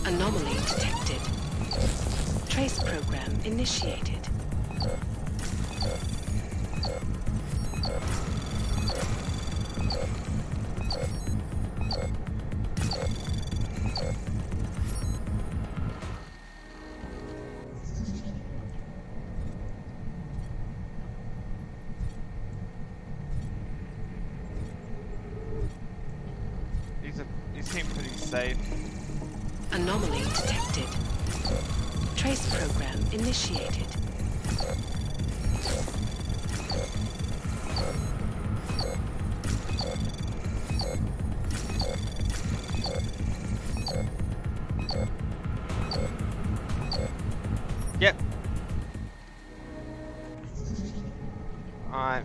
Anomaly detected. Trace program initiated. He seemed pretty safe. Anomaly detected. Trace program initiated. Yep. Alright.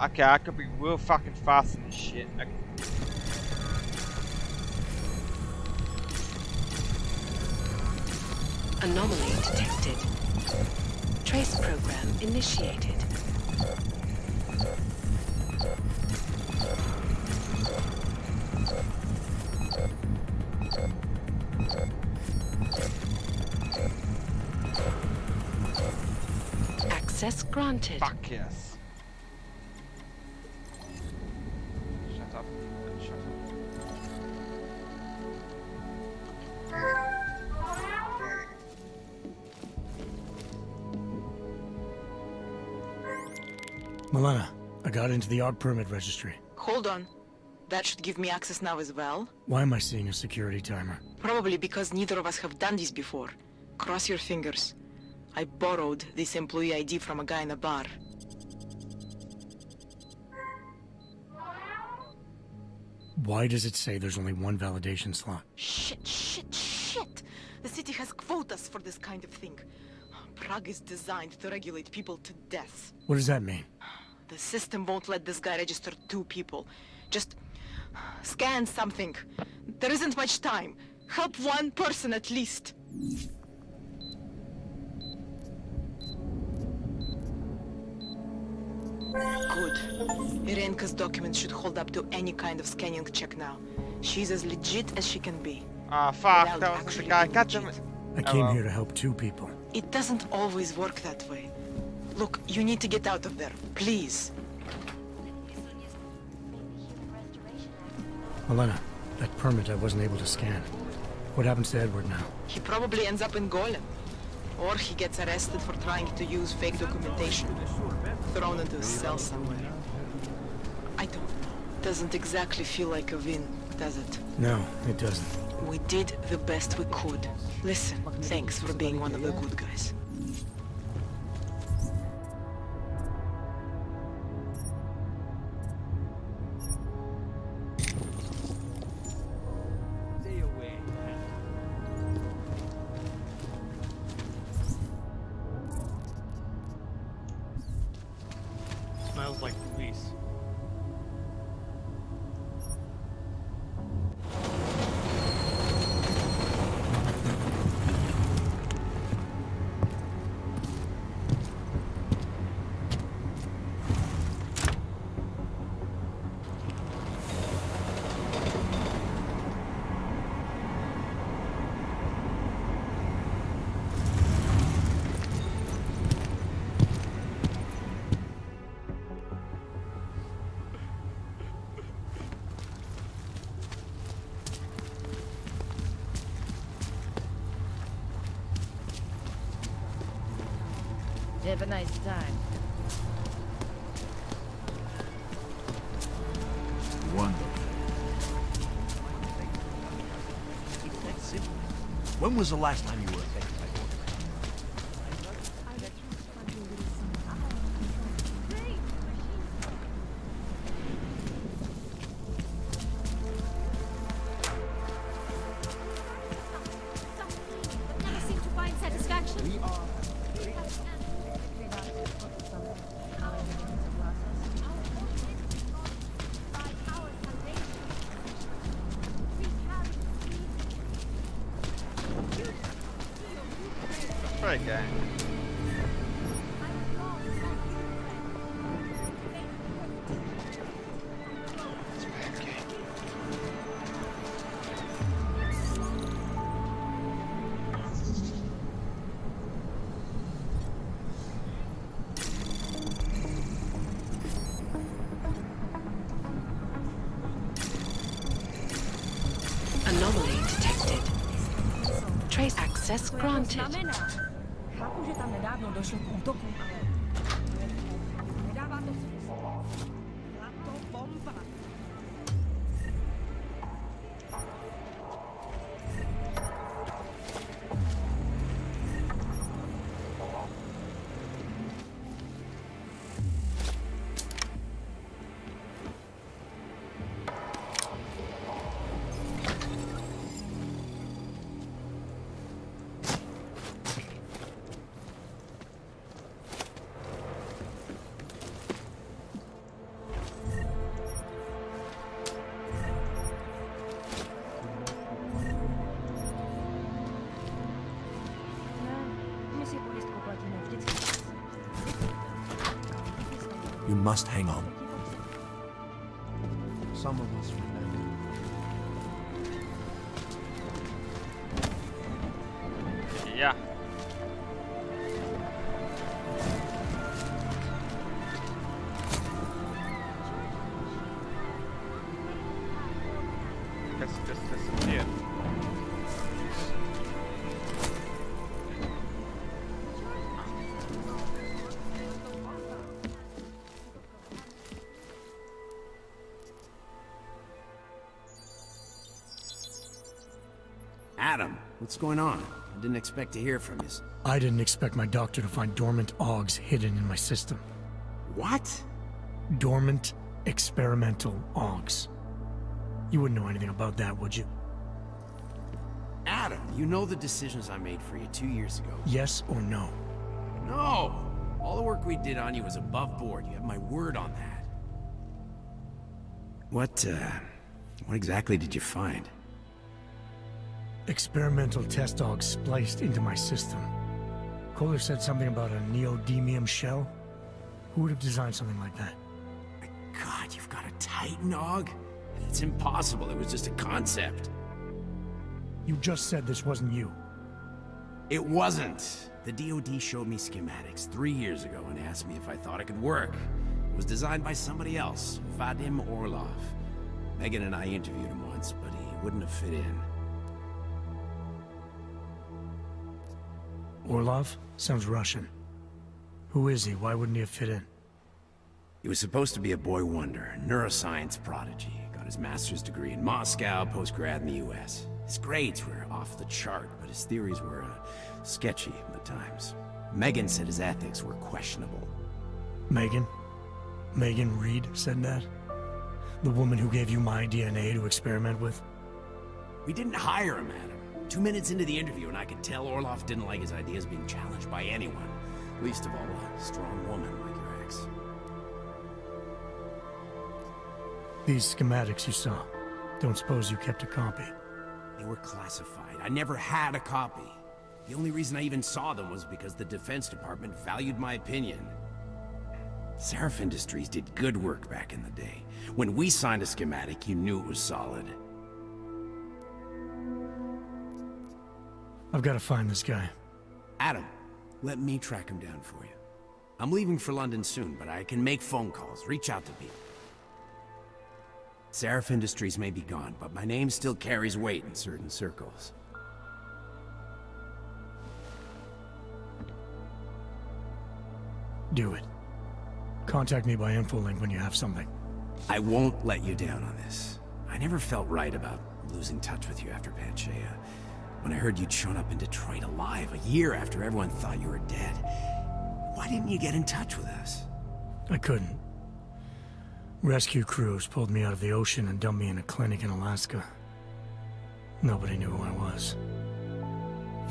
Okay, I could be real fucking fast in this shit. Okay. Anomaly detected. Trace program initiated. Access granted. Fuck yes. Shut up. Shut up. Milena, I got into the art permit registry. Hold on. That should give me access now as well. Why am I seeing a security timer? Probably because neither of us have done this before. Cross your fingers. I borrowed this employee ID from a guy in a bar. Why does it say there's only one validation slot? Shit! The city has quotas for this kind of thing. Prague is designed to regulate people to death. What does that mean? The system won't let this guy register 2 people. Just scan something. There isn't much time. Help one person at least. Good. Irenka's documents should hold up to any kind of scanning check now. She's as legit as she can be. Ah, fuck, Without that was the actually guy. being God damn legit. it. I came here to help 2 people. It doesn't always work that way. Look, you need to get out of there, please. Milena, that permit I wasn't able to scan. What happens to Edward now? He probably ends up in Golem. Or he gets arrested for trying to use fake documentation. Thrown into a cell somewhere. I don't know. Doesn't exactly feel like a win, does it? No, it doesn't. We did the best we could. Listen, thanks for being one of the good guys. Stay away. Smells like police. Have a nice time. Wonderful. It's that simple. When was the last time you were affected by very gay. Anomaly detected. Trace access granted. Chápu, že tam nedávno došlo k útoku, ale nedává to smysl. Byla to bomba. You must hang on. Some of us remember. Yeah. Guess it just disappeared. Adam, what's going on? I didn't expect to hear from you. I didn't expect my doctor to find dormant augs hidden in my system. What? Dormant experimental augs. You wouldn't know anything about that, would you? Adam, you know the decisions I made for you 2 years ago. Yes or no? No! All the work we did on you was above board. You have my word on that. What exactly did you find? Experimental test augs spliced into my system. Kohler said something about a neodymium shell. Who would have designed something like that? God, you've got a Titan aug? It's impossible. It was just a concept. You just said this wasn't you. It wasn't. The DoD showed me schematics 3 years ago and asked me if I thought it could work. It was designed by somebody else, Vadim Orlov. Megan and I interviewed him once, but he wouldn't have fit in. Orlov? Sounds Russian. Who is he? Why wouldn't he have fit in? He was supposed to be a boy wonder, a neuroscience prodigy. Got his master's degree in Moscow, post-grad in the US. His grades were off the chart, but his theories were sketchy at times. Megan said his ethics were questionable. Megan? Megan Reed said that? The woman who gave you my DNA to experiment with? We didn't hire him, Adam. 2 minutes into the interview, and I could tell Orlov didn't like his ideas being challenged by anyone. Least of all, a strong woman like your ex. These schematics you saw. Don't suppose you kept a copy? They were classified. I never had a copy. The only reason I even saw them was because the Defense Department valued my opinion. Seraph Industries did good work back in the day. When we signed a schematic, you knew it was solid. I've got to find this guy. Adam, let me track him down for you. I'm leaving for London soon, but I can make phone calls, reach out to people. Seraph Industries may be gone, but my name still carries weight in certain circles. Do it. Contact me by infolink when you have something. I won't let you down on this. I never felt right about losing touch with you after Panchea. When I heard you'd shown up in Detroit alive a year after everyone thought you were dead, why didn't you get in touch with us? I couldn't. Rescue crews pulled me out of the ocean and dumped me in a clinic in Alaska. Nobody knew who I was.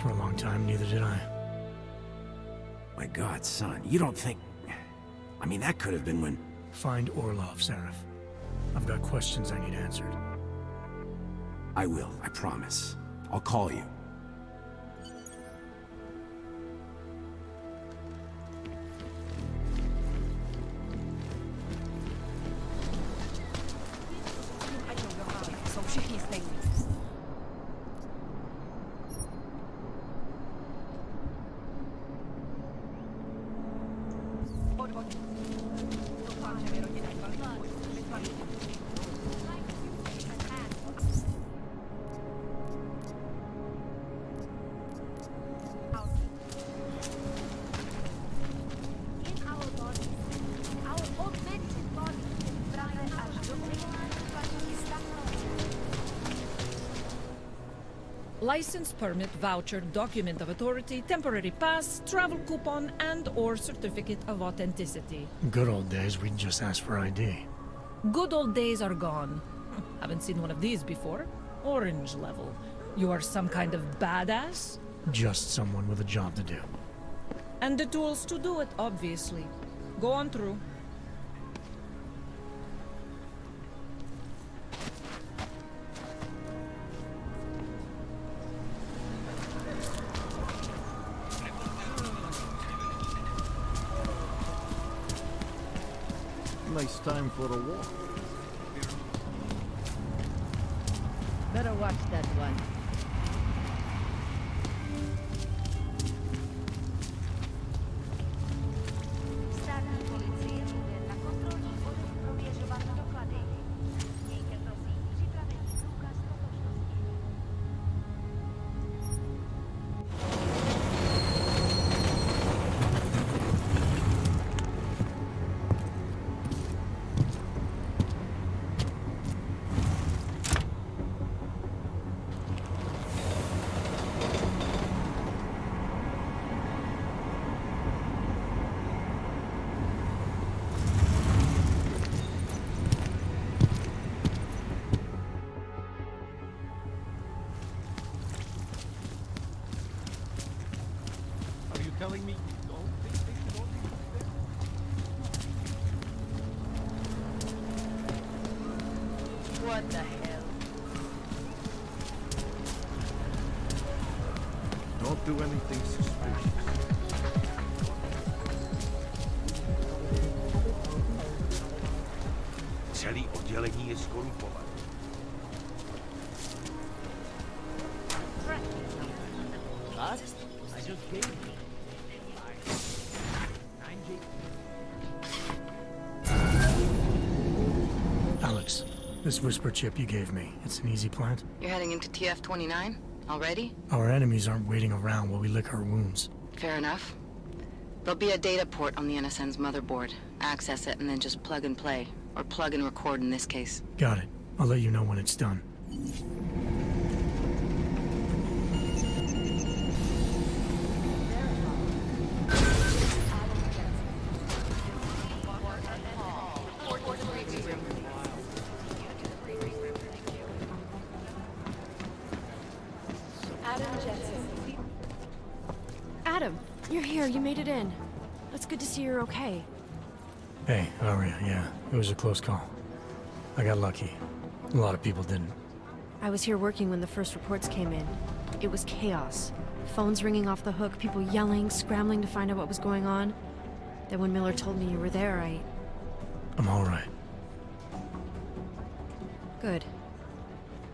For a long time, neither did I. My God, son, you don't think... I mean, that could have been when... Find Orlov, Seraph. I've got questions I need answered. I will, I promise. I'll call you. License, permit, voucher, document of authority, temporary pass, travel coupon, and/or certificate of authenticity. Good old days, we'd just ask for ID. Good old days are gone. Haven't seen one of these before. Orange level. You are some kind of badass? Just someone with a job to do. And the tools to do it, obviously. Go on through. Nice time for a walk. Better watch that one. Státní policie bude na kontrolní vodu prověřovat doklady. Mějte prosím připravený průkaz totožnosti. Are you telling me you don't think they should all be there? What the hell? Don't do anything suspicious. Celý oddělení je skorumpované. What? I just gave you. Alex, this whisper chip you gave me, it's an easy plant? You're heading into TF-29? Already? Our enemies aren't waiting around while we lick our wounds. Fair enough. There'll be a data port on the NSN's motherboard. Access it and then just plug and play. Or plug and record in this case. Got it. I'll let you know when it's done. Adam, you're here. You made it in. It's good to see you're okay. Hey, Aria, yeah, it was a close call. I got lucky. A lot of people didn't. I was here working when the first reports came in. It was chaos. Phones ringing off the hook, people yelling, scrambling to find out what was going on. Then when Miller told me you were there, I'm all right. Good.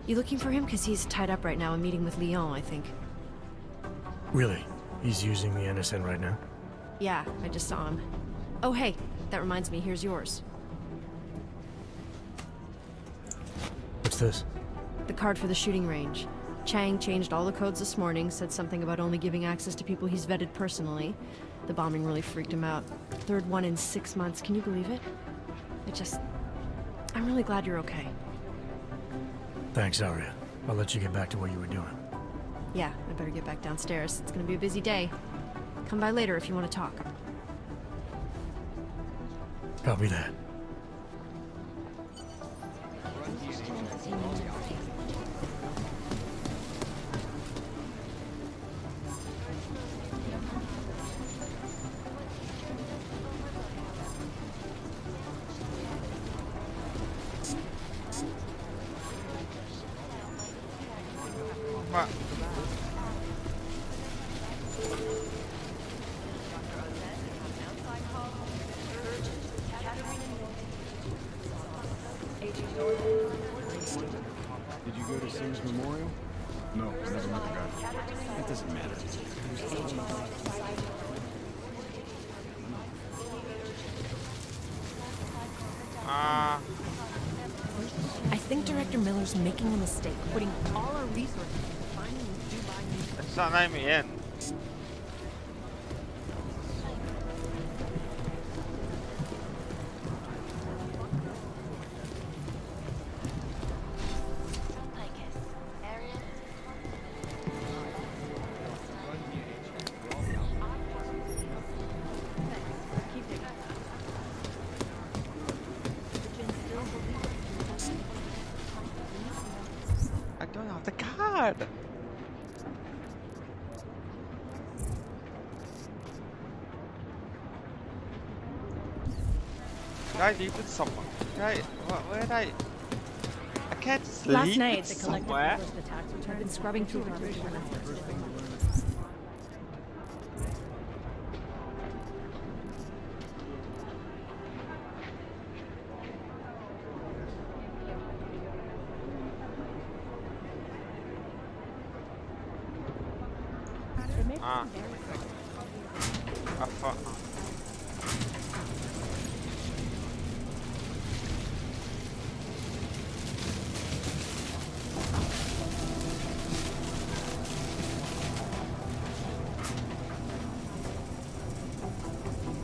You looking for him? Because he's tied up right now, a meeting with Lyon, I think. Really? He's using the NSN right now? Yeah, I just saw him. Oh, hey, that reminds me, here's yours. What's this? The card for the shooting range. Chang changed all the codes this morning, said something about only giving access to people he's vetted personally. The bombing really freaked him out. Third one in 6 months, can you believe it? I'm really glad you're okay. Thanks, Aria. I'll let you get back to what you were doing. Yeah, I better get back downstairs. It's gonna be a busy day. Come by later if you want to talk. Copy that. Did you go to Singh's memorial? No, I never met the guy. It doesn't matter. Ah. think Director Miller's making a mistake, putting all our resources into finding these Dubai It's not letting me in. I don't have the card. Did I leave with someone? Where did I can't just Last leave night, it the collective somewhere. published the tax return. I've been scrubbing through garbage for answers. Ah. I thought.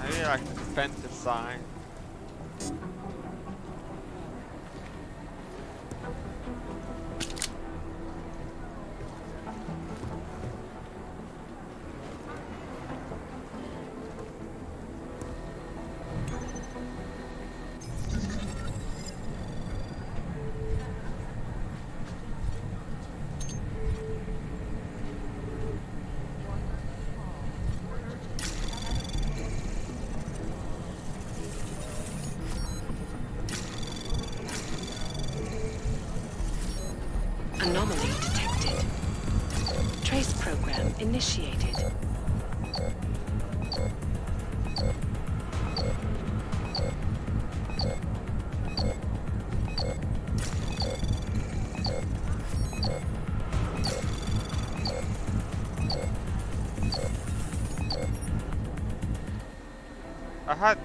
Maybe like defensive sign. Anomaly detected. Trace program initiated. I had.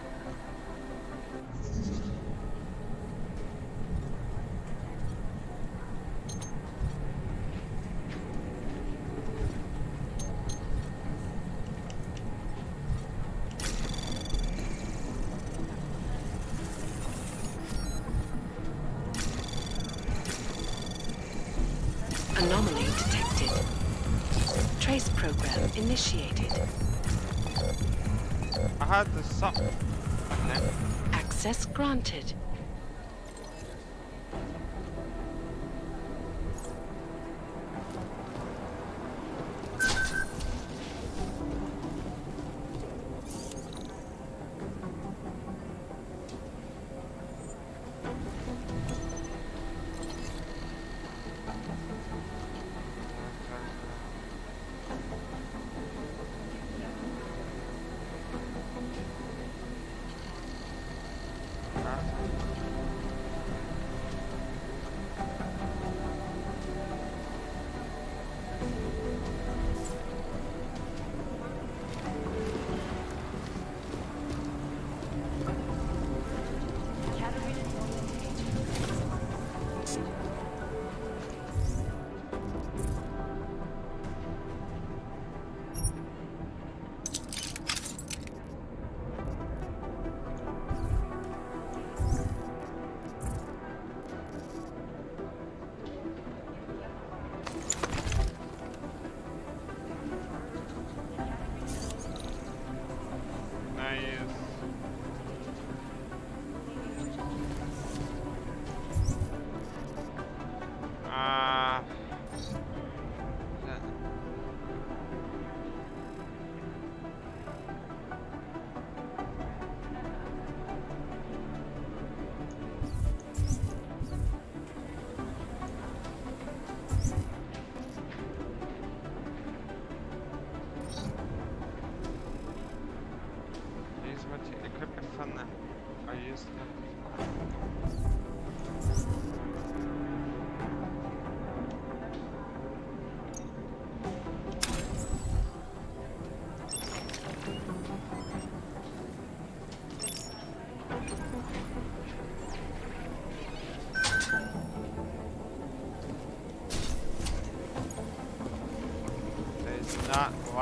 Anomaly detected. Trace program initiated. I had the something. Okay. Access granted.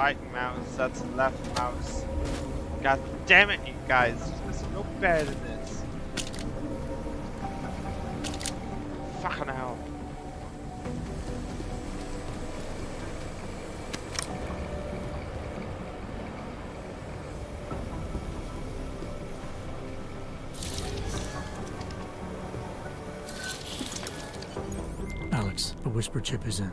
right mouse, that's left mouse. God damn it, you guys. You're supposed to know better than this. Fucking hell. Alex, the whisper chip is in.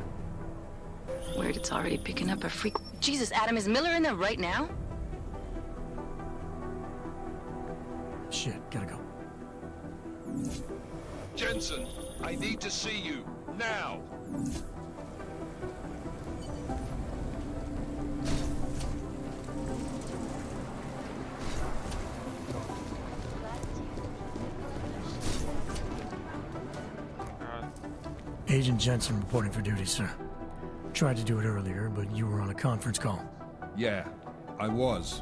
Weird, it's already picking up a freak. Jesus, Adam, is Miller in there right now? Shit, gotta go. Jensen, I need to see you. Now! Agent Jensen reporting for duty, sir. Tried to do it earlier, but you were on a conference call. Yeah, I was.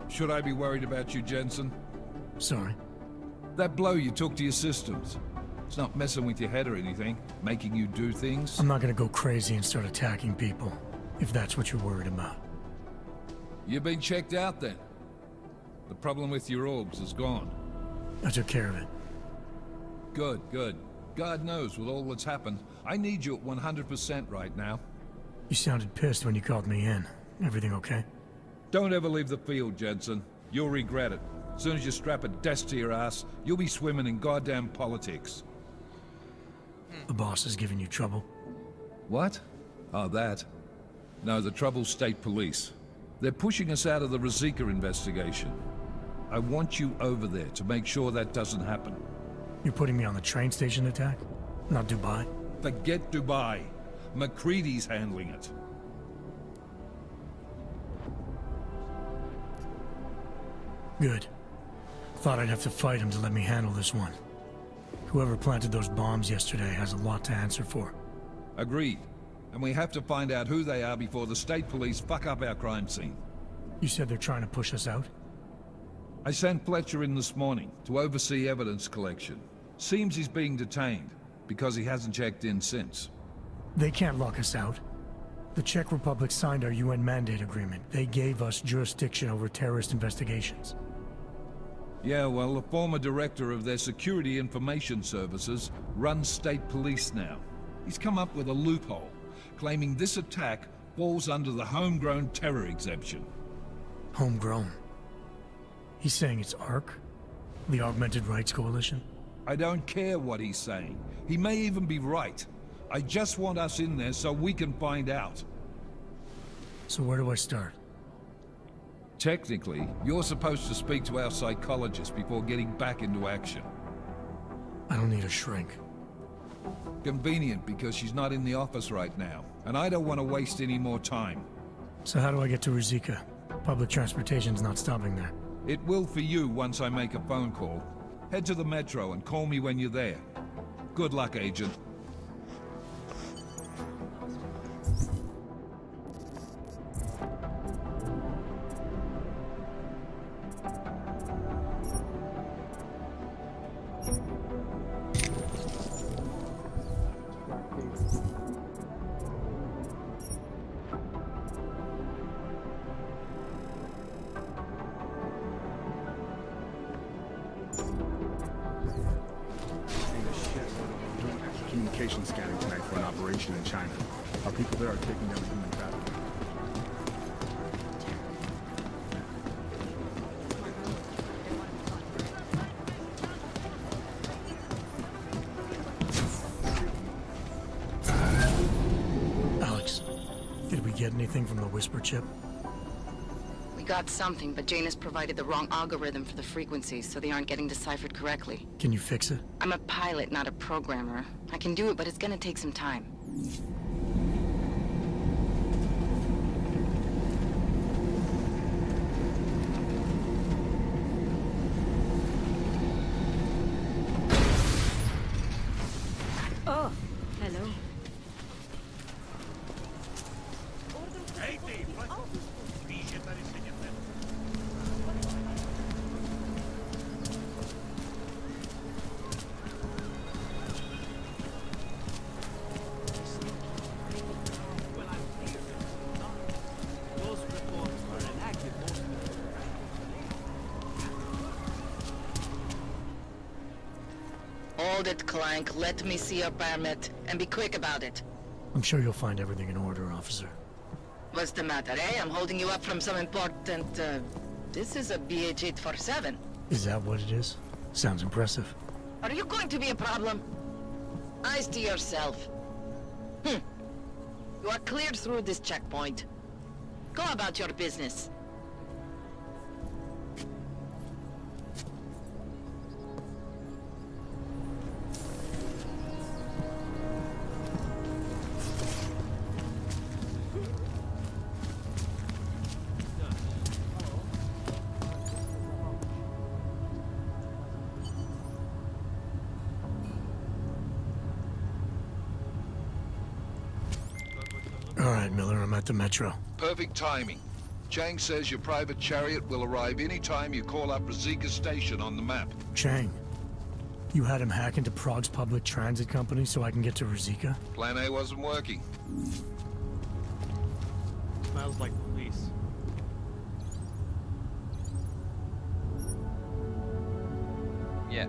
Should I be worried about you, Jensen? Sorry. That blow you took to your systems. It's not messing with your head or anything, making you do things. I'm not gonna go crazy and start attacking people, if that's what you're worried about. You've been checked out then. The problem with your orbs is gone. I took care of it. Good, good. God knows with all that's happened, I need you at 100% right now. You sounded pissed when you called me in. Everything okay? Don't ever leave the field, Jensen. You'll regret it. As soon as you strap a desk to your ass, you'll be swimming in goddamn politics. The boss is giving you trouble? What? Oh, that. No, the trouble's state police. They're pushing us out of the Rosika investigation. I want you over there to make sure that doesn't happen. You're putting me on the train station attack? Not Dubai? Forget Dubai. McCready's handling it. Good. Thought I'd have to fight him to let me handle this one. Whoever planted those bombs yesterday has a lot to answer for. Agreed. And we have to find out who they are before the state police fuck up our crime scene. You said they're trying to push us out? I sent Fletcher in this morning to oversee evidence collection. Seems he's being detained, because he hasn't checked in since. They can't lock us out. The Czech Republic signed our UN mandate agreement. They gave us jurisdiction over terrorist investigations. Yeah, well, the former director of their security information services runs state police now. He's come up with a loophole, claiming this attack falls under the homegrown terror exemption. Homegrown? He's saying it's ARC? The Augmented Rights Coalition? I don't care what he's saying. He may even be right. I just want us in there so we can find out. So where do I start? Technically, you're supposed to speak to our psychologist before getting back into action. I don't need a shrink. Convenient because she's not in the office right now, and I don't want to waste any more time. So how do I get to Rosika? Public transportation's not stopping there. It will for you once I make a phone call. Head to the metro and call me when you're there. Good luck, Agent. Communication scanning tonight for an operation in China. Our people there are taking down human trafficking. Alex, did we get anything from the whisper chip? We got something, but Janus provided the wrong algorithm for the frequencies, so they aren't getting deciphered correctly. Can you fix it? I'm a pilot, not a programmer. I can do it, but it's gonna take some time. Oh, hello. Hold it, Clank. Let me see your permit. And be quick about it. I'm sure you'll find everything in order, officer. What's the matter, eh? I'm holding you up from some important, This is a BH-847. Is that what it is? Sounds impressive. Are you going to be a problem? Eyes to yourself. You are cleared through this checkpoint. Go about your business. All right, Miller, I'm at the Metro. Perfect timing. Chang says your private chariot will arrive any time you call up Rizika Station on the map. Chang, you had him hack into Prague's public transit company so I can get to Rizika? Plan A wasn't working. Smells like police. Yeah.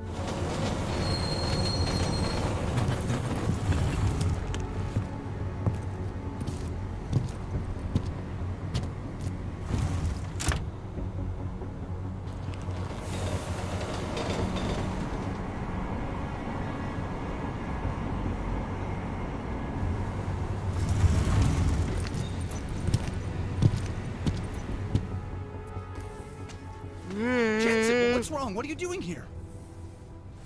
Jensen, what's wrong? What are you doing here?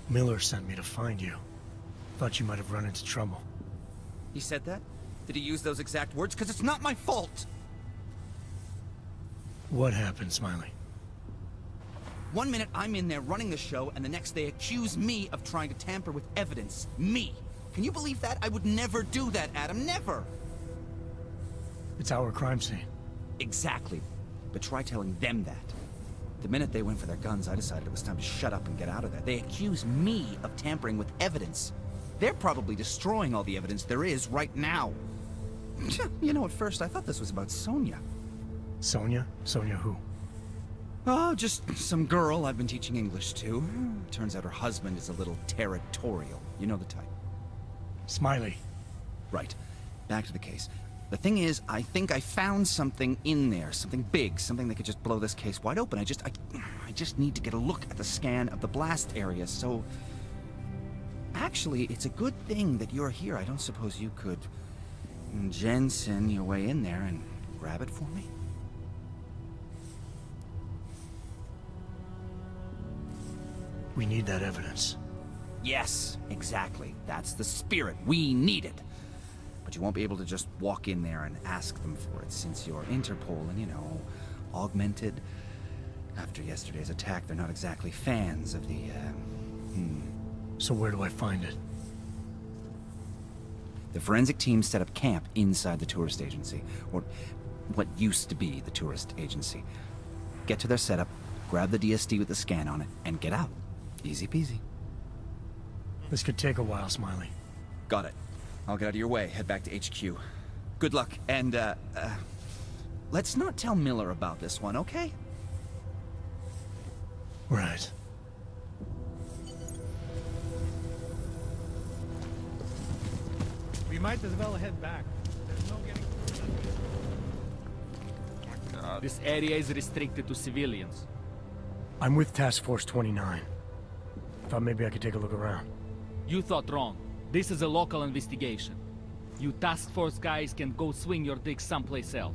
Miller sent me to find you. Thought you might have run into trouble. He said that? Did he use those exact words? Because it's not my fault! What happened, Smiley? 1 minute I'm in there running the show, and the next they accuse me of trying to tamper with evidence. Me! Can you believe that? I would never do that, Adam. Never! It's our crime scene. Exactly. But try telling them that. The minute they went for their guns, I decided it was time to shut up and get out of there. They accuse me of tampering with evidence. They're probably destroying all the evidence there is right now. You know, at first I thought this was about Sonia. Sonia? Sonia who? Oh, just some girl I've been teaching English to. Turns out her husband is a little territorial. You know the type. Smiley. Right. Back to the case. The thing is, I think I found something in there. Something big. Something that could just blow this case wide open. I just need to get a look at the scan of the blast area, so... Actually, it's a good thing that you're here. I don't suppose you could... Jensen your way in there and grab it for me? We need that evidence. Yes, exactly. That's the spirit. We need it. But you won't be able to just walk in there and ask them for it, since you're Interpol and, you know, augmented. After yesterday's attack, they're not exactly fans of the, So where do I find it? The forensic team set up camp inside the tourist agency, or what used to be the tourist agency. Get to their setup, grab the DSD with the scan on it, and get out. Easy peasy. This could take a while, Smiley. Got it. I'll get out of your way, head back to HQ. Good luck, and, let's not tell Miller about this one, okay? Right. We might as well head back. There's no getting... Oh my God. This area is restricted to civilians. I'm with Task Force 29. Thought maybe I could take a look around. You thought wrong. This is a local investigation. You task force guys can go swing your dick someplace else.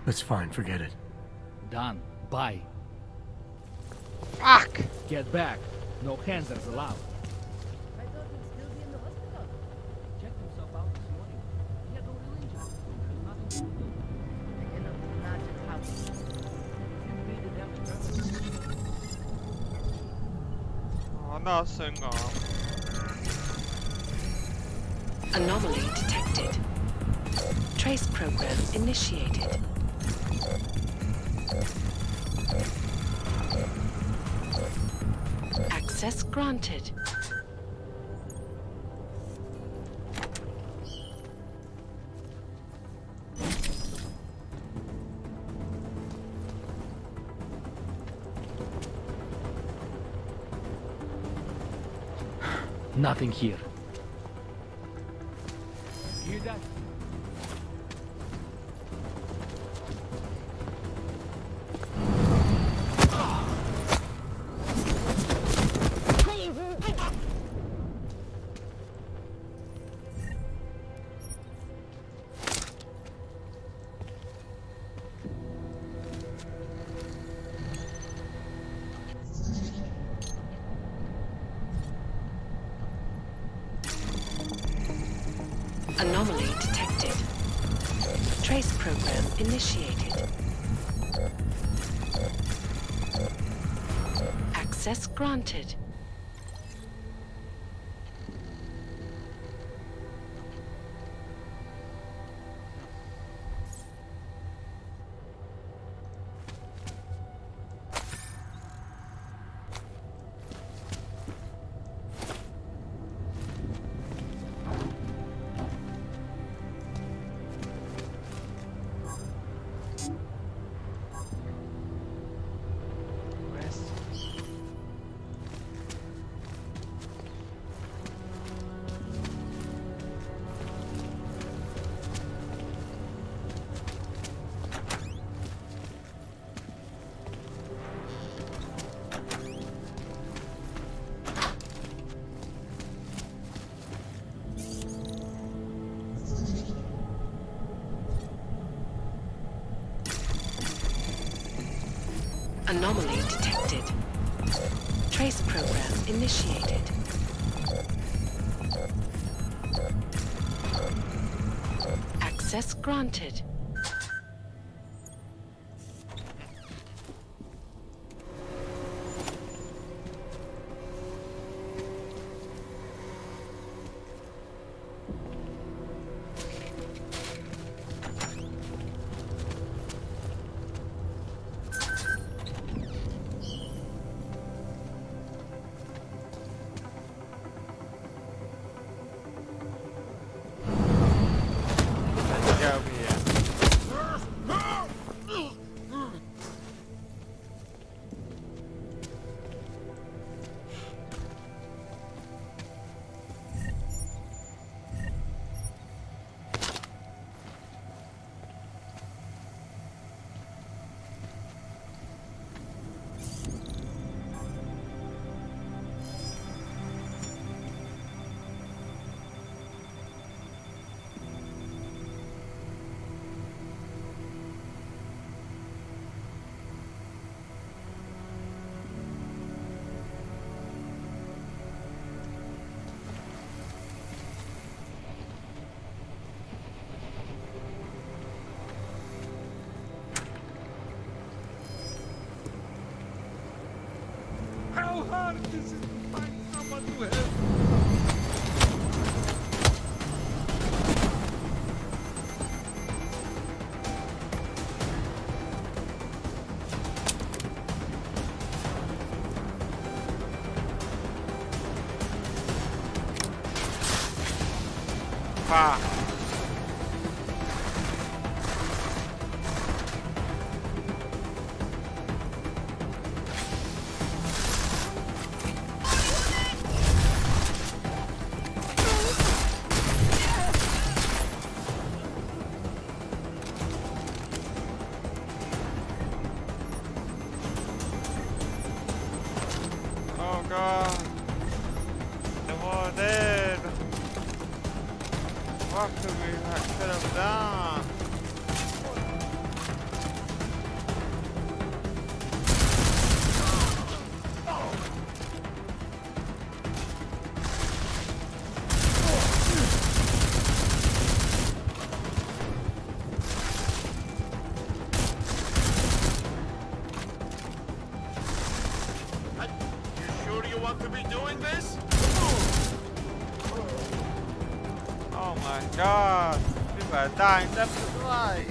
That's fine, forget it. Done. Bye. Fuck! Get back. No hands allowed. 나왔어인가? Anomaly detected. Trace program initiated. Access granted. nothing here. You hear that? Anomaly detected. Trace program initiated. Access granted. Anomaly detected. Trace program initiated. Access granted. How hard is it to find someone to help? Fuck. Oh god. They're all dead. What could we could have done? Want to be doing this? Oh my god. People are dying left and right.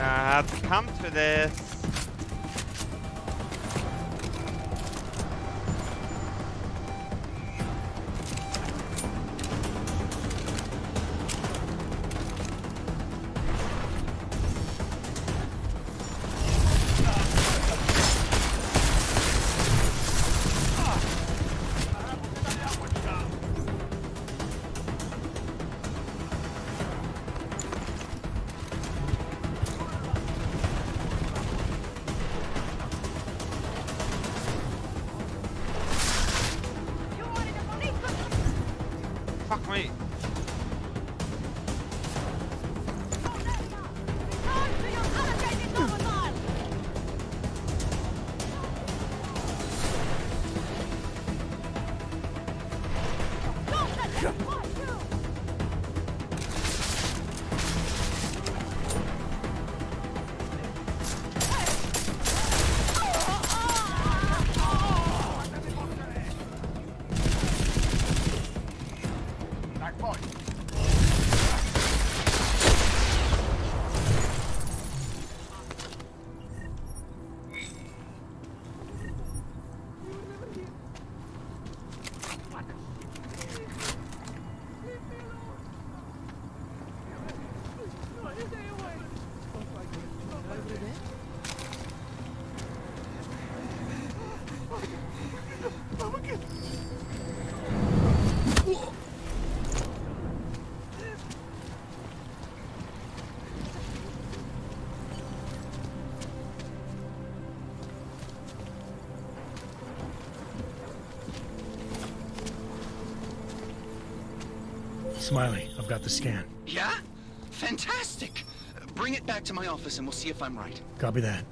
I had to come to this. Fuck me. Smiley, I've got the scan. Yeah? Fantastic! Bring it back to my office and we'll see if I'm right. Copy that.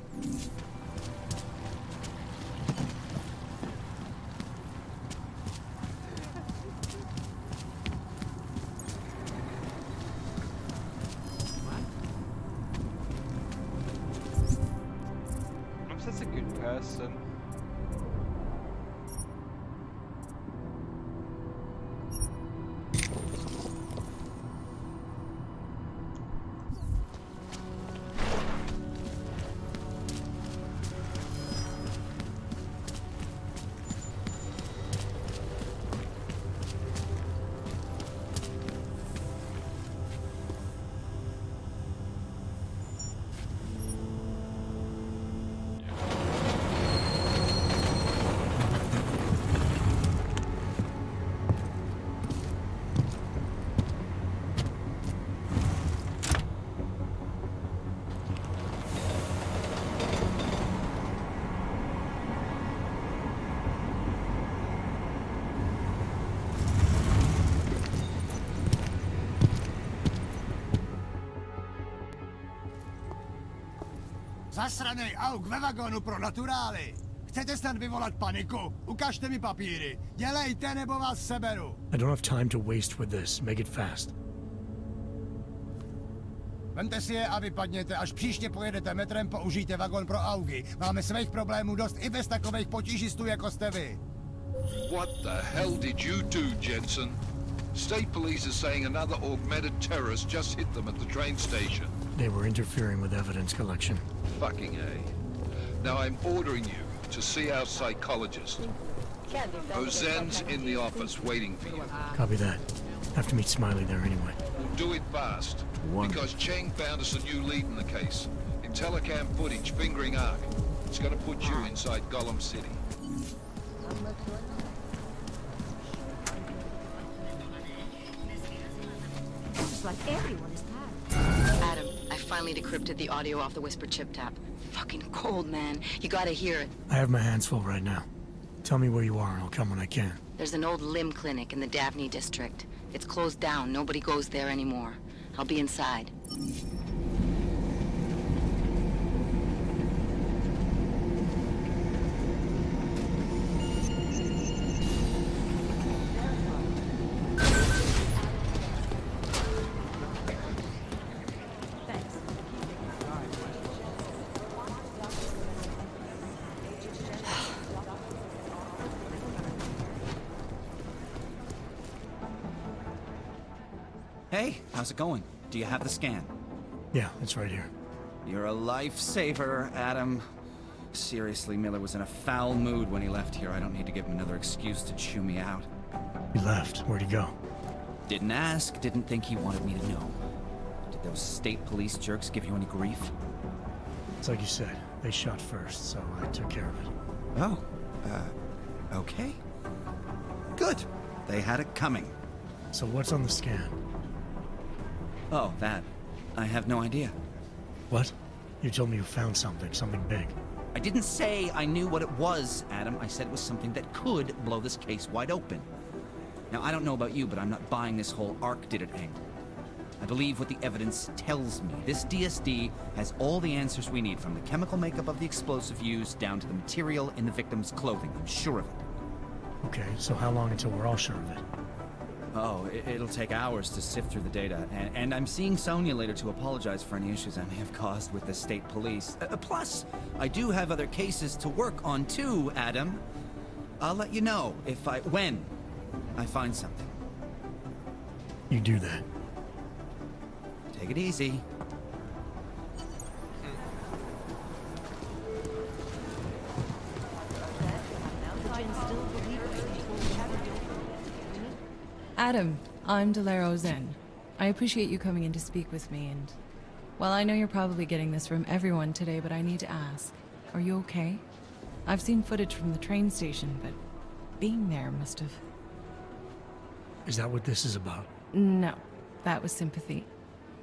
I'm such a good person. Zasranej auk ve vagonu pro naturály! Chcete snad vyvolat paniku? Ukažte mi papíry. Dělejte, nebo vás seberu. I don't have time to waste with this. Make it fast. Vemte si je a vypadněte. Až příště pojedete metrem, použijte vagon pro augy. Máme svých problémů dost i bez takových potížistů, jako jste vy. What the hell did you do, Jensen? State police are saying another augmented terrorist just hit them at the train station. They were interfering with evidence collection. Fucking A. Now I'm ordering you to see our psychologist. Ozen's in the office waiting for you. Copy that. Have to meet Smiley there anyway. We'll do it fast, because Cheng found us a new lead in the case. In telecam footage fingering Ark. It's gonna put you inside Gollum City. Looks like everyone is tired. Adam, I finally decrypted the audio off the Whisper chip tap. Fucking cold, man. You gotta hear it. I have my hands full right now. Tell me where you are and I'll come when I can. There's an old limb clinic in the Daphne district. It's closed down. Nobody goes there anymore. I'll be inside. Hey, how's it going? Do you have the scan? Yeah, it's right here. You're a lifesaver, Adam. Seriously, Miller was in a foul mood when he left here. I don't need to give him another excuse to chew me out. He left. Where'd he go? Didn't ask, didn't think he wanted me to know. Did those state police jerks give you any grief? It's like you said. They shot first, so I took care of it. Oh, okay. Good. They had it coming. So what's on the scan? Oh, that. I have no idea. What? You told me you found something big. I didn't say I knew what it was, Adam. I said it was something that could blow this case wide open. Now, I don't know about you, but I'm not buying this whole Ark did it angle. I believe what the evidence tells me. This DSD has all the answers we need, from the chemical makeup of the explosive used down to the material in the victim's clothing. I'm sure of it. Okay, so how long until we're all sure of it? Oh, it'll take hours to sift through the data, and I'm seeing Sonia later to apologize for any issues I may have caused with the state police. Plus, I do have other cases to work on too, Adam. I'll let you know when I find something. You do that. Take it easy. Adam, I'm Delaro Zen. I appreciate you coming in to speak with me, and... well, I know you're probably getting this from everyone today, but I need to ask. Are you okay? I've seen footage from the train station, but being there must have... Is that what this is about? No, that was sympathy.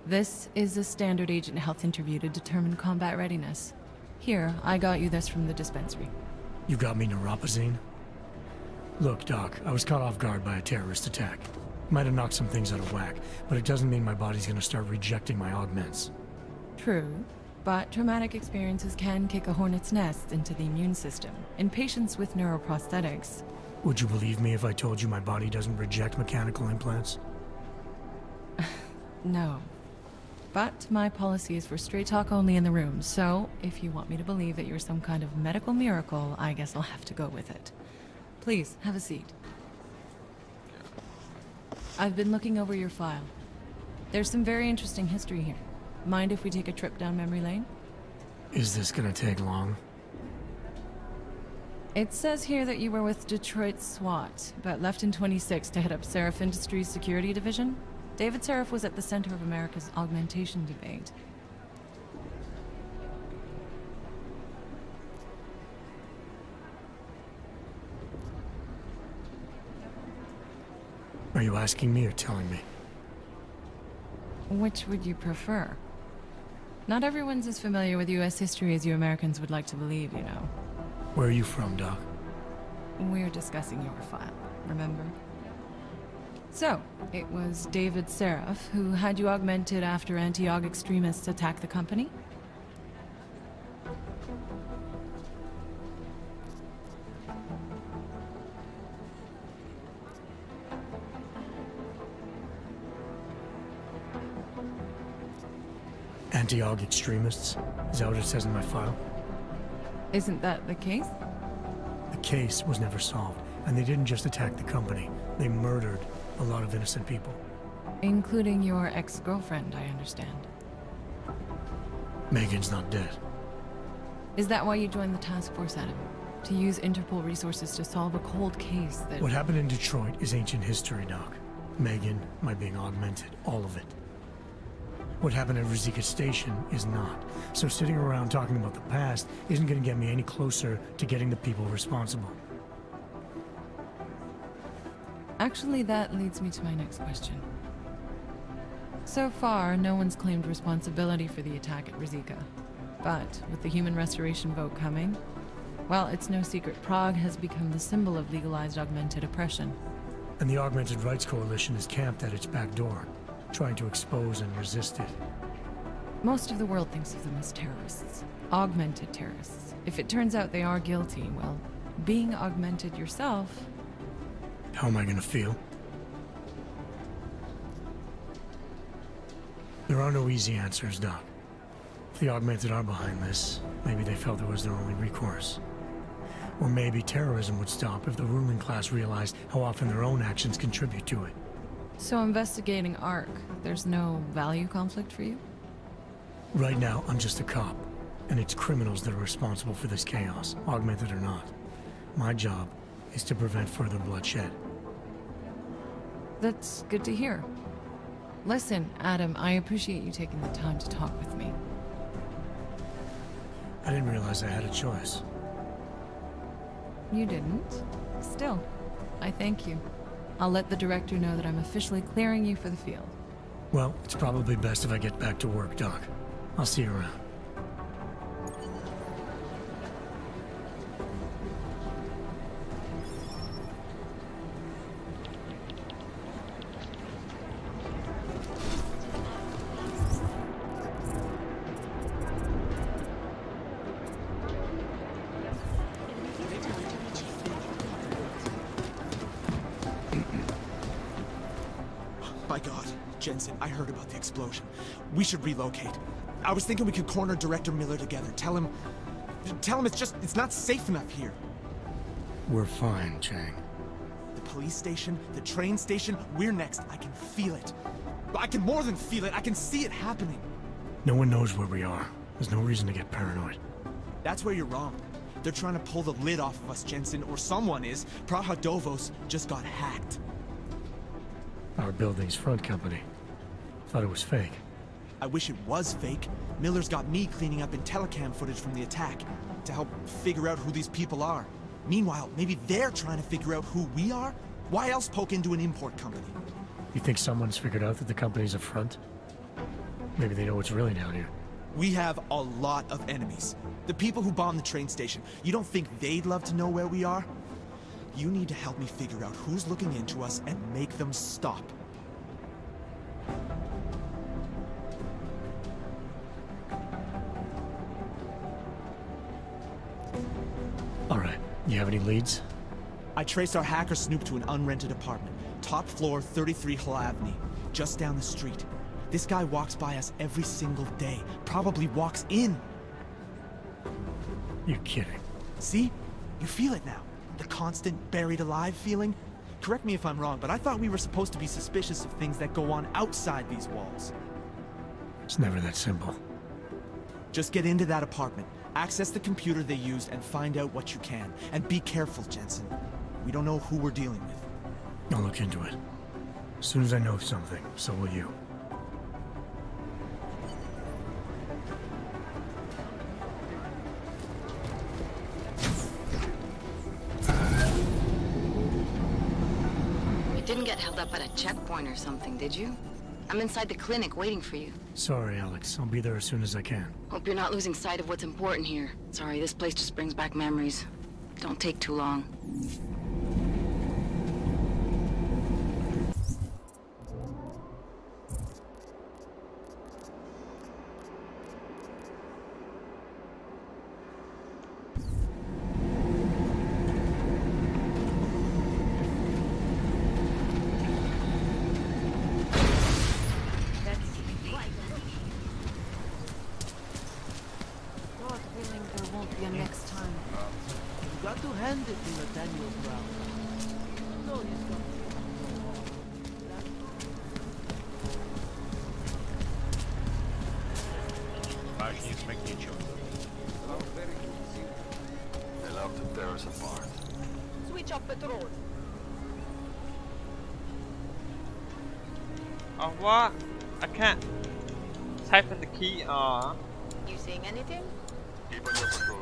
This is a standard agent health interview to determine combat readiness. Here, I got you this from the dispensary. You got me neuropazine? Look, Doc, I was caught off guard by a terrorist attack. Might have knocked some things out of whack, but it doesn't mean my body's gonna start rejecting my augments. True, but traumatic experiences can kick a hornet's nest into the immune system. In patients with neuroprosthetics... Would you believe me if I told you my body doesn't reject mechanical implants? No. But my policy is for straight talk only in the room, so if you want me to believe that you're some kind of medical miracle, I guess I'll have to go with it. Please, have a seat. I've been looking over your file. There's some very interesting history here. Mind if we take a trip down memory lane? Is this gonna take long? It says here that you were with Detroit SWAT, but left in 26 to head up Seraph Industries' security division. David Seraph was at the center of America's augmentation debate. Are you asking me or telling me? Which would you prefer? Not everyone's as familiar with U.S. history as you Americans would like to believe, you know. Where are you from, Doc? We're discussing your file, remember? So, it was David Seraph who had you augmented after anti-aug extremists attacked the company? Anti-aug extremists? Is that what it says in my file? Isn't that the case? The case was never solved, and they didn't just attack the company. They murdered a lot of innocent people. Including your ex-girlfriend, I understand. Megan's not dead. Is that why you joined the task force, Adam? To use Interpol resources to solve a cold case that... What happened in Detroit is ancient history, Doc. Megan, my being augmented, all of it. What happened at Rizika Station is not. So sitting around talking about the past isn't gonna get me any closer to getting the people responsible. Actually, that leads me to my next question. So far, no one's claimed responsibility for the attack at Rizika. But with the human restoration vote coming, well, it's no secret Prague has become the symbol of legalized augmented oppression. And the Augmented Rights Coalition is camped at its back door, trying to expose and resist it. Most of the world thinks of them as terrorists. Augmented terrorists. If it turns out they are guilty, well, being augmented yourself... How am I gonna feel? There are no easy answers, Doc. If the Augmented are behind this, maybe they felt it was their only recourse. Or maybe terrorism would stop if the ruling class realized how often their own actions contribute to it. So investigating ARC, there's no value conflict for you? Right now, I'm just a cop, and it's criminals that are responsible for this chaos, augmented or not. My job is to prevent further bloodshed. That's good to hear. Listen, Adam, I appreciate you taking the time to talk with me. I didn't realize I had a choice. You didn't? Still, I thank you. I'll let the director know that I'm officially clearing you for the field. Well, it's probably best if I get back to work, Doc. I'll see you around. By God, Jensen, I heard about the explosion. We should relocate. I was thinking we could corner Director Miller together. Tell him it's not safe enough here. We're fine, Chang. The police station, the train station, we're next. I can feel it. I can more than feel it. I can see it happening. No one knows where we are. There's no reason to get paranoid. That's where you're wrong. They're trying to pull the lid off of us, Jensen, or someone is. Praha Dovos just got hacked. Our building's front company. Thought it was fake. I wish it was fake. Miller's got me cleaning up IntelliCam footage from the attack to help figure out who these people are. Meanwhile, maybe they're trying to figure out who we are? Why else poke into an import company? You think someone's figured out that the company's a front? Maybe they know what's really down here. We have a lot of enemies. The people who bombed the train station. You don't think they'd love to know where we are? You need to help me figure out who's looking into us and make them stop. All right. You have any leads? I traced our hacker snoop to an unrented apartment. Top floor, 33 Hull Avenue. Just down the street. This guy walks by us every single day. Probably walks in. You're kidding. See? You feel it now. The constant buried alive feeling? Correct me if I'm wrong, but I thought we were supposed to be suspicious of things that go on outside these walls. It's never that simple. Just get into that apartment, access the computer they used, and find out what you can. And be careful, Jensen. We don't know who we're dealing with. I'll look into it. As soon as I know something, so will you. You didn't get held up at a checkpoint or something, did you? I'm inside the clinic waiting for you. Sorry, Alex. I'll be there as soon as I can. Hope you're not losing sight of what's important here. Sorry, this place just brings back memories. Don't take too long. They love to tear us apart. Switch off petrol. Oh, what? I can't type in the key. You seeing anything? Keep on your patrol.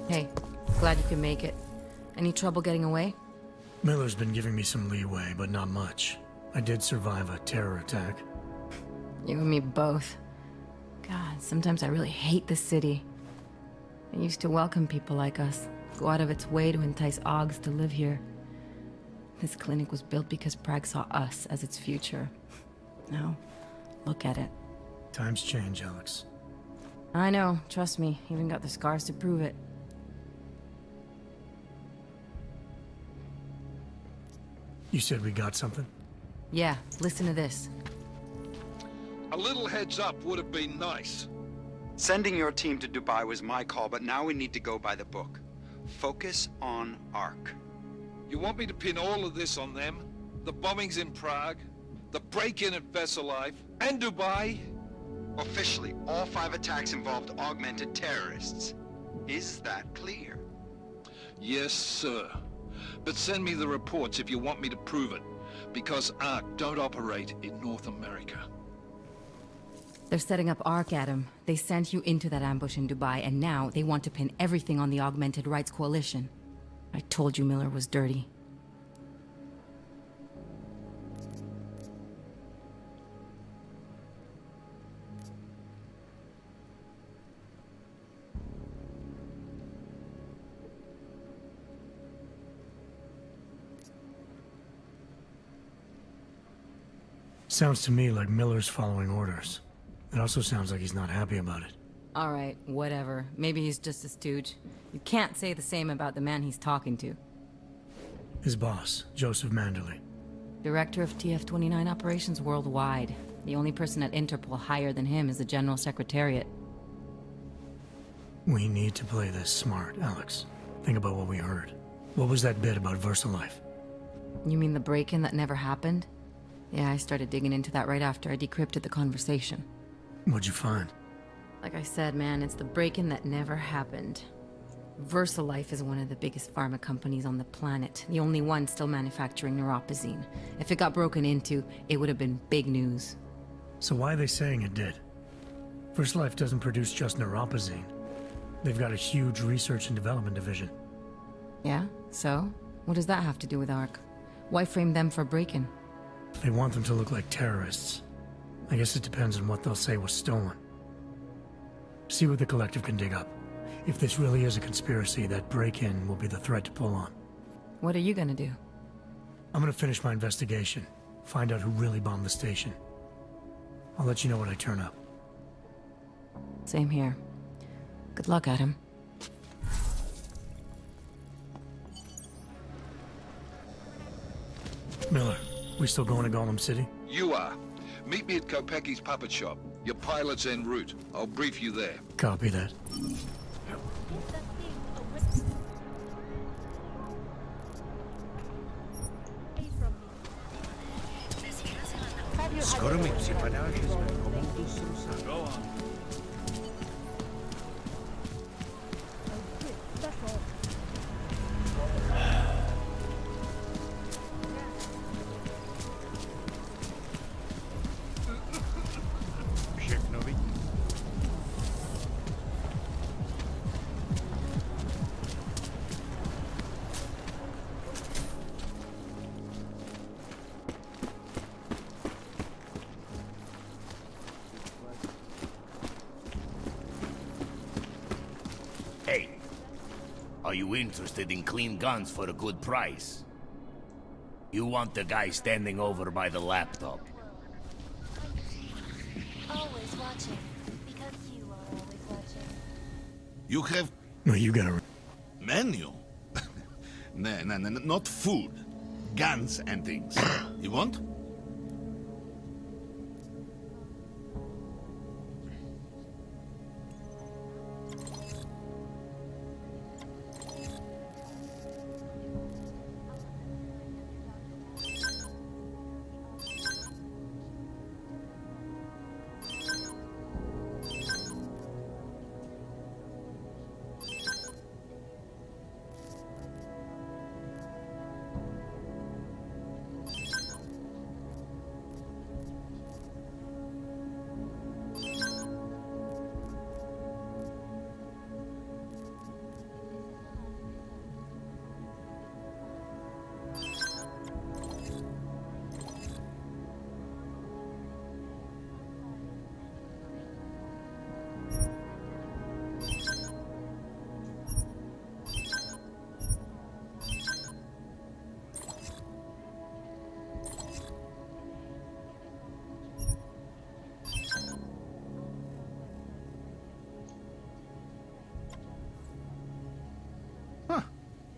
Hey, glad you can make it. Any trouble getting away? Miller's been giving me some leeway, but not much. I did survive a terror attack. You and me both. God, sometimes I really hate this city. It used to welcome people like us, go out of its way to entice Augs to live here. This clinic was built because Prague saw us as its future. Now, look at it. Times change, Alex. I know, trust me, even got the scars to prove it. You said we got something? Yeah, listen to this. A little heads up would have been nice. Sending your team to Dubai was my call, but now we need to go by the book. Focus on Ark. You want me to pin all of this on them? The bombings in Prague, the break-in at Veselaiv, and Dubai? Officially, all 5 attacks involved augmented terrorists. Is that clear? Yes, sir. But send me the reports if you want me to prove it, because Ark don't operate in North America. They're setting up Ark, Adam. They sent you into that ambush in Dubai, and now they want to pin everything on the Augmented Rights Coalition. I told you Miller was dirty. Sounds to me like Miller's following orders. It also sounds like he's not happy about it. All right, whatever. Maybe he's just a stooge. You can't say the same about the man he's talking to. His boss, Joseph Manderley. Director of TF-29 operations worldwide. The only person at Interpol higher than him is the General Secretariat. We need to play this smart, Alex. Think about what we heard. What was that bit about Versalife? You mean the break-in that never happened? Yeah, I started digging into that right after I decrypted the conversation. What'd you find? Like I said, man, it's the break-in that never happened. Versalife is one of the biggest pharma companies on the planet, the only one still manufacturing neuropozyne. If it got broken into, it would have been big news. So why are they saying it did? Versalife doesn't produce just neuropozyne. They've got a huge research and development division. Yeah? So? What does that have to do with Ark? Why frame them for break-in? They want them to look like terrorists. I guess it depends on what they'll say was stolen. See what the collective can dig up. If this really is a conspiracy, that break-in will be the thread to pull on. What are you gonna do? I'm gonna finish my investigation. Find out who really bombed the station. I'll let you know when I turn up. Same here. Good luck, Adam. Miller, we still going to Golem City? You are. Meet me at Kopecki's puppet shop. Your pilot's en route. I'll brief you there. Copy that. Skoro mi připadá, že jsme komu sami. Go on. Všechno vidí. Hey, are you interested in clean guns for a good price? You want the guy standing over by the laptop. Always watching, because you are always watching. You have No, you gotta... menu? No, not food. Guns and things. You want?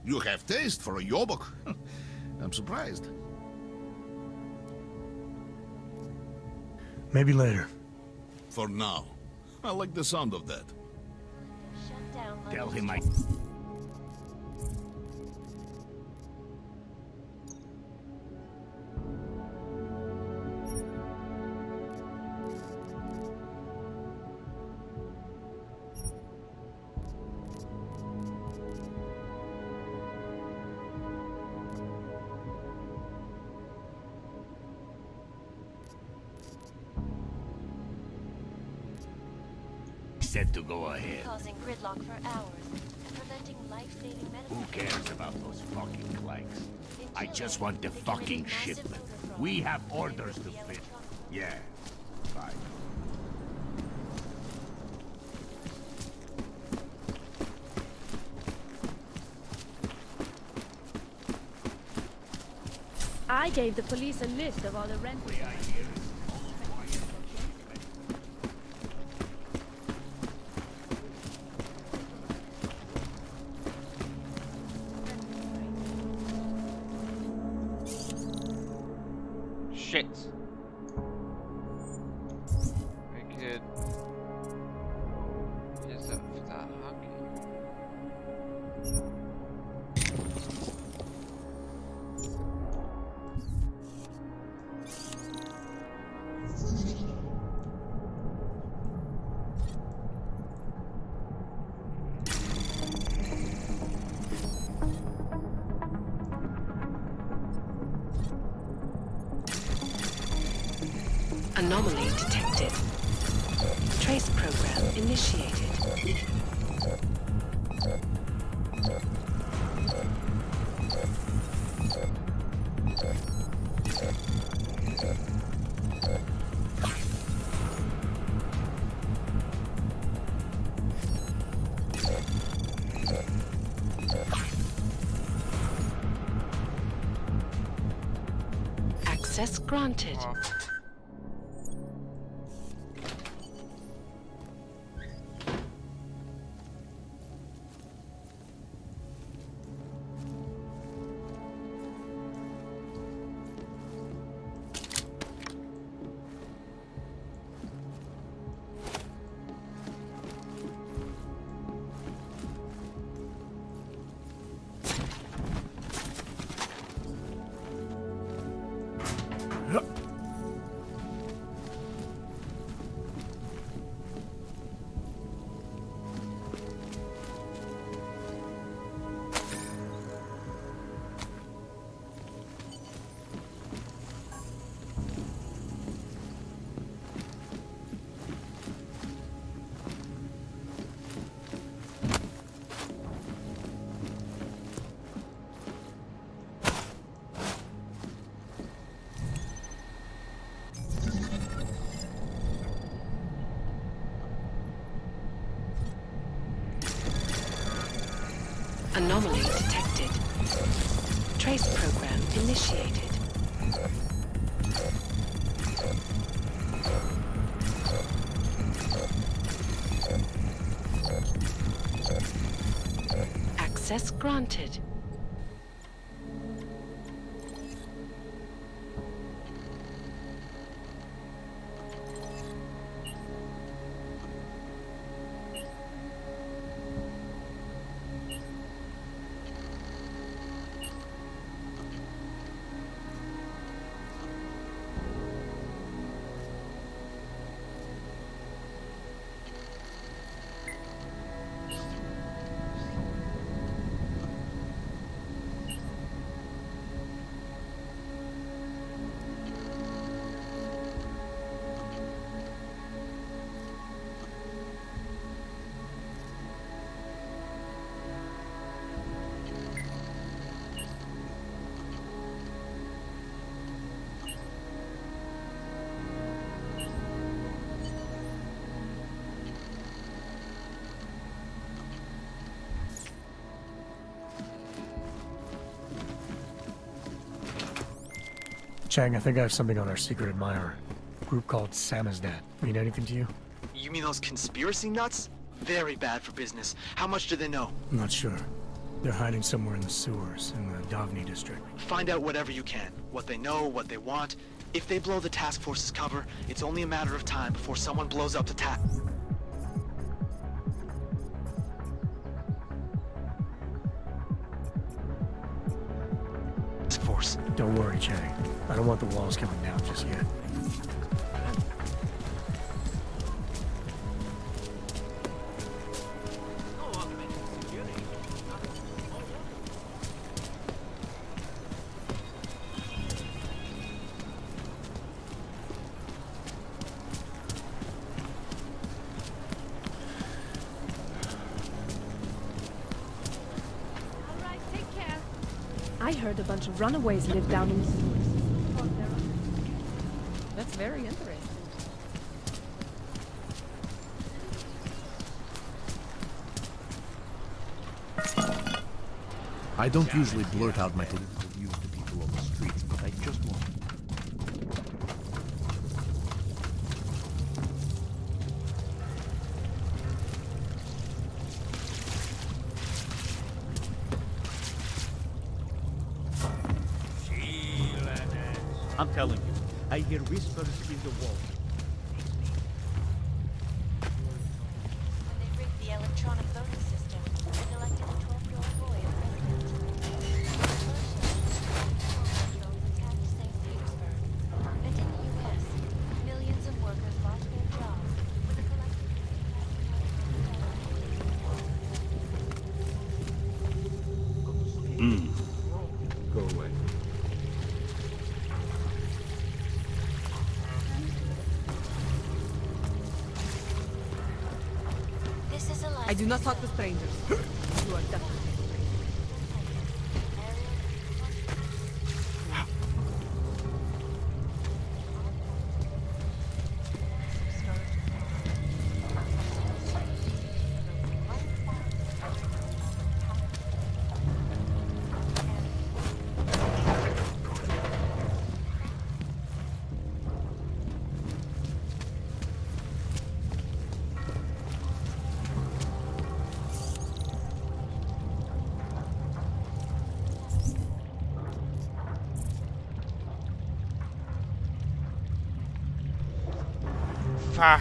You have taste for a yobok. I'm surprised. Maybe later. For now. I like the sound of that. Shut down. Tell him I... said to go ahead. Causing gridlock for hours and preventing life-saving medicine. Who cares about those fucking clanks? I just want the fucking shipment. We have orders to fit. Yeah. Bye. I gave the police a list of all the rentals. Shit. We could use that for that hockey. Anomaly detected. Trace program initiated. Access granted. Anomaly detected. Trace program initiated. Access granted. Chang, I think I have something on our secret admirer. A group called Samizdat. Mean anything to you? You mean those conspiracy nuts? Very bad for business. How much do they know? I'm not sure. They're hiding somewhere in the sewers, in the Davni district. Find out whatever you can. What they know, what they want. If they blow the task force's cover, it's only a matter of time before someone blows up the task force. Don't worry, Chang. I don't want the walls coming down just yet. I heard a bunch of runaways live down in the sewers. That's very interesting. I don't usually blurt out my political views to people on the streets, but I just want. I'm telling you, I hear whispers in the wall. When they rigged the electronic voting system, they elected a 12-year-old boy as president. Attacked St. Petersburg. And in the U.S., millions of workers lost their jobs with the collective Go away. This is a I do not talk to strangers. You are definitely. Fuck.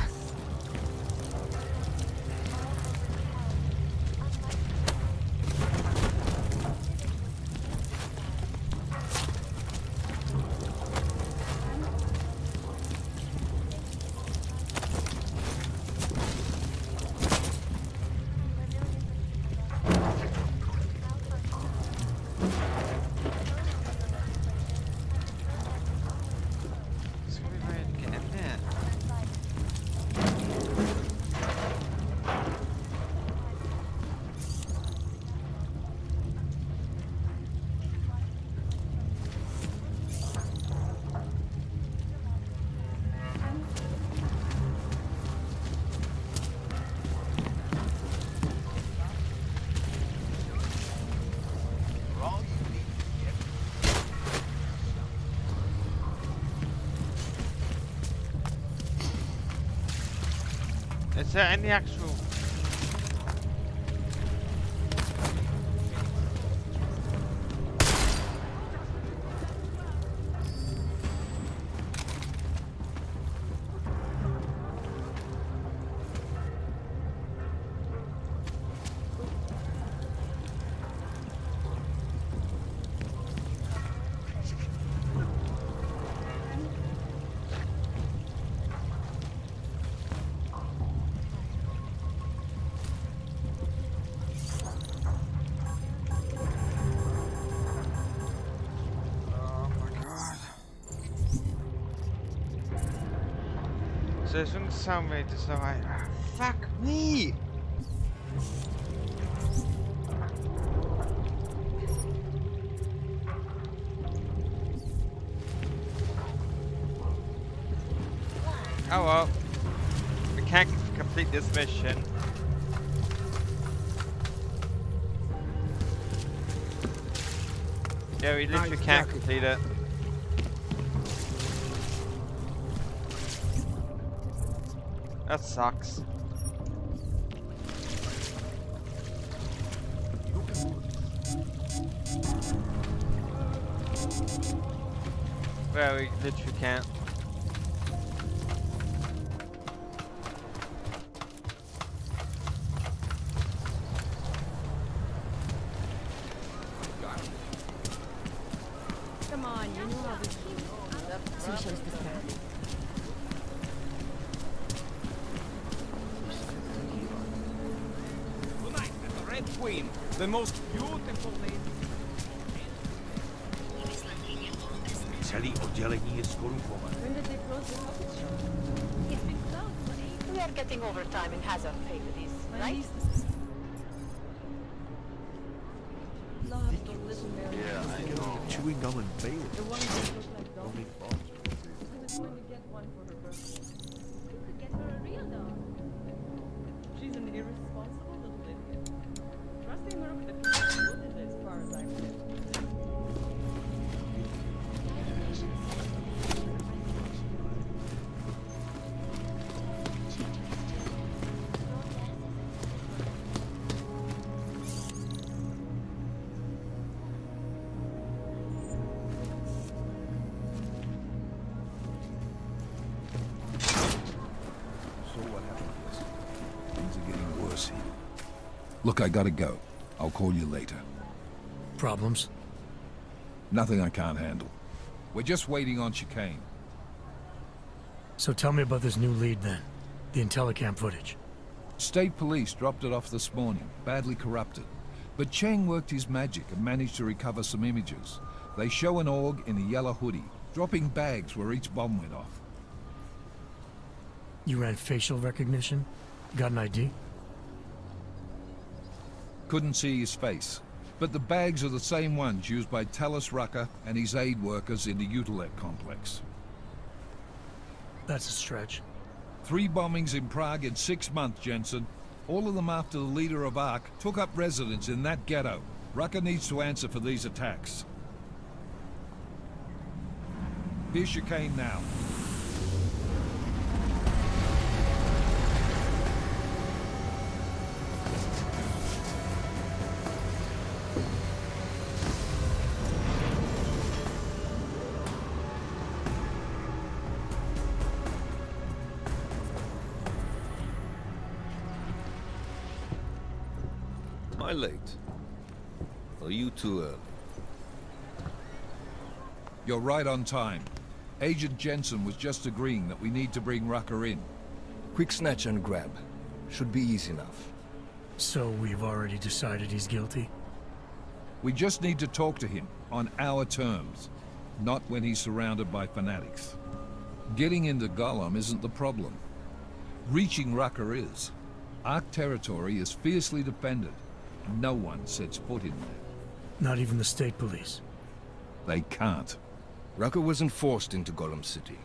So we might get in there. Is there any actual... So es un soundwave to so I... fuck me! Oh well. We can't complete this mission. Yeah, we literally can't complete it. That sucks. Well, we literally can't. Come on, you know how this goes. Tonight at the Red Queen, the most beautiful lady. Celý oddělení je skorumpované. When did they close the coffee shop? It's been closed for 8 We are getting overtime in hazard pay for this, right? Yeah, I know. Chewing gum and Bailey. The one that looked like dog. Only Fox. I was going to get one for her birthday. You could get her a real dog. She's an irresponsible little idiot. Trusting her with the keys is as far as I'm concerned. Things are getting worse here. Look, I gotta go. I'll call you later. Problems? Nothing I can't handle. We're just waiting on chicane. So tell me about this new lead then. The Intellicam footage. State police dropped it off this morning, badly corrupted. But Cheng worked his magic and managed to recover some images. They show an org in a yellow hoodie, dropping bags where each bomb went off. You ran facial recognition? Got an ID? Couldn't see his face. But the bags are the same ones used by Talus Rucker and his aid workers in the Utilec complex. That's a stretch. 3 bombings in Prague in 6 months, Jensen. All of them after the leader of ARC took up residence in that ghetto. Rucker needs to answer for these attacks. Here's chicane now. Am I late? Or are you too early? You're right on time. Agent Jensen was just agreeing that we need to bring Rucker in. Quick snatch and grab. Should be easy enough. So we've already decided he's guilty? We just need to talk to him on our terms, not when he's surrounded by fanatics. Getting into Gollum isn't the problem. Reaching Rucker is. Ark territory is fiercely defended. No one sets foot in there. Not even the state police? They can't. Rucker wasn't forced into Gollum City.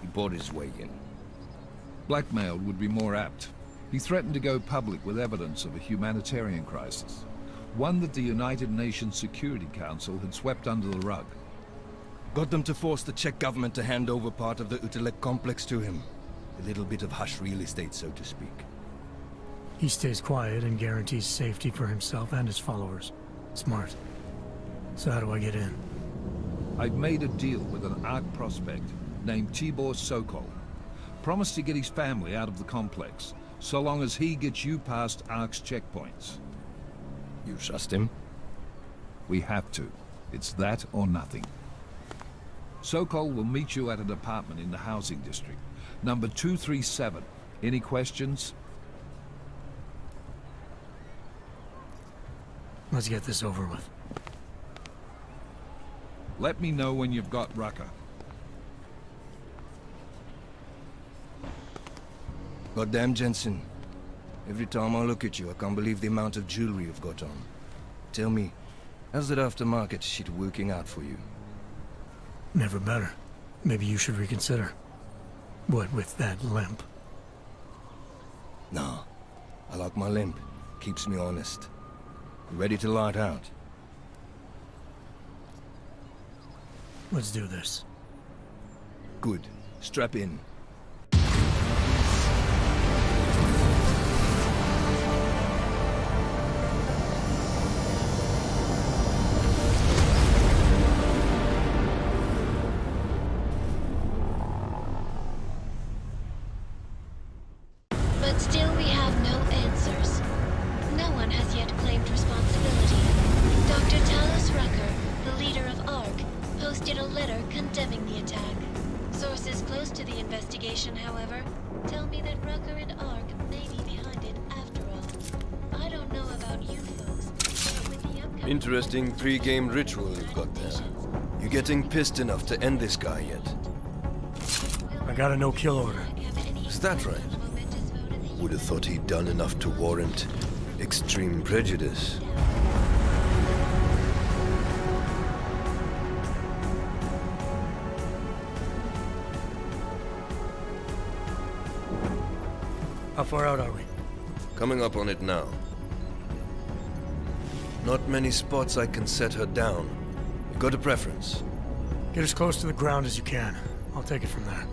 He bought his way in. Blackmailed would be more apt. He threatened to go public with evidence of a humanitarian crisis. One that the United Nations Security Council had swept under the rug. Got them to force the Czech government to hand over part of the Utilec complex to him. A little bit of hush real estate, so to speak. He stays quiet and guarantees safety for himself and his followers. Smart. So how do I get in? I've made a deal with an ARC prospect named Tibor Sokol. Promised to get his family out of the complex, so long as he gets you past ARC's checkpoints. You trust him? We have to. It's that or nothing. Sokol will meet you at an apartment in the housing district. Number 237. Any questions? Let's get this over with. Let me know when you've got Rucker. Goddamn, Jensen. Every time I look at you, I can't believe the amount of jewelry you've got on. Tell me, how's that aftermarket shit working out for you? Never better. Maybe you should reconsider. What with that limp? Nah. I like my limp. Keeps me honest. Ready to light out. Let's do this. Good. Strap in. But still we have no answers. No one has yet claimed responsibility. Dr. Talus Rucker, the leader of ARC, posted a letter condemning the attack. Sources close to the investigation, however, tell me that Rucker and ARC may be behind it after all. I don't know about you folks, but with the upcoming... Interesting pre-game ritual you've got there. You getting pissed enough to end this guy yet? I got a no-kill order. Is that right? Would have thought he'd done enough to warrant extreme prejudice. How far out are we? Coming up on it now. Not many spots I can set her down. You got a preference? Get as close to the ground as you can. I'll take it from there.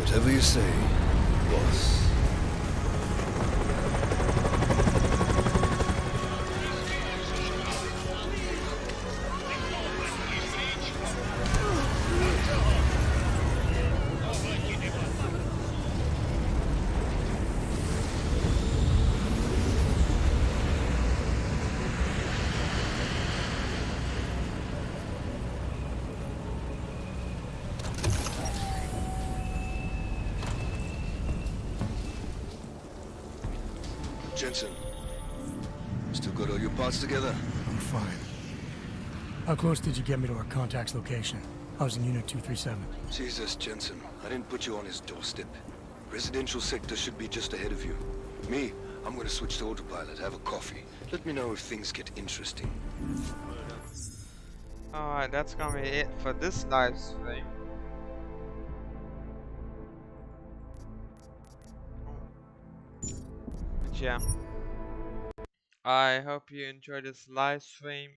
Whatever you say, boss. Jensen, still got all your parts together? I'm fine. How close did you get me to our contact's location? I was in Unit 237. Jesus, Jensen, I didn't put you on his doorstep. Residential sector should be just ahead of you. Me, I'm gonna switch to autopilot, have a coffee. Let me know if things get interesting. Alright, that's gonna be it for this live stream. Yeah. I hope you enjoyed this live stream.